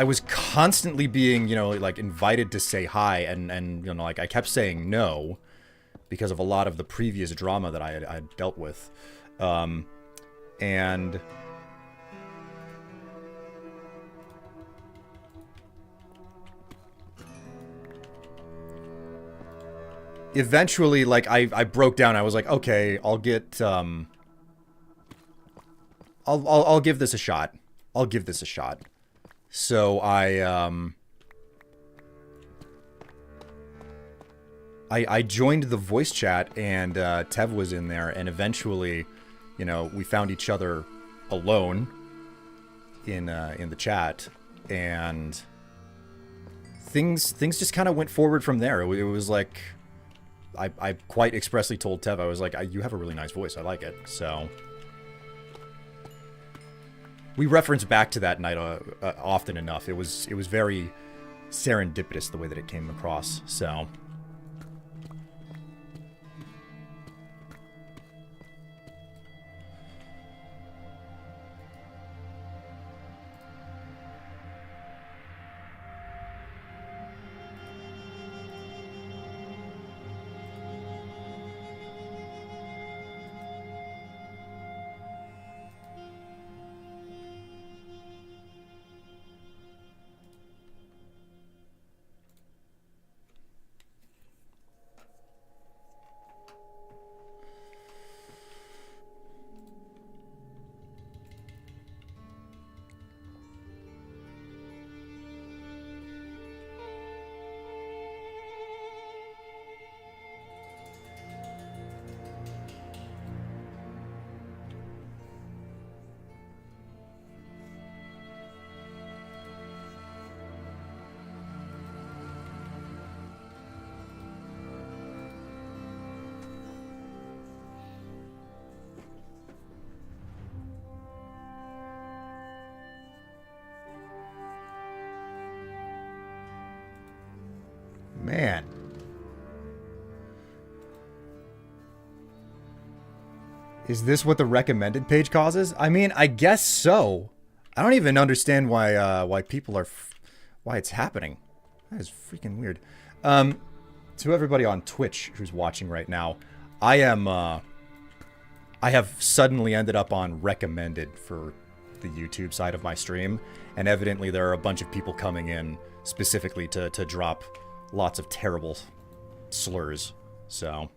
Speaker 1: was constantly being, you know, like invited to say hi, and you know, like I kept saying no because of a lot of the previous drama that I had dealt with, and eventually, like, I broke down. I was like, okay, I'll get, I'll give this a shot. I'll give this a shot. So I joined the voice chat, and Tev was in there, and eventually, you know, we found each other alone in the chat, and things just kind of went forward from there. It was like, I quite expressly told Tev, I was like, you have a really nice voice. I like it. So we reference back to that night often enough. It was very serendipitous the way that it came across. So Man. Is this what the recommended page causes? I mean, I guess so. I don't even understand why people are... why it's happening. That is freaking weird. To everybody on Twitch who's watching right now, I have suddenly ended up on recommended for the YouTube side of my stream, and evidently there are a bunch of people coming in specifically to drop lots of terrible slurs, so...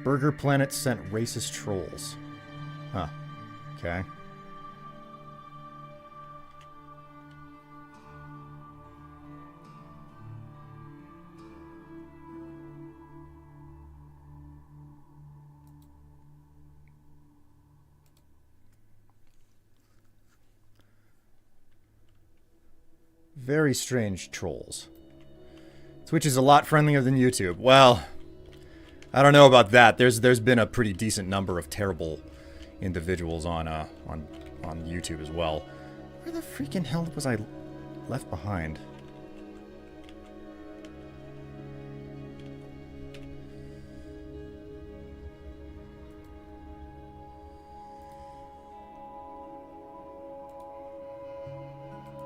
Speaker 1: Burger Planet sent racist trolls. Huh. Okay. Very strange trolls. Twitch is a lot friendlier than YouTube. Well, I don't know about that. There's been a pretty decent number of terrible individuals on YouTube as well. Where the freaking hell was I left behind?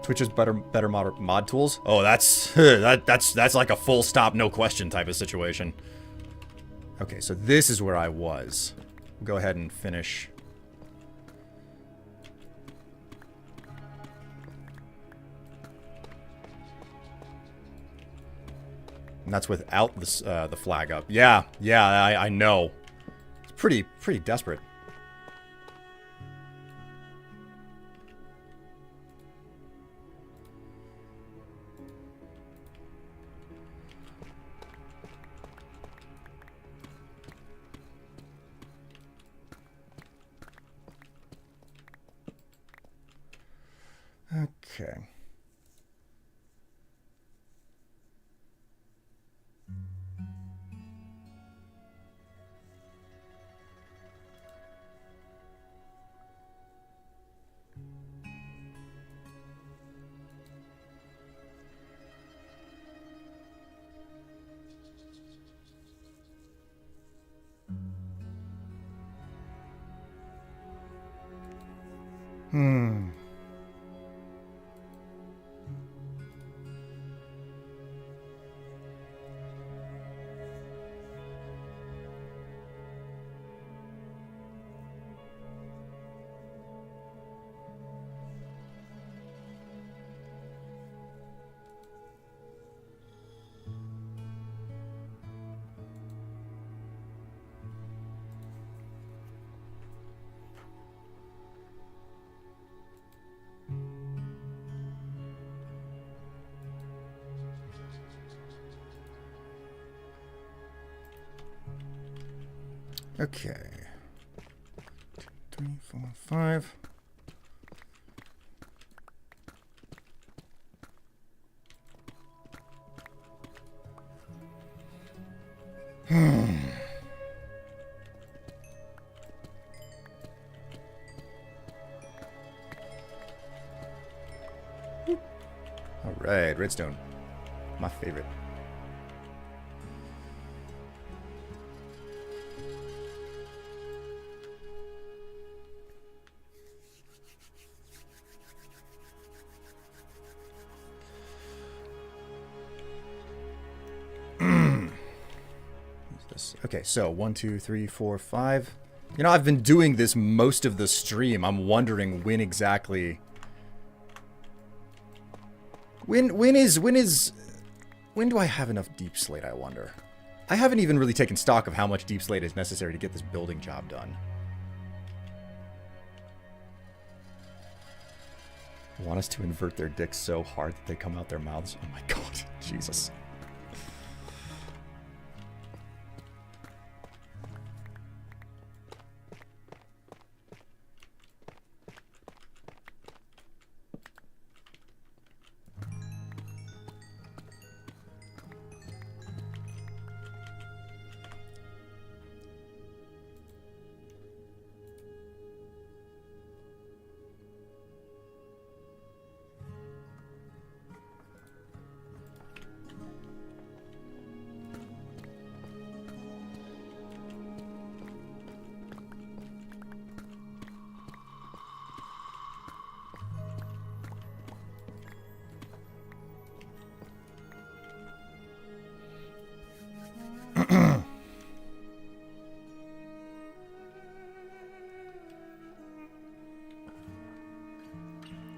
Speaker 1: Twitch's better mod tools. Oh, that's like a full stop, no question type of situation. Okay, so this is where I was. Go ahead and finish. And that's without this, the flag up. Yeah, I know. It's pretty desperate. Okay. Okay. 2, 3, 4, 5. All right, redstone. My favorite. Okay, so 1, 2, 3, 4, 5. You know, I've been doing this most of the stream. I'm wondering when exactly. When do I have enough deep slate, I wonder? I haven't even really taken stock of how much deep slate is necessary to get this building job done. I want us to invert their dicks so hard that they come out their mouths. Oh my god, Jesus.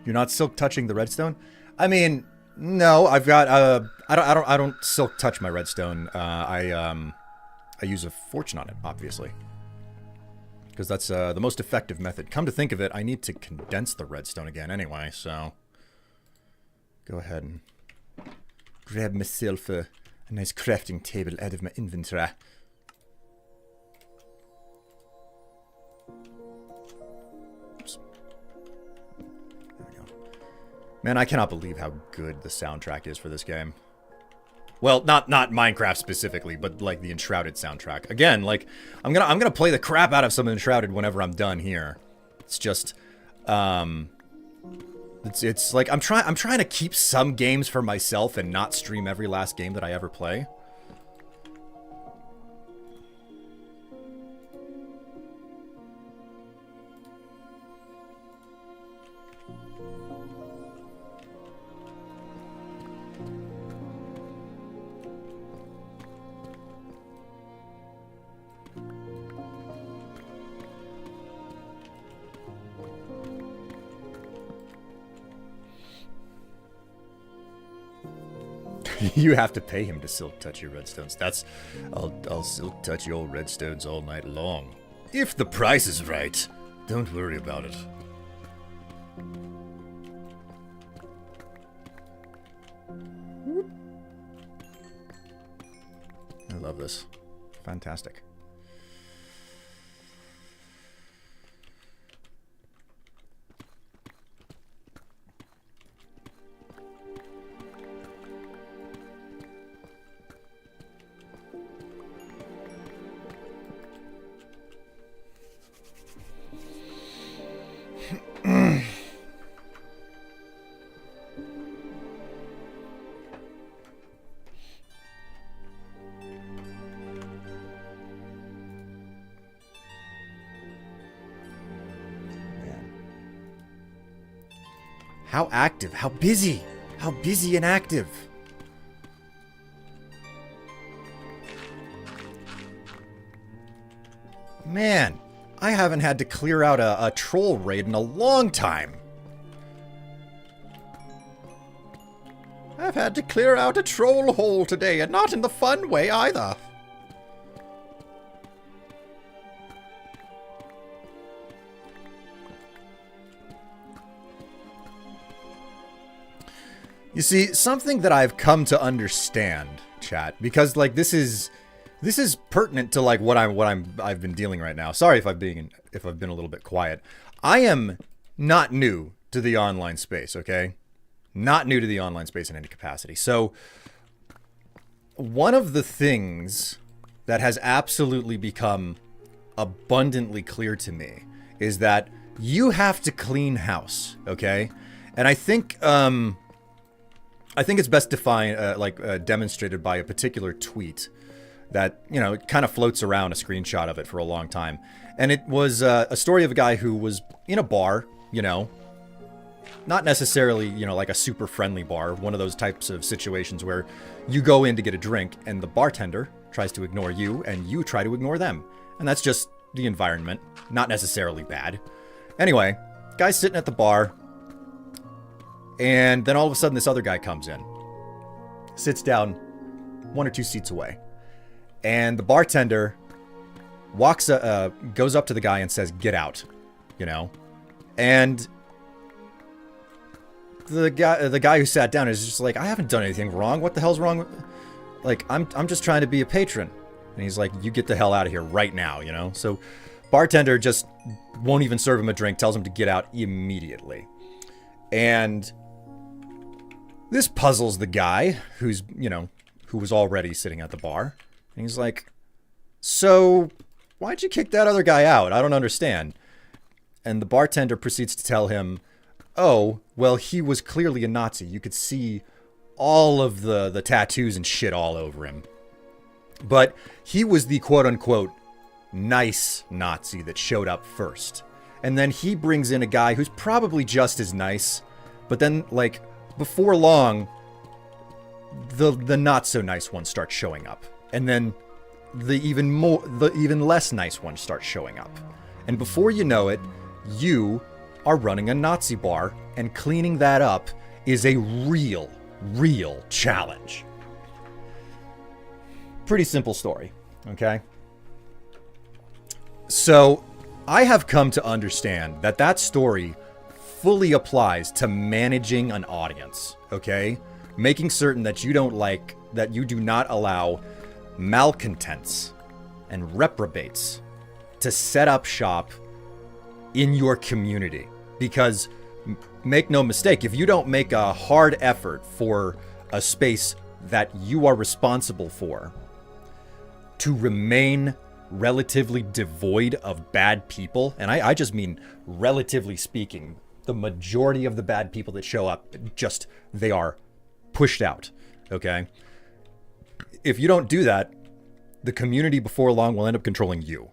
Speaker 1: You're not silk touching the redstone? I mean, no, I've got I don't silk touch my redstone. I use a fortune on it, obviously. Because that's the most effective method. Come to think of it, I need to condense the redstone again anyway, so go ahead and grab myself a nice crafting table out of my inventory. Oops. There we go. Man, I cannot believe how good the soundtrack is for this game. Well, not Minecraft specifically, but like the Enshrouded soundtrack. Again, like I'm gonna play the crap out of some Enshrouded whenever I'm done here. It's just it's like I'm trying to keep some games for myself and not stream every last game that I ever play. You have to pay him to silk touch your redstones. I'll silk touch your redstones all night long. If the price is right, don't worry about it. I love this. Fantastic. How active, how busy and active. Man, I haven't had to clear out a troll raid in a long time. I've had to clear out a troll hole today, and not in the fun way either. You see, something that I've come to understand, chat, because like this is pertinent to like what I've been dealing right now. Sorry if I've been a little bit quiet. I am not new to the online space, okay? Not new to the online space in any capacity. So one of the things that has absolutely become abundantly clear to me is that you have to clean house, okay? And I think it's best defined, demonstrated by a particular tweet that, you know, it kind of floats around a screenshot of it for a long time. And it was a story of a guy who was in a bar, you know, not necessarily, you know, like a super friendly bar, one of those types of situations where you go in to get a drink and the bartender tries to ignore you and you try to ignore them. And that's just the environment, not necessarily bad. Anyway, guy's sitting at the bar. And then all of a sudden, this other guy comes in, sits down 1 or 2 seats away, and the bartender goes up to the guy and says, "Get out," you know, and the guy who sat down is just like, "I haven't done anything wrong. What the hell's wrong? Like, I'm just trying to be a patron," and he's like, "You get the hell out of here right now," you know. So, bartender just won't even serve him a drink, tells him to get out immediately, and this puzzles the guy who was already sitting at the bar. And he's like, "So, why'd you kick that other guy out? I don't understand." And the bartender proceeds to tell him, "Oh, well, he was clearly a Nazi. You could see all of the tattoos and shit all over him. But he was the quote-unquote nice Nazi that showed up first. And then he brings in a guy who's probably just as nice, but then, like, before long, the not so nice ones start showing up, and then the even less nice ones start showing up, and before you know it, you are running a Nazi bar, and cleaning that up is a real challenge. Pretty simple story, okay? So, I have come to understand that that story fully applies to managing an audience, okay? Making certain that you do not allow malcontents and reprobates to set up shop in your community. Because make no mistake, if you don't make a hard effort for a space that you are responsible for to remain relatively devoid of bad people, and I just mean relatively speaking, the majority of the bad people that show up, they are pushed out, okay? If you don't do that, the community before long will end up controlling you.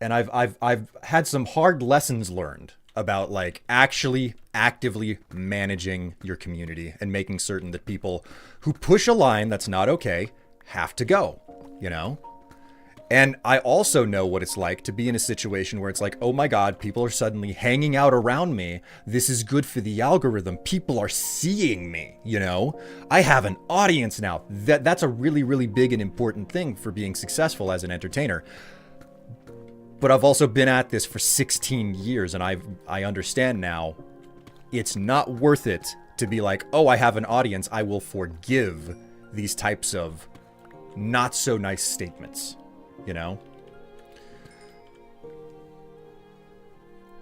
Speaker 1: And I've had some hard lessons learned about like actually actively managing your community and making certain that people who push a line that's not okay have to go, you know? And I also know what it's like to be in a situation where it's like, oh my God, people are suddenly hanging out around me. This is good for the algorithm. People are seeing me, you know? I have an audience now. That's a really big and important thing for being successful as an entertainer. But I've also been at this for 16 years, and I understand now it's not worth it to be like, oh, I have an audience. I will forgive these types of not so nice statements, you know?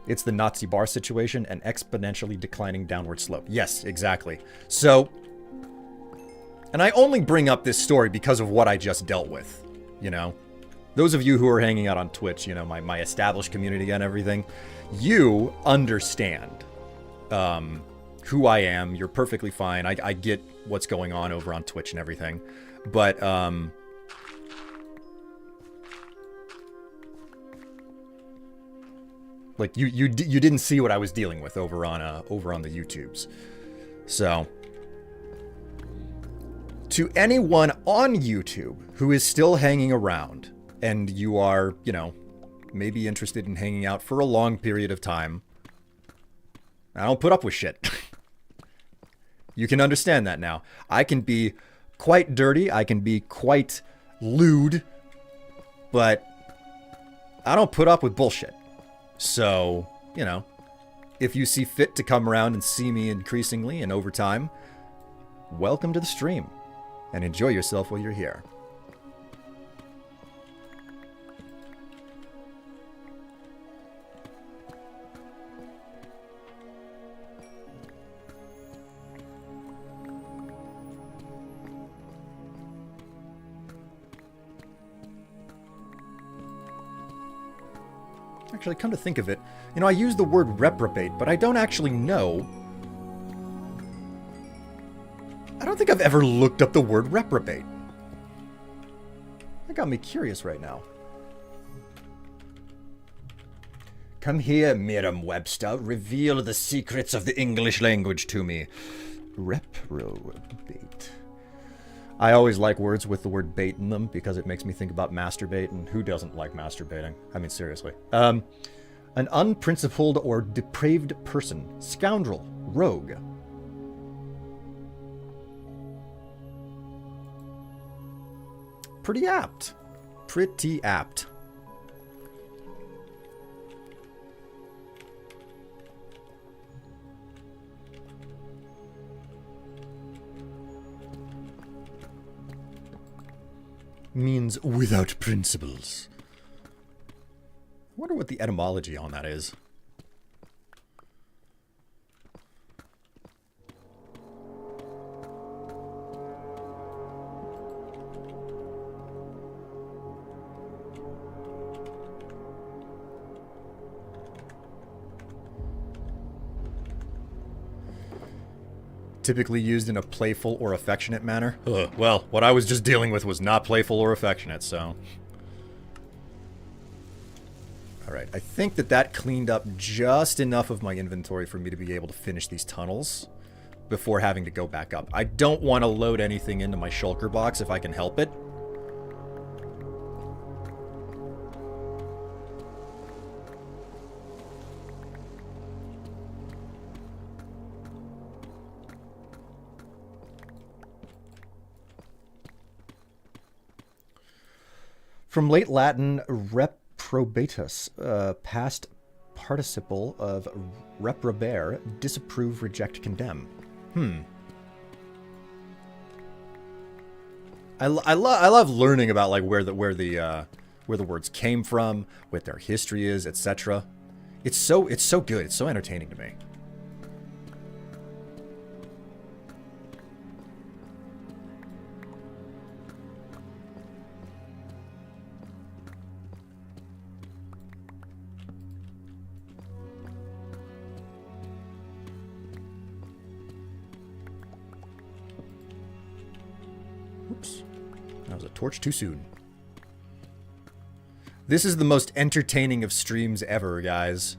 Speaker 1: It's the Nazi bar situation, an exponentially declining downward slope. Yes, exactly. So, and I only bring up this story because of what I just dealt with, you know? Those of you who are hanging out on Twitch, you know, my established community and everything, you understand who I am. You're perfectly fine. I get what's going on over on Twitch and everything. But, like, you didn't see what I was dealing with over on the YouTubes. So, to anyone on YouTube who is still hanging around, and you are, you know, maybe interested in hanging out for a long period of time, I don't put up with shit. You can understand that now. I can be quite dirty, I can be quite lewd, but I don't put up with bullshit. So, you know, if you see fit to come around and see me increasingly and over time, welcome to the stream, and enjoy yourself while you're here. Actually, come to think of it, you know, I use the word reprobate, but I don't actually know. I don't think I've ever looked up the word reprobate. That got me curious right now. Come here, Merriam-Webster. Reveal the secrets of the English language to me. Reprobate. I always like words with the word bait in them because it makes me think about masturbate, and who doesn't like masturbating? I mean, seriously. An unprincipled or depraved person. Scoundrel. Rogue. Pretty apt. Pretty apt. Means without principles. I wonder what the etymology on that is. Typically used in a playful or affectionate manner. Ugh, well, what I was just dealing with was not playful or affectionate, so... Alright, I think that cleaned up just enough of my inventory for me to be able to finish these tunnels before having to go back up. I don't want to load anything into my shulker box if I can help it. From late Latin reprobatus, past participle of reprobare, disapprove, reject, condemn. I love learning about like where the words came from, what their history is, etc. It's so good. It's so entertaining to me. Oops. That was a torch too soon. This is the most entertaining of streams ever, guys.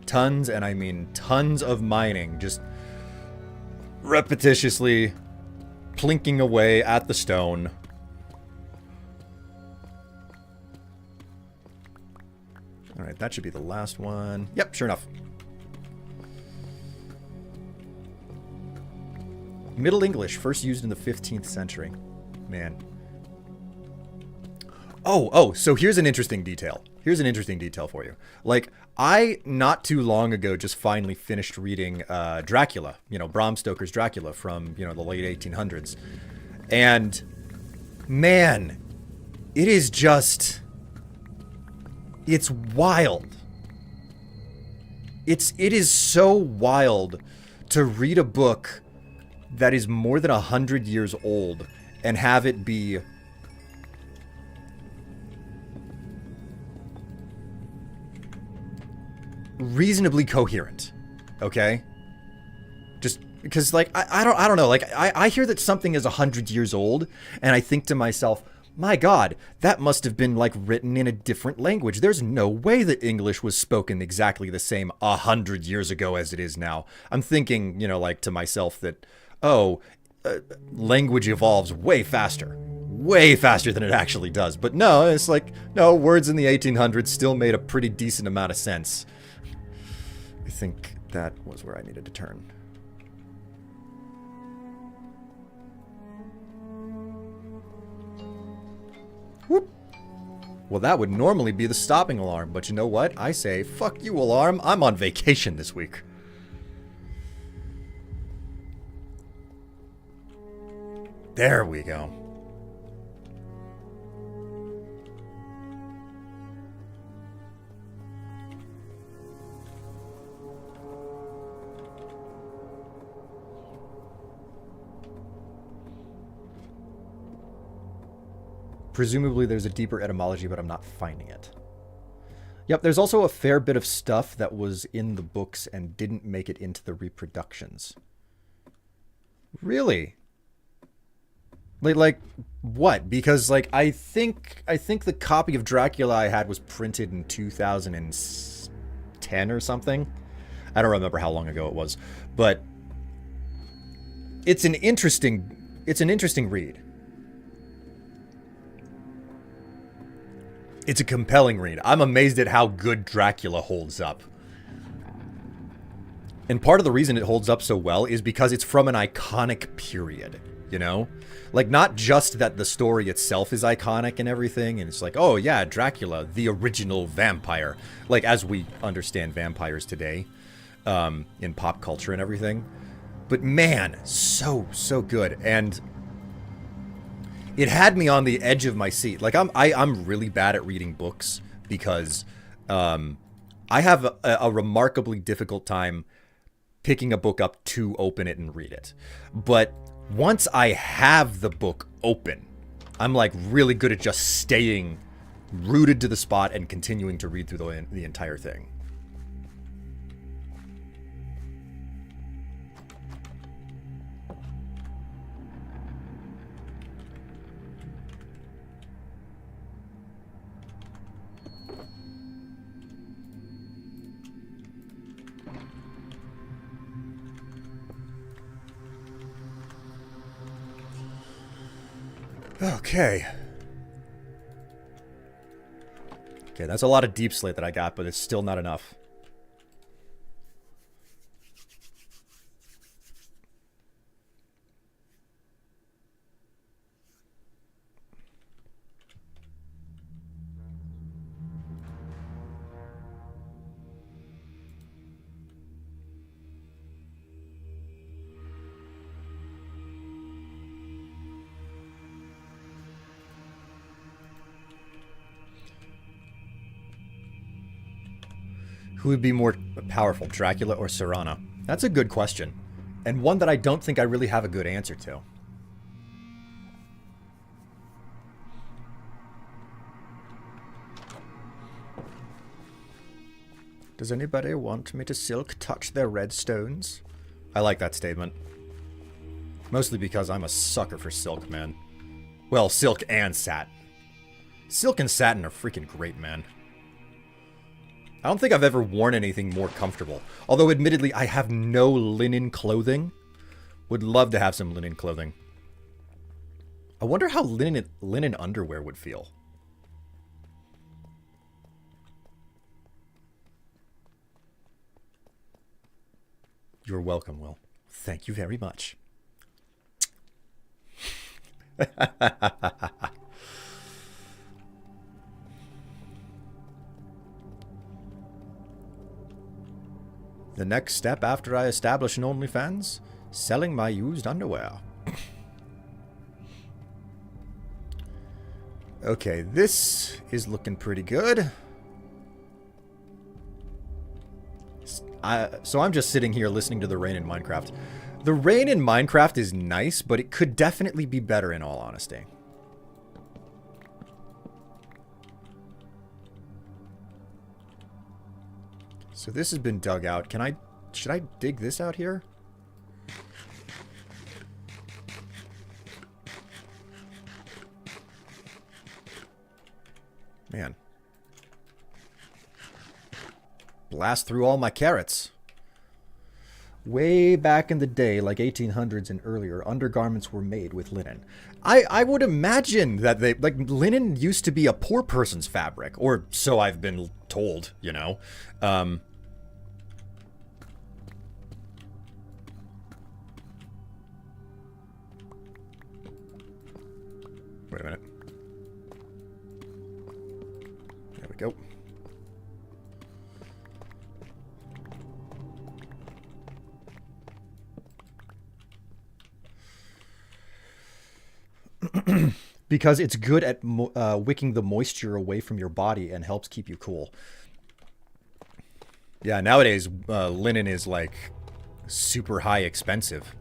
Speaker 1: Tons, and I mean tons of mining. Just repetitiously plinking away at the stone. Alright, that should be the last one. Yep, sure enough. Middle English, first used in the 15th century. Man. Oh, so here's an interesting detail. Here's an interesting detail for you. Like, I, not too long ago, just finally finished reading Dracula, you know, Bram Stoker's Dracula from, you know, the late 1800s. And, man, it is just, it's wild. It is so wild to read a book that is more than 100 years old and have it be reasonably coherent, okay? Just because, like, I don't know, like, I hear that something is 100 years old, and I think to myself, my God, that must have been, like, written in a different language. There's no way that English was spoken exactly the same 100 years ago as it is now. I'm thinking, you know, like, to myself that, language evolves way faster than it actually does. But no, it's like, no, words in the 1800s still made a pretty decent amount of sense. I think that was where I needed to turn. Whoop. Well, that would normally be the stopping alarm, but you know what? I say, fuck you, alarm. I'm on vacation this week. There we go. Presumably there's a deeper etymology, but I'm not finding it. Yep, there's also a fair bit of stuff that was in the books and didn't make it into the reproductions. Really? Like what? Because like I think the copy of Dracula I had was printed in 2010 or something. I don't remember how long ago it was, but it's an interesting read. It's a compelling read. I'm amazed at how good Dracula holds up. And part of the reason it holds up so well is because it's from an iconic period, you know? Like, not just that the story itself is iconic and everything, and it's like, oh yeah, Dracula, the original vampire. Like, as we understand vampires today, in pop culture and everything. But man, so good. And it had me on the edge of my seat. Like, I'm really bad at reading books because I have a remarkably difficult time picking a book up to open it and read it. But once I have the book open, I'm like really good at just staying rooted to the spot and continuing to read through the entire thing. Okay, that's a lot of deep slate that I got, but it's still not enough. Who would be more powerful, Dracula or Serana? That's a good question, and one that I don't think I really have a good answer to. Does anybody want me to silk touch their red stones? I like that statement. Mostly because I'm a sucker for silk, man. Well, silk and satin. Silk and satin are freaking great, man. I don't think I've ever worn anything more comfortable. Although, admittedly, I have no linen clothing. Would love to have some linen clothing. I wonder how linen underwear would feel. You're welcome, Will. Thank you very much. The next step after I establish an OnlyFans? Selling my used underwear. Okay, this is looking pretty good. So I'm just sitting here listening to the rain in Minecraft. The rain in Minecraft is nice, but it could definitely be better in all honesty. So this has been dug out. Should I dig this out here? Man. Blast through all my carrots. Way back in the day, like 1800s and earlier, undergarments were made with linen. I would imagine that linen used to be a poor person's fabric, or so I've been told, you know. Wait a minute. There we go. Because it's good at wicking the moisture away from your body and helps keep you cool. Yeah, nowadays linen is like super high expensive.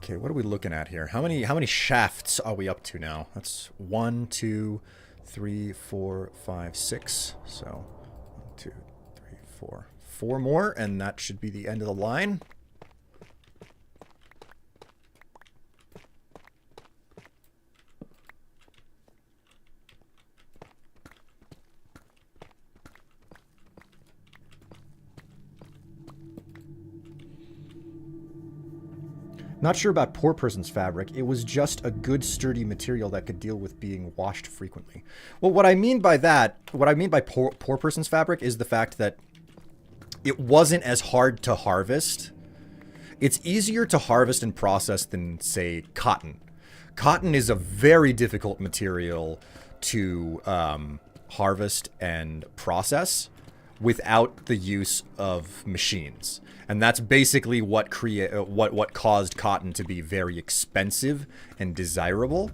Speaker 1: Okay, what are we looking at here? How many shafts are we up to now? That's 1, 2, 3, 4, 5, 6. So 1, 2, 3, 4. 4 more, and that should be the end of the line. Not sure about poor person's fabric. It was just a good sturdy material that could deal with being washed frequently. Well, what I mean by poor person's fabric is the fact that it wasn't as hard to harvest. It's easier to harvest and process than, say, cotton. Cotton is a very difficult material to harvest and process without the use of machines. And that's basically what caused cotton to be very expensive and desirable.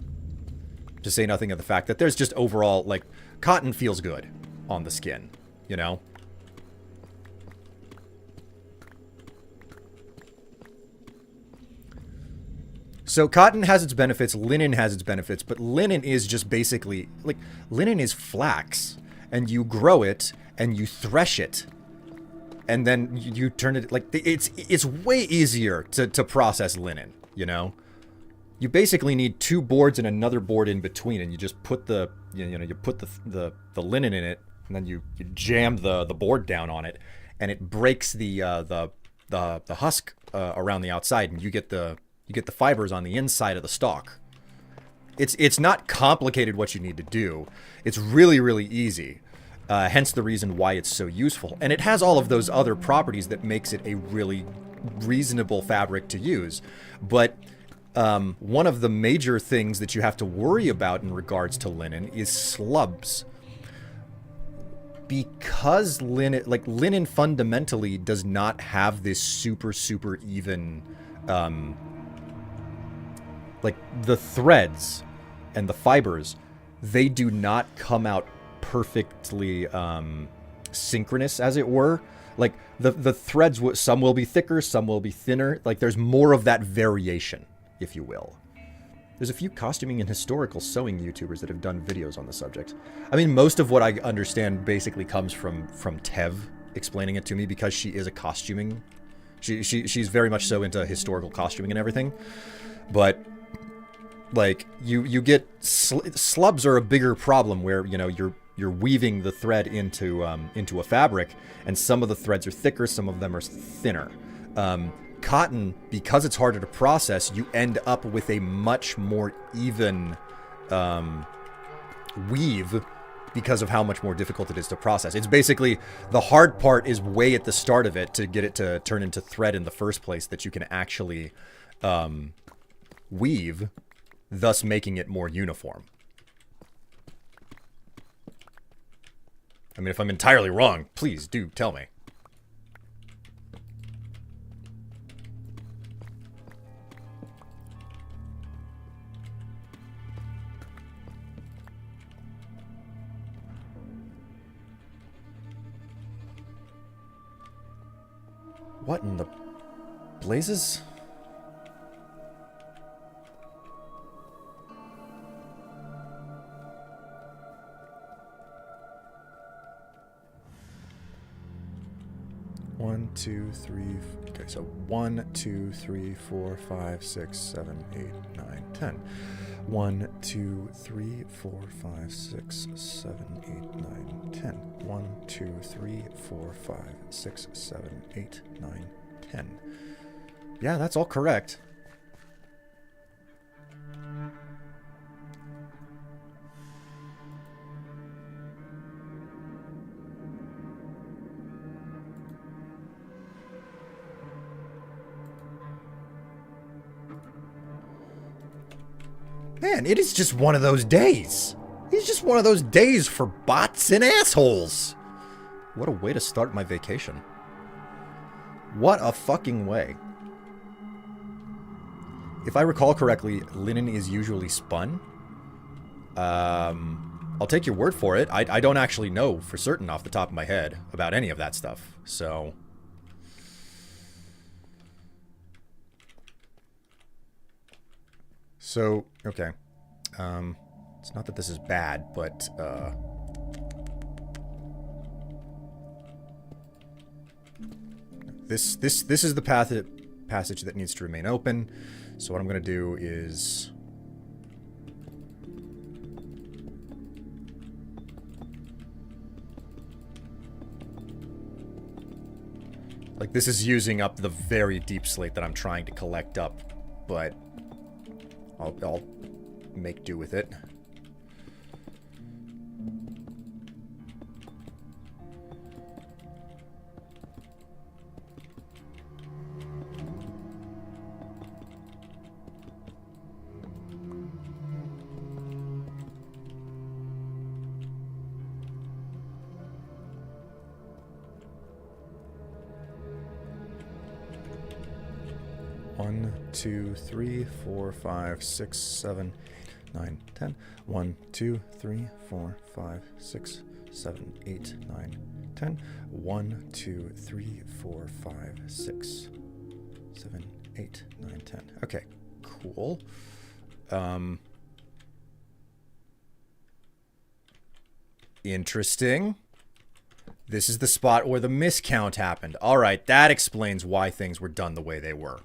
Speaker 1: To say nothing of the fact that there's just overall, like, cotton feels good on the skin, you know? So cotton has its benefits, linen has its benefits, but linen is just basically, like, linen is flax, and you grow it, and you thresh it, and then you turn it, like, it's way easier to process linen, you know? You basically need 2 boards and another board in between, and you just put the linen in it, and then you jam the board down on it, and it breaks the husk around the outside, and you get the fibers on the inside of the stalk. It's not complicated what you need to do. It's really, really easy. Hence the reason why it's so useful. And it has all of those other properties that makes it a really reasonable fabric to use. But one of the major things that you have to worry about in regards to linen is slubs. Because linen fundamentally does not have this super even, like the threads and the fibers, they do not come out perfectly synchronous, as it were. Like the threads, some will be thicker, some will be thinner. Like there's more of that variation, if you will. There's a few costuming and historical sewing YouTubers that have done videos on the subject. I mean, most of what I understand basically comes from Tev explaining it to me, because she is a costuming. She's very much so into historical costuming and everything. But like you get slubs are a bigger problem, where you know you're weaving the thread into a fabric, and some of the threads are thicker, some of them are thinner. Cotton, because it's harder to process, you end up with a much more even weave, because of how much more difficult it is to process. It's basically, the hard part is way at the start of it, to get it to turn into thread in the first place, that you can actually weave, thus making it more uniform. I mean, if I'm entirely wrong, please do tell me. What in the blazes? One, two, three. Okay, so 1, 2, 3, 4, 5, 6, 7, 8, 9, 10. 1, 2, 3, 4, 5, 6, 7, 8, 9, 10. 1, 2, 3, 4, 5, 6, 7, 8, 9, 10. Yeah, that's all correct. Man, it is just one of those days. It's just one of those days for bots and assholes. What a way to start my vacation. What a fucking way. If I recall correctly, linen is usually spun. I'll take your word for it. I don't actually know for certain off the top of my head about any of that stuff. So... okay. It's not that this is bad, but, This is the passage that needs to remain open. So what I'm going to do is... like, this is using up the very deep slate that I'm trying to collect up, but I'll make do with it. One, 2, 3, 4, 5, 6, 7, 9, 10. 1, 2, 3, 4, 5, 6, 7, 8, 9, 10. 1, 2, 3, 4, 5, 6, 7, 8, 9, 10. Okay, cool. Interesting. This is the spot where the miscount happened. All right, that explains why things were done the way they were.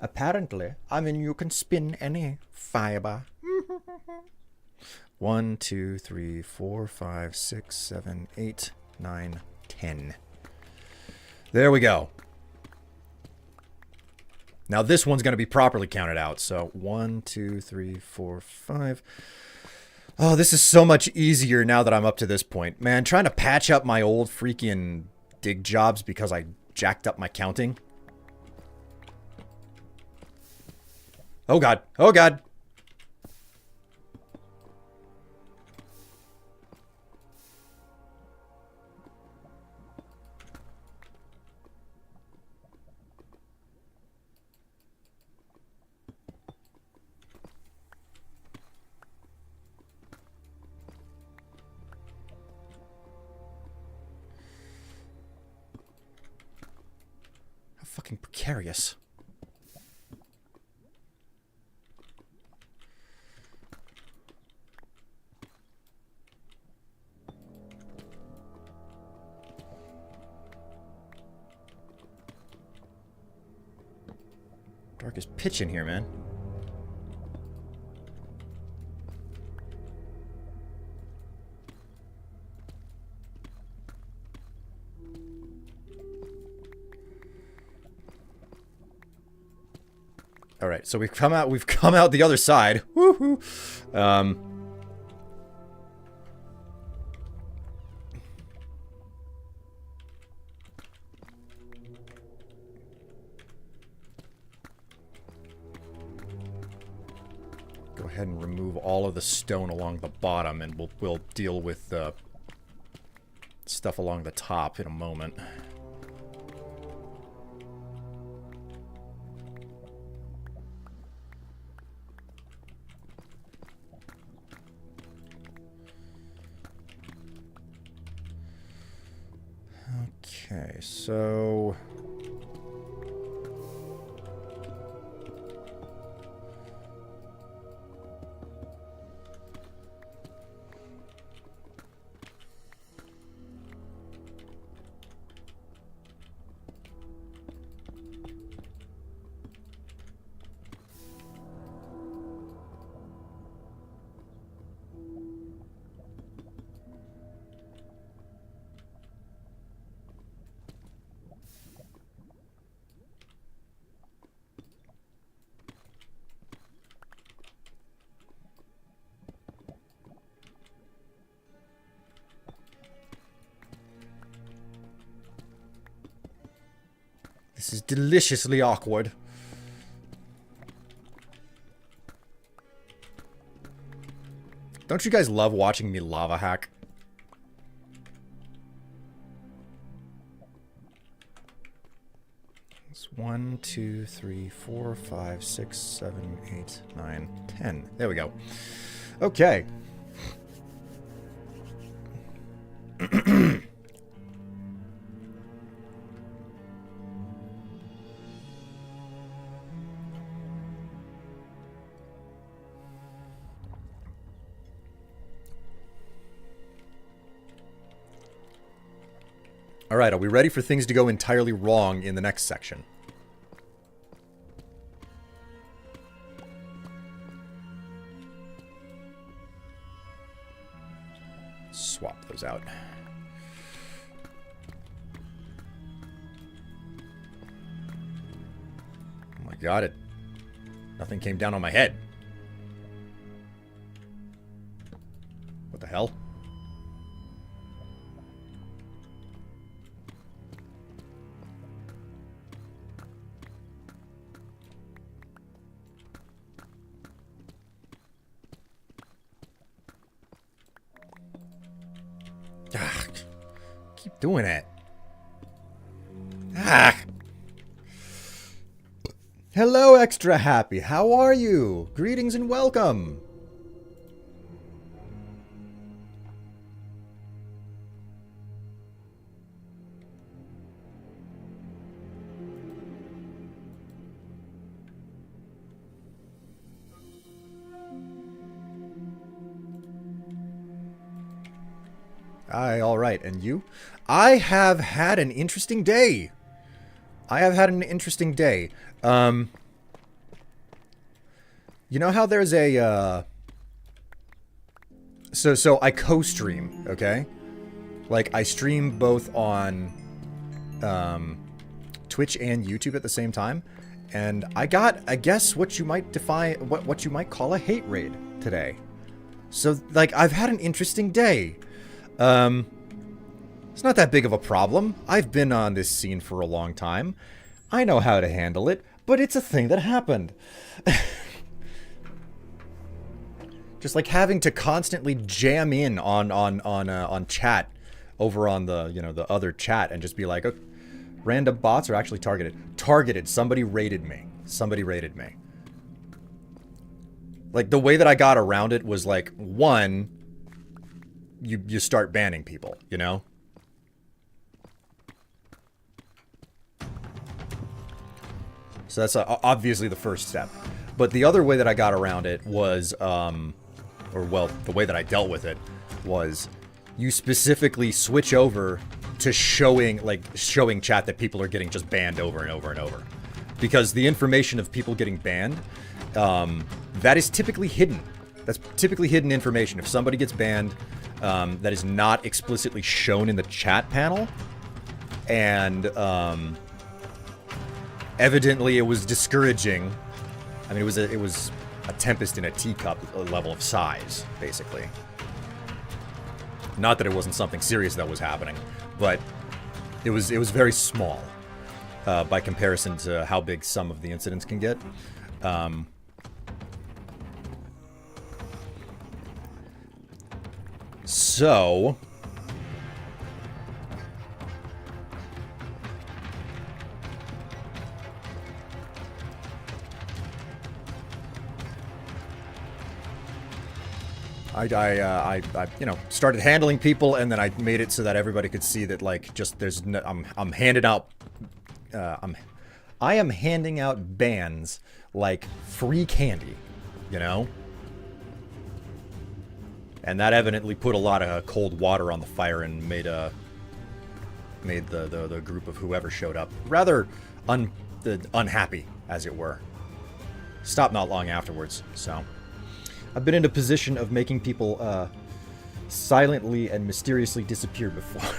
Speaker 1: Apparently, I mean, you can spin any fiber. 1, 2, 3, 4, 5, 6, 7, 8, 9, 10. There we go. Now this one's going to be properly counted out. So 1, 2, 3, 4, 5. Oh, this is so much easier now that I'm up to this point. Man, trying to patch up my old freaking dig jobs because I jacked up my counting. Oh god. Oh god. How fucking precarious. Dark as pitch in here, man. All right, so we've come out the other side. Woohoo! Go ahead and remove all of the stone along the bottom, and we'll deal with the stuff along the top in a moment. Okay, so this is deliciously awkward. Don't you guys love watching me lava hack? It's 1, 2, 3, 4, 5, 6, 7, 8, 9, 10. There we go. Okay. All right, are we ready for things to go entirely wrong in the next section? Swap those out. Oh my god, nothing came down on my head. What the hell? Ah, keep doing it. Ah. Hello, Extra Happy. How are you? Greetings and welcome. All right, and you? I have had an interesting day. You know how there's a, So I co-stream, okay? Like, I stream both on, Twitch and YouTube at the same time. And I got, I guess, what you might define, what you might call a hate raid today. So, like, I've had an interesting day. It's not that big of a problem. I've been on this scene for a long time. I know how to handle it, but it's a thing that happened. Just like having to constantly jam in on chat over on the, you know, the other chat and just be like, oh, random bots are actually targeted. Targeted. Somebody raided me. Somebody raided me. Like, the way that I got around it was like, one, you start banning people, you know? So that's obviously the first step. But the other way that I got around it was, or well, the way that I dealt with it was you specifically switch over to showing chat that people are getting just banned over and over and over. Because the information of people getting banned, that is typically hidden. That's typically hidden information. If somebody gets banned, that is not explicitly shown in the chat panel, and evidently it was discouraging. I mean, it was a tempest in a teacup level of size, basically. Not that it wasn't something serious that was happening, but it was very small by comparison to how big some of the incidents can get. So I you know, started handling people, and then I made it so that everybody could see that, like, just there's no, I'm handing out I am handing out bans like free candy, you know? And that evidently put a lot of cold water on the fire and made the group of whoever showed up rather unhappy, as it were. Stopped not long afterwards, so I've been in a position of making people silently and mysteriously disappear before.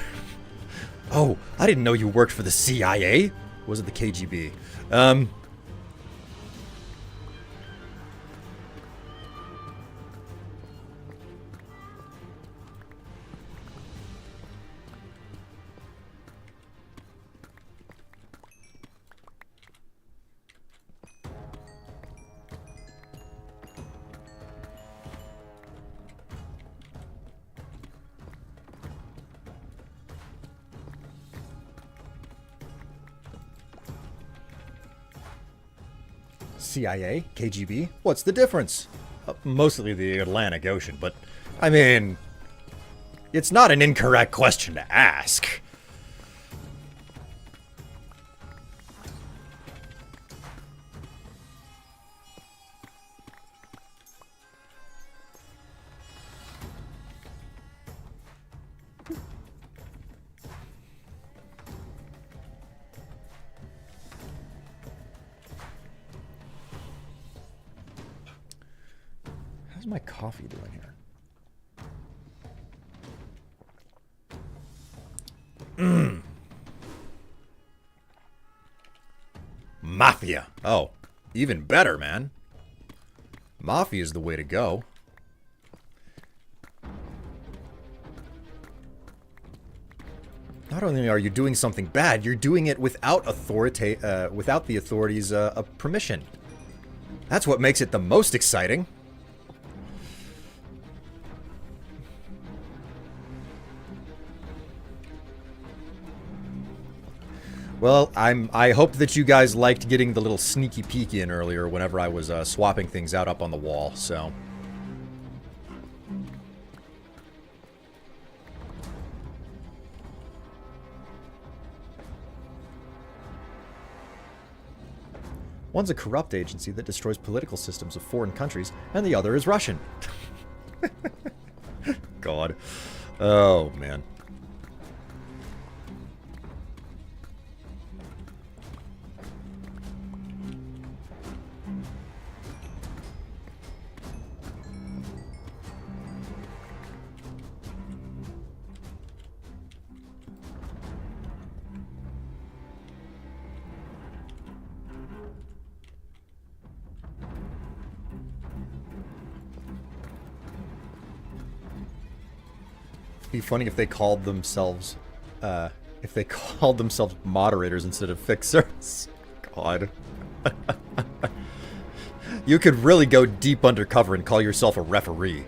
Speaker 1: Oh, I didn't know you worked for the CIA. Was it the KGB? CIA? KGB? What's the difference? Mostly the Atlantic Ocean, but, I mean, it's not an incorrect question to ask. How's my coffee doing here? Mafia. Oh, even better, man. Mafia is the way to go. Not only are you doing something bad, you're doing it without without the authorities' permission. That's what makes it the most exciting. Well, I hoped that you guys liked getting the little sneaky peek in earlier whenever I was swapping things out up on the wall, so. One's a corrupt agency that destroys political systems of foreign countries, and the other is Russian. God. Oh, man. Be funny if they called themselves, moderators instead of fixers. God. You could really go deep undercover and call yourself a referee.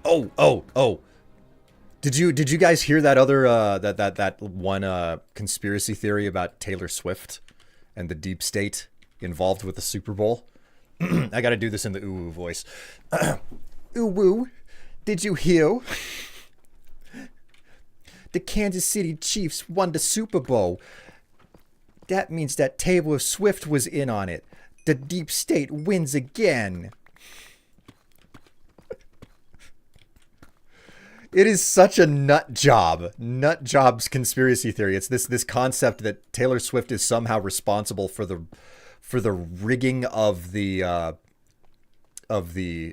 Speaker 1: Oh. Did you guys hear that other that one conspiracy theory about Taylor Swift and the deep state involved with the Super Bowl? I got to do this in the ooh voice. Ooh woo. Did you hear? The Kansas City Chiefs won the Super Bowl. That means that Taylor Swift was in on it. The deep state wins again. It is such a nut job's conspiracy theory. It's this concept that Taylor Swift is somehow responsible for the rigging of the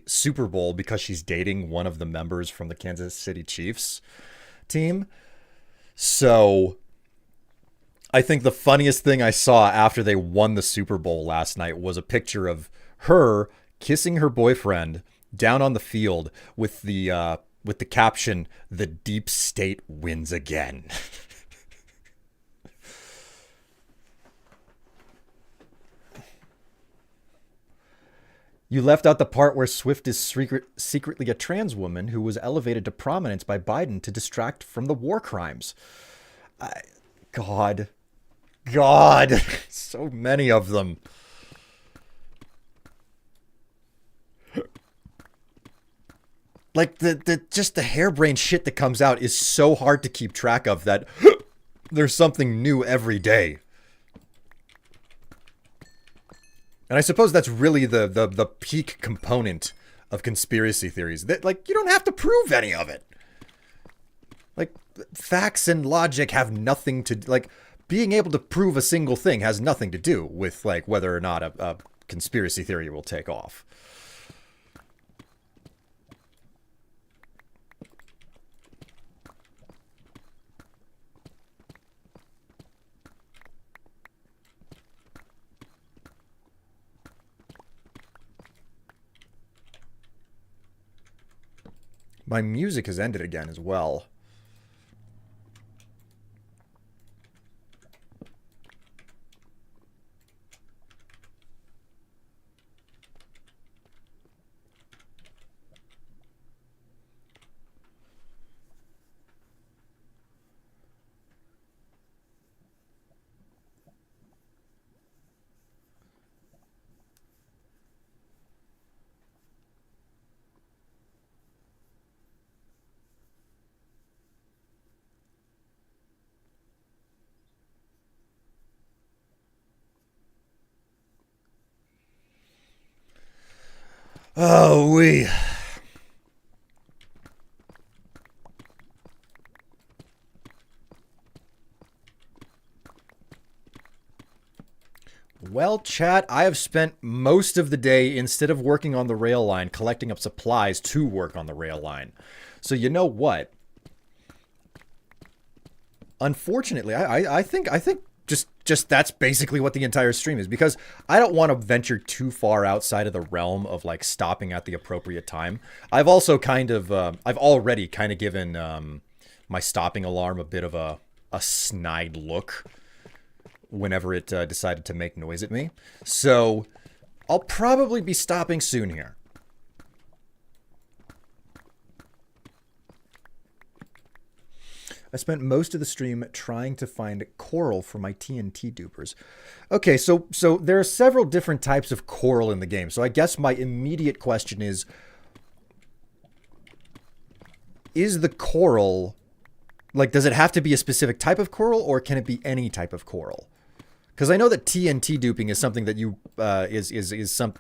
Speaker 1: Super Bowl because she's dating one of the members from the Kansas City Chiefs team. So I think the funniest thing I saw after they won the Super Bowl last night was a picture of her kissing her boyfriend down on the field with the caption, "The deep state wins again." You left out the part where Swift is secretly a trans woman who was elevated to prominence by Biden to distract from the war crimes. God. So many of them. Like, just the harebrained shit that comes out is so hard to keep track of that there's something new every day. And I suppose that's really the peak component of conspiracy theories. That, like, you don't have to prove any of it. Like, facts and logic have nothing to... Like, being able to prove a single thing has nothing to do with, like, whether or not a conspiracy theory will take off. My music has ended again as well. Oh, we... Well, chat, I have spent most of the day, instead of working on the rail line, collecting up supplies to work on the rail line. So you know what? Unfortunately, I think just that's basically what the entire stream is, because I don't want to venture too far outside of the realm of like stopping at the appropriate time. I've also kind of I've already kind of given my stopping alarm a bit of a snide look whenever it decided to make noise at me. So I'll probably be stopping soon here. I spent most of the stream trying to find coral for my TNT dupers. Okay, so there are several different types of coral in the game. So I guess my immediate question is the coral, like, does it have to be a specific type of coral, or can it be any type of coral? Because I know that TNT duping is something that you is some,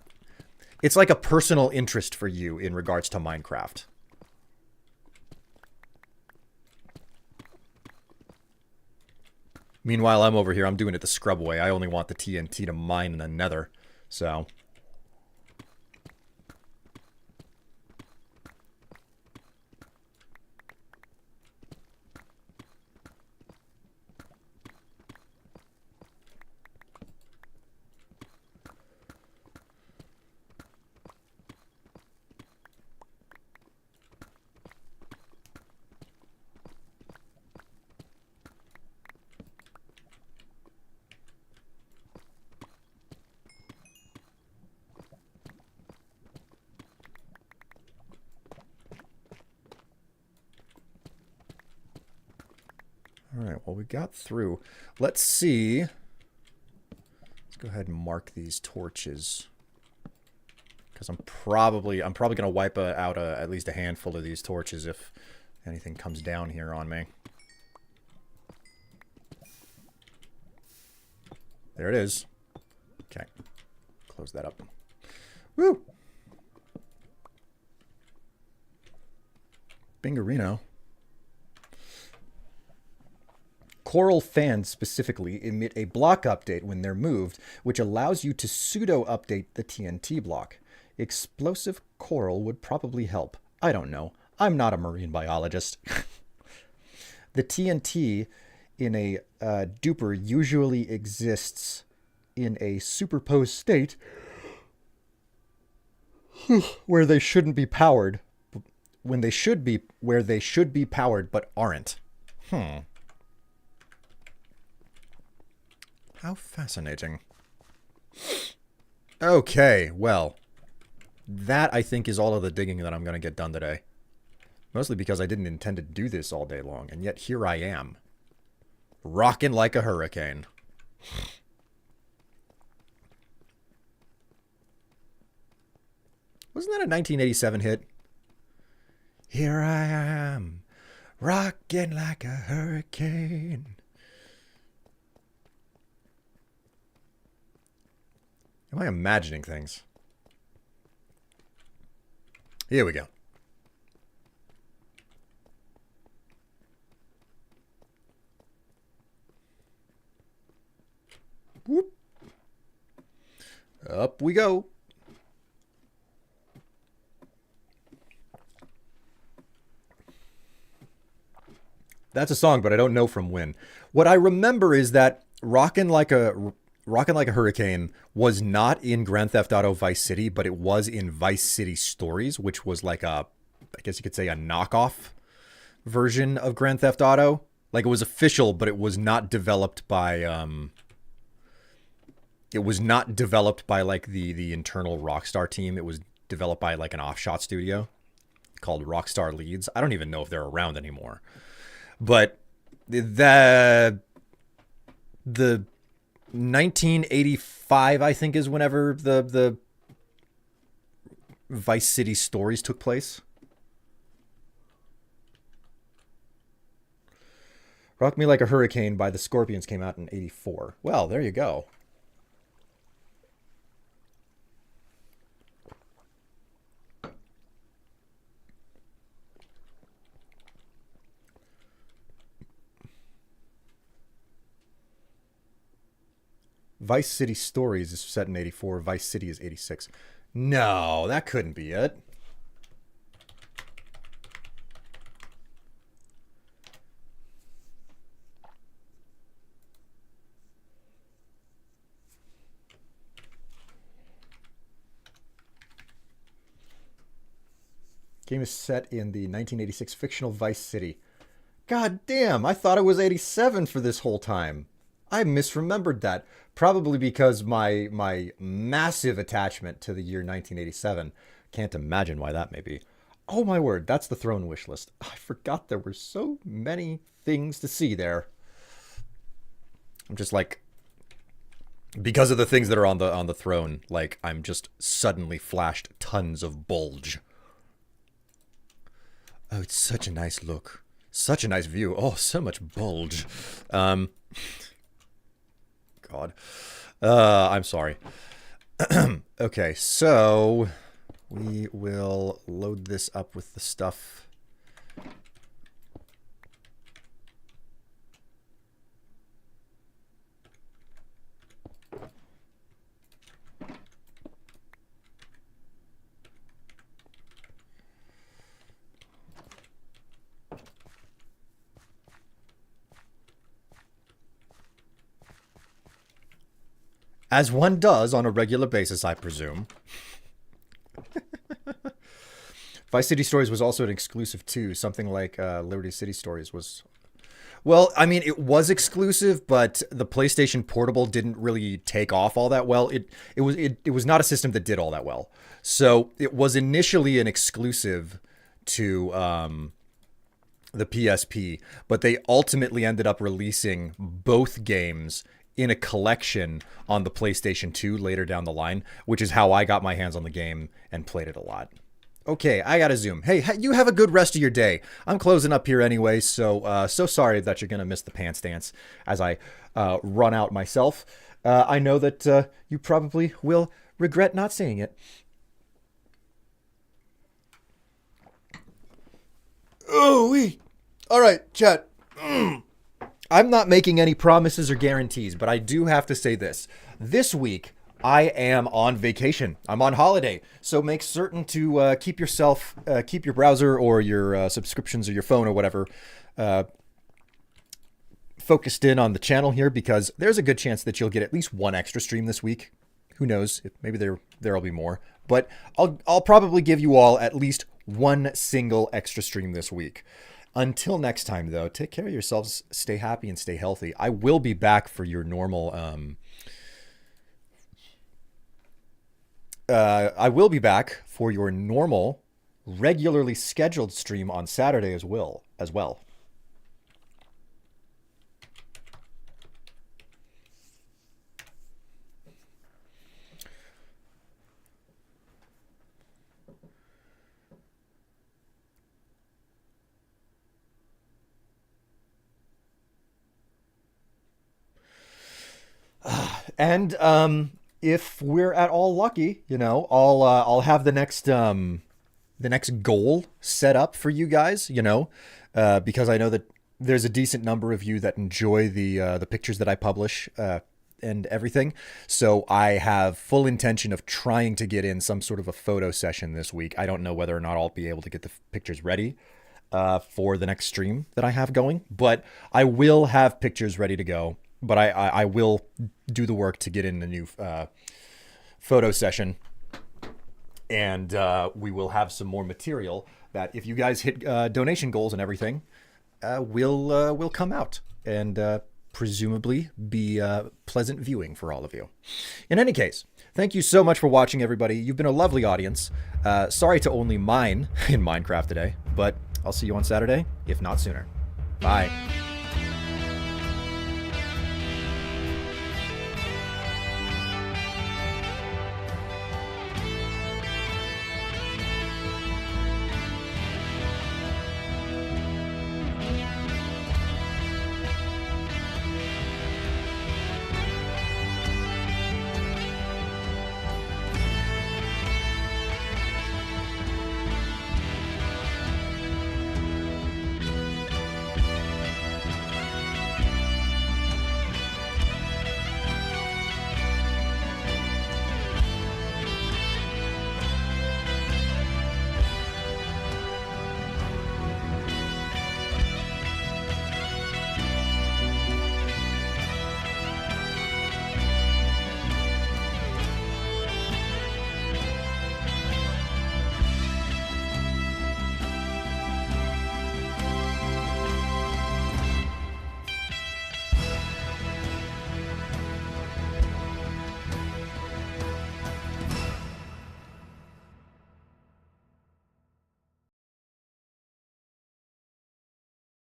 Speaker 1: it's like a personal interest for you in regards to Minecraft. Meanwhile, I'm over here. I'm doing it the scrub way. I only want the TNT to mine in the nether. So... All right, well, we got through. Let's see. Let's go ahead and mark these torches. Because I'm probably going to wipe out at least a handful of these torches if anything comes down here on me. There it is. Okay. Close that up. Woo! Bingarino. Coral fans specifically emit a block update when they're moved, which allows you to pseudo-update the TNT block. Explosive coral would probably help. I don't know. I'm not a marine biologist. The TNT in a duper usually exists in a superposed state where they shouldn't be powered, where they should be powered but aren't. How fascinating. Okay, well, that I think is all of the digging that I'm going to get done today. Mostly because I didn't intend to do this all day long, and yet here I am. Rocking like a hurricane. Wasn't that a 1987 hit? Here I am, rocking like a hurricane. Am I imagining things? Here we go. Whoop. Up we go. That's a song, but I don't know from when. What I remember is that Rockin' Like a Hurricane was not in Grand Theft Auto Vice City, but it was in Vice City Stories, which was like I guess you could say a knockoff version of Grand Theft Auto. Like it was official, but it was not developed by like the internal Rockstar team. It was developed by like an offshot studio called Rockstar Leeds. I don't even know if they're around anymore. But the 1985, I think, is whenever the Vice City Stories took place. Rock Me Like a Hurricane by the Scorpions came out in 84. Well, there you go. Vice City Stories is set in 84. Vice City is 86. No, that couldn't be it. Game is set in the 1986 fictional Vice City. God damn, I thought it was 87 for this whole time. I misremembered that. Probably because my massive attachment to the year 1987. Can't imagine why that may be. Oh my word, that's the throne wish list. I forgot there were so many things to see there. I'm just like, because of the things that are on the throne, like I'm just suddenly flashed tons of bulge. Oh, it's such a nice look. Such a nice view. Oh, so much bulge. God. I'm sorry. Okay, so we will load this up with the stuff. As one does on a regular basis, I presume. Vice City Stories was also an exclusive too. Something like Liberty City Stories was... Well, I mean, it was exclusive, but the PlayStation Portable didn't really take off all that well. It was not a system that did all that well. So it was initially an exclusive to the PSP, but they ultimately ended up releasing both games in a collection on the PlayStation 2 later down the line, which is how I got my hands on the game and played it a lot. Okay, I gotta zoom. Hey, you have a good rest of your day. I'm closing up here anyway, so sorry that you're gonna miss the pants dance as I run out myself. I know that you probably will regret not seeing it. Oh, wee. All right, chat. I'm not making any promises or guarantees, but I do have to say this. This week, I am on vacation. I'm on holiday. So make certain to keep your browser or your subscriptions or your phone or whatever focused in on the channel here, because there's a good chance that you'll get at least one extra stream this week. Who knows? Maybe there'll be more. But I'll probably give you all at least one single extra stream this week. Until next time, though, take care of yourselves, stay happy, and stay healthy. I will be back for your normal regularly scheduled stream on Saturday as well. And if we're at all lucky, I'll have the next goal set up for you guys, because I know that there's a decent number of you that enjoy the pictures that I publish and everything. So I have full intention of trying to get in some sort of a photo session this week. I don't know whether or not I'll be able to get the pictures ready for the next stream that I have going, but I will have pictures ready to go. But I will do the work to get in the new photo session, and we will have some more material that, if you guys hit donation goals and everything, will come out and presumably be pleasant viewing for all of you. In any case, thank you so much for watching, everybody. You've been a lovely audience. Sorry to only mine in Minecraft today, but I'll see you on Saturday, if not sooner. Bye.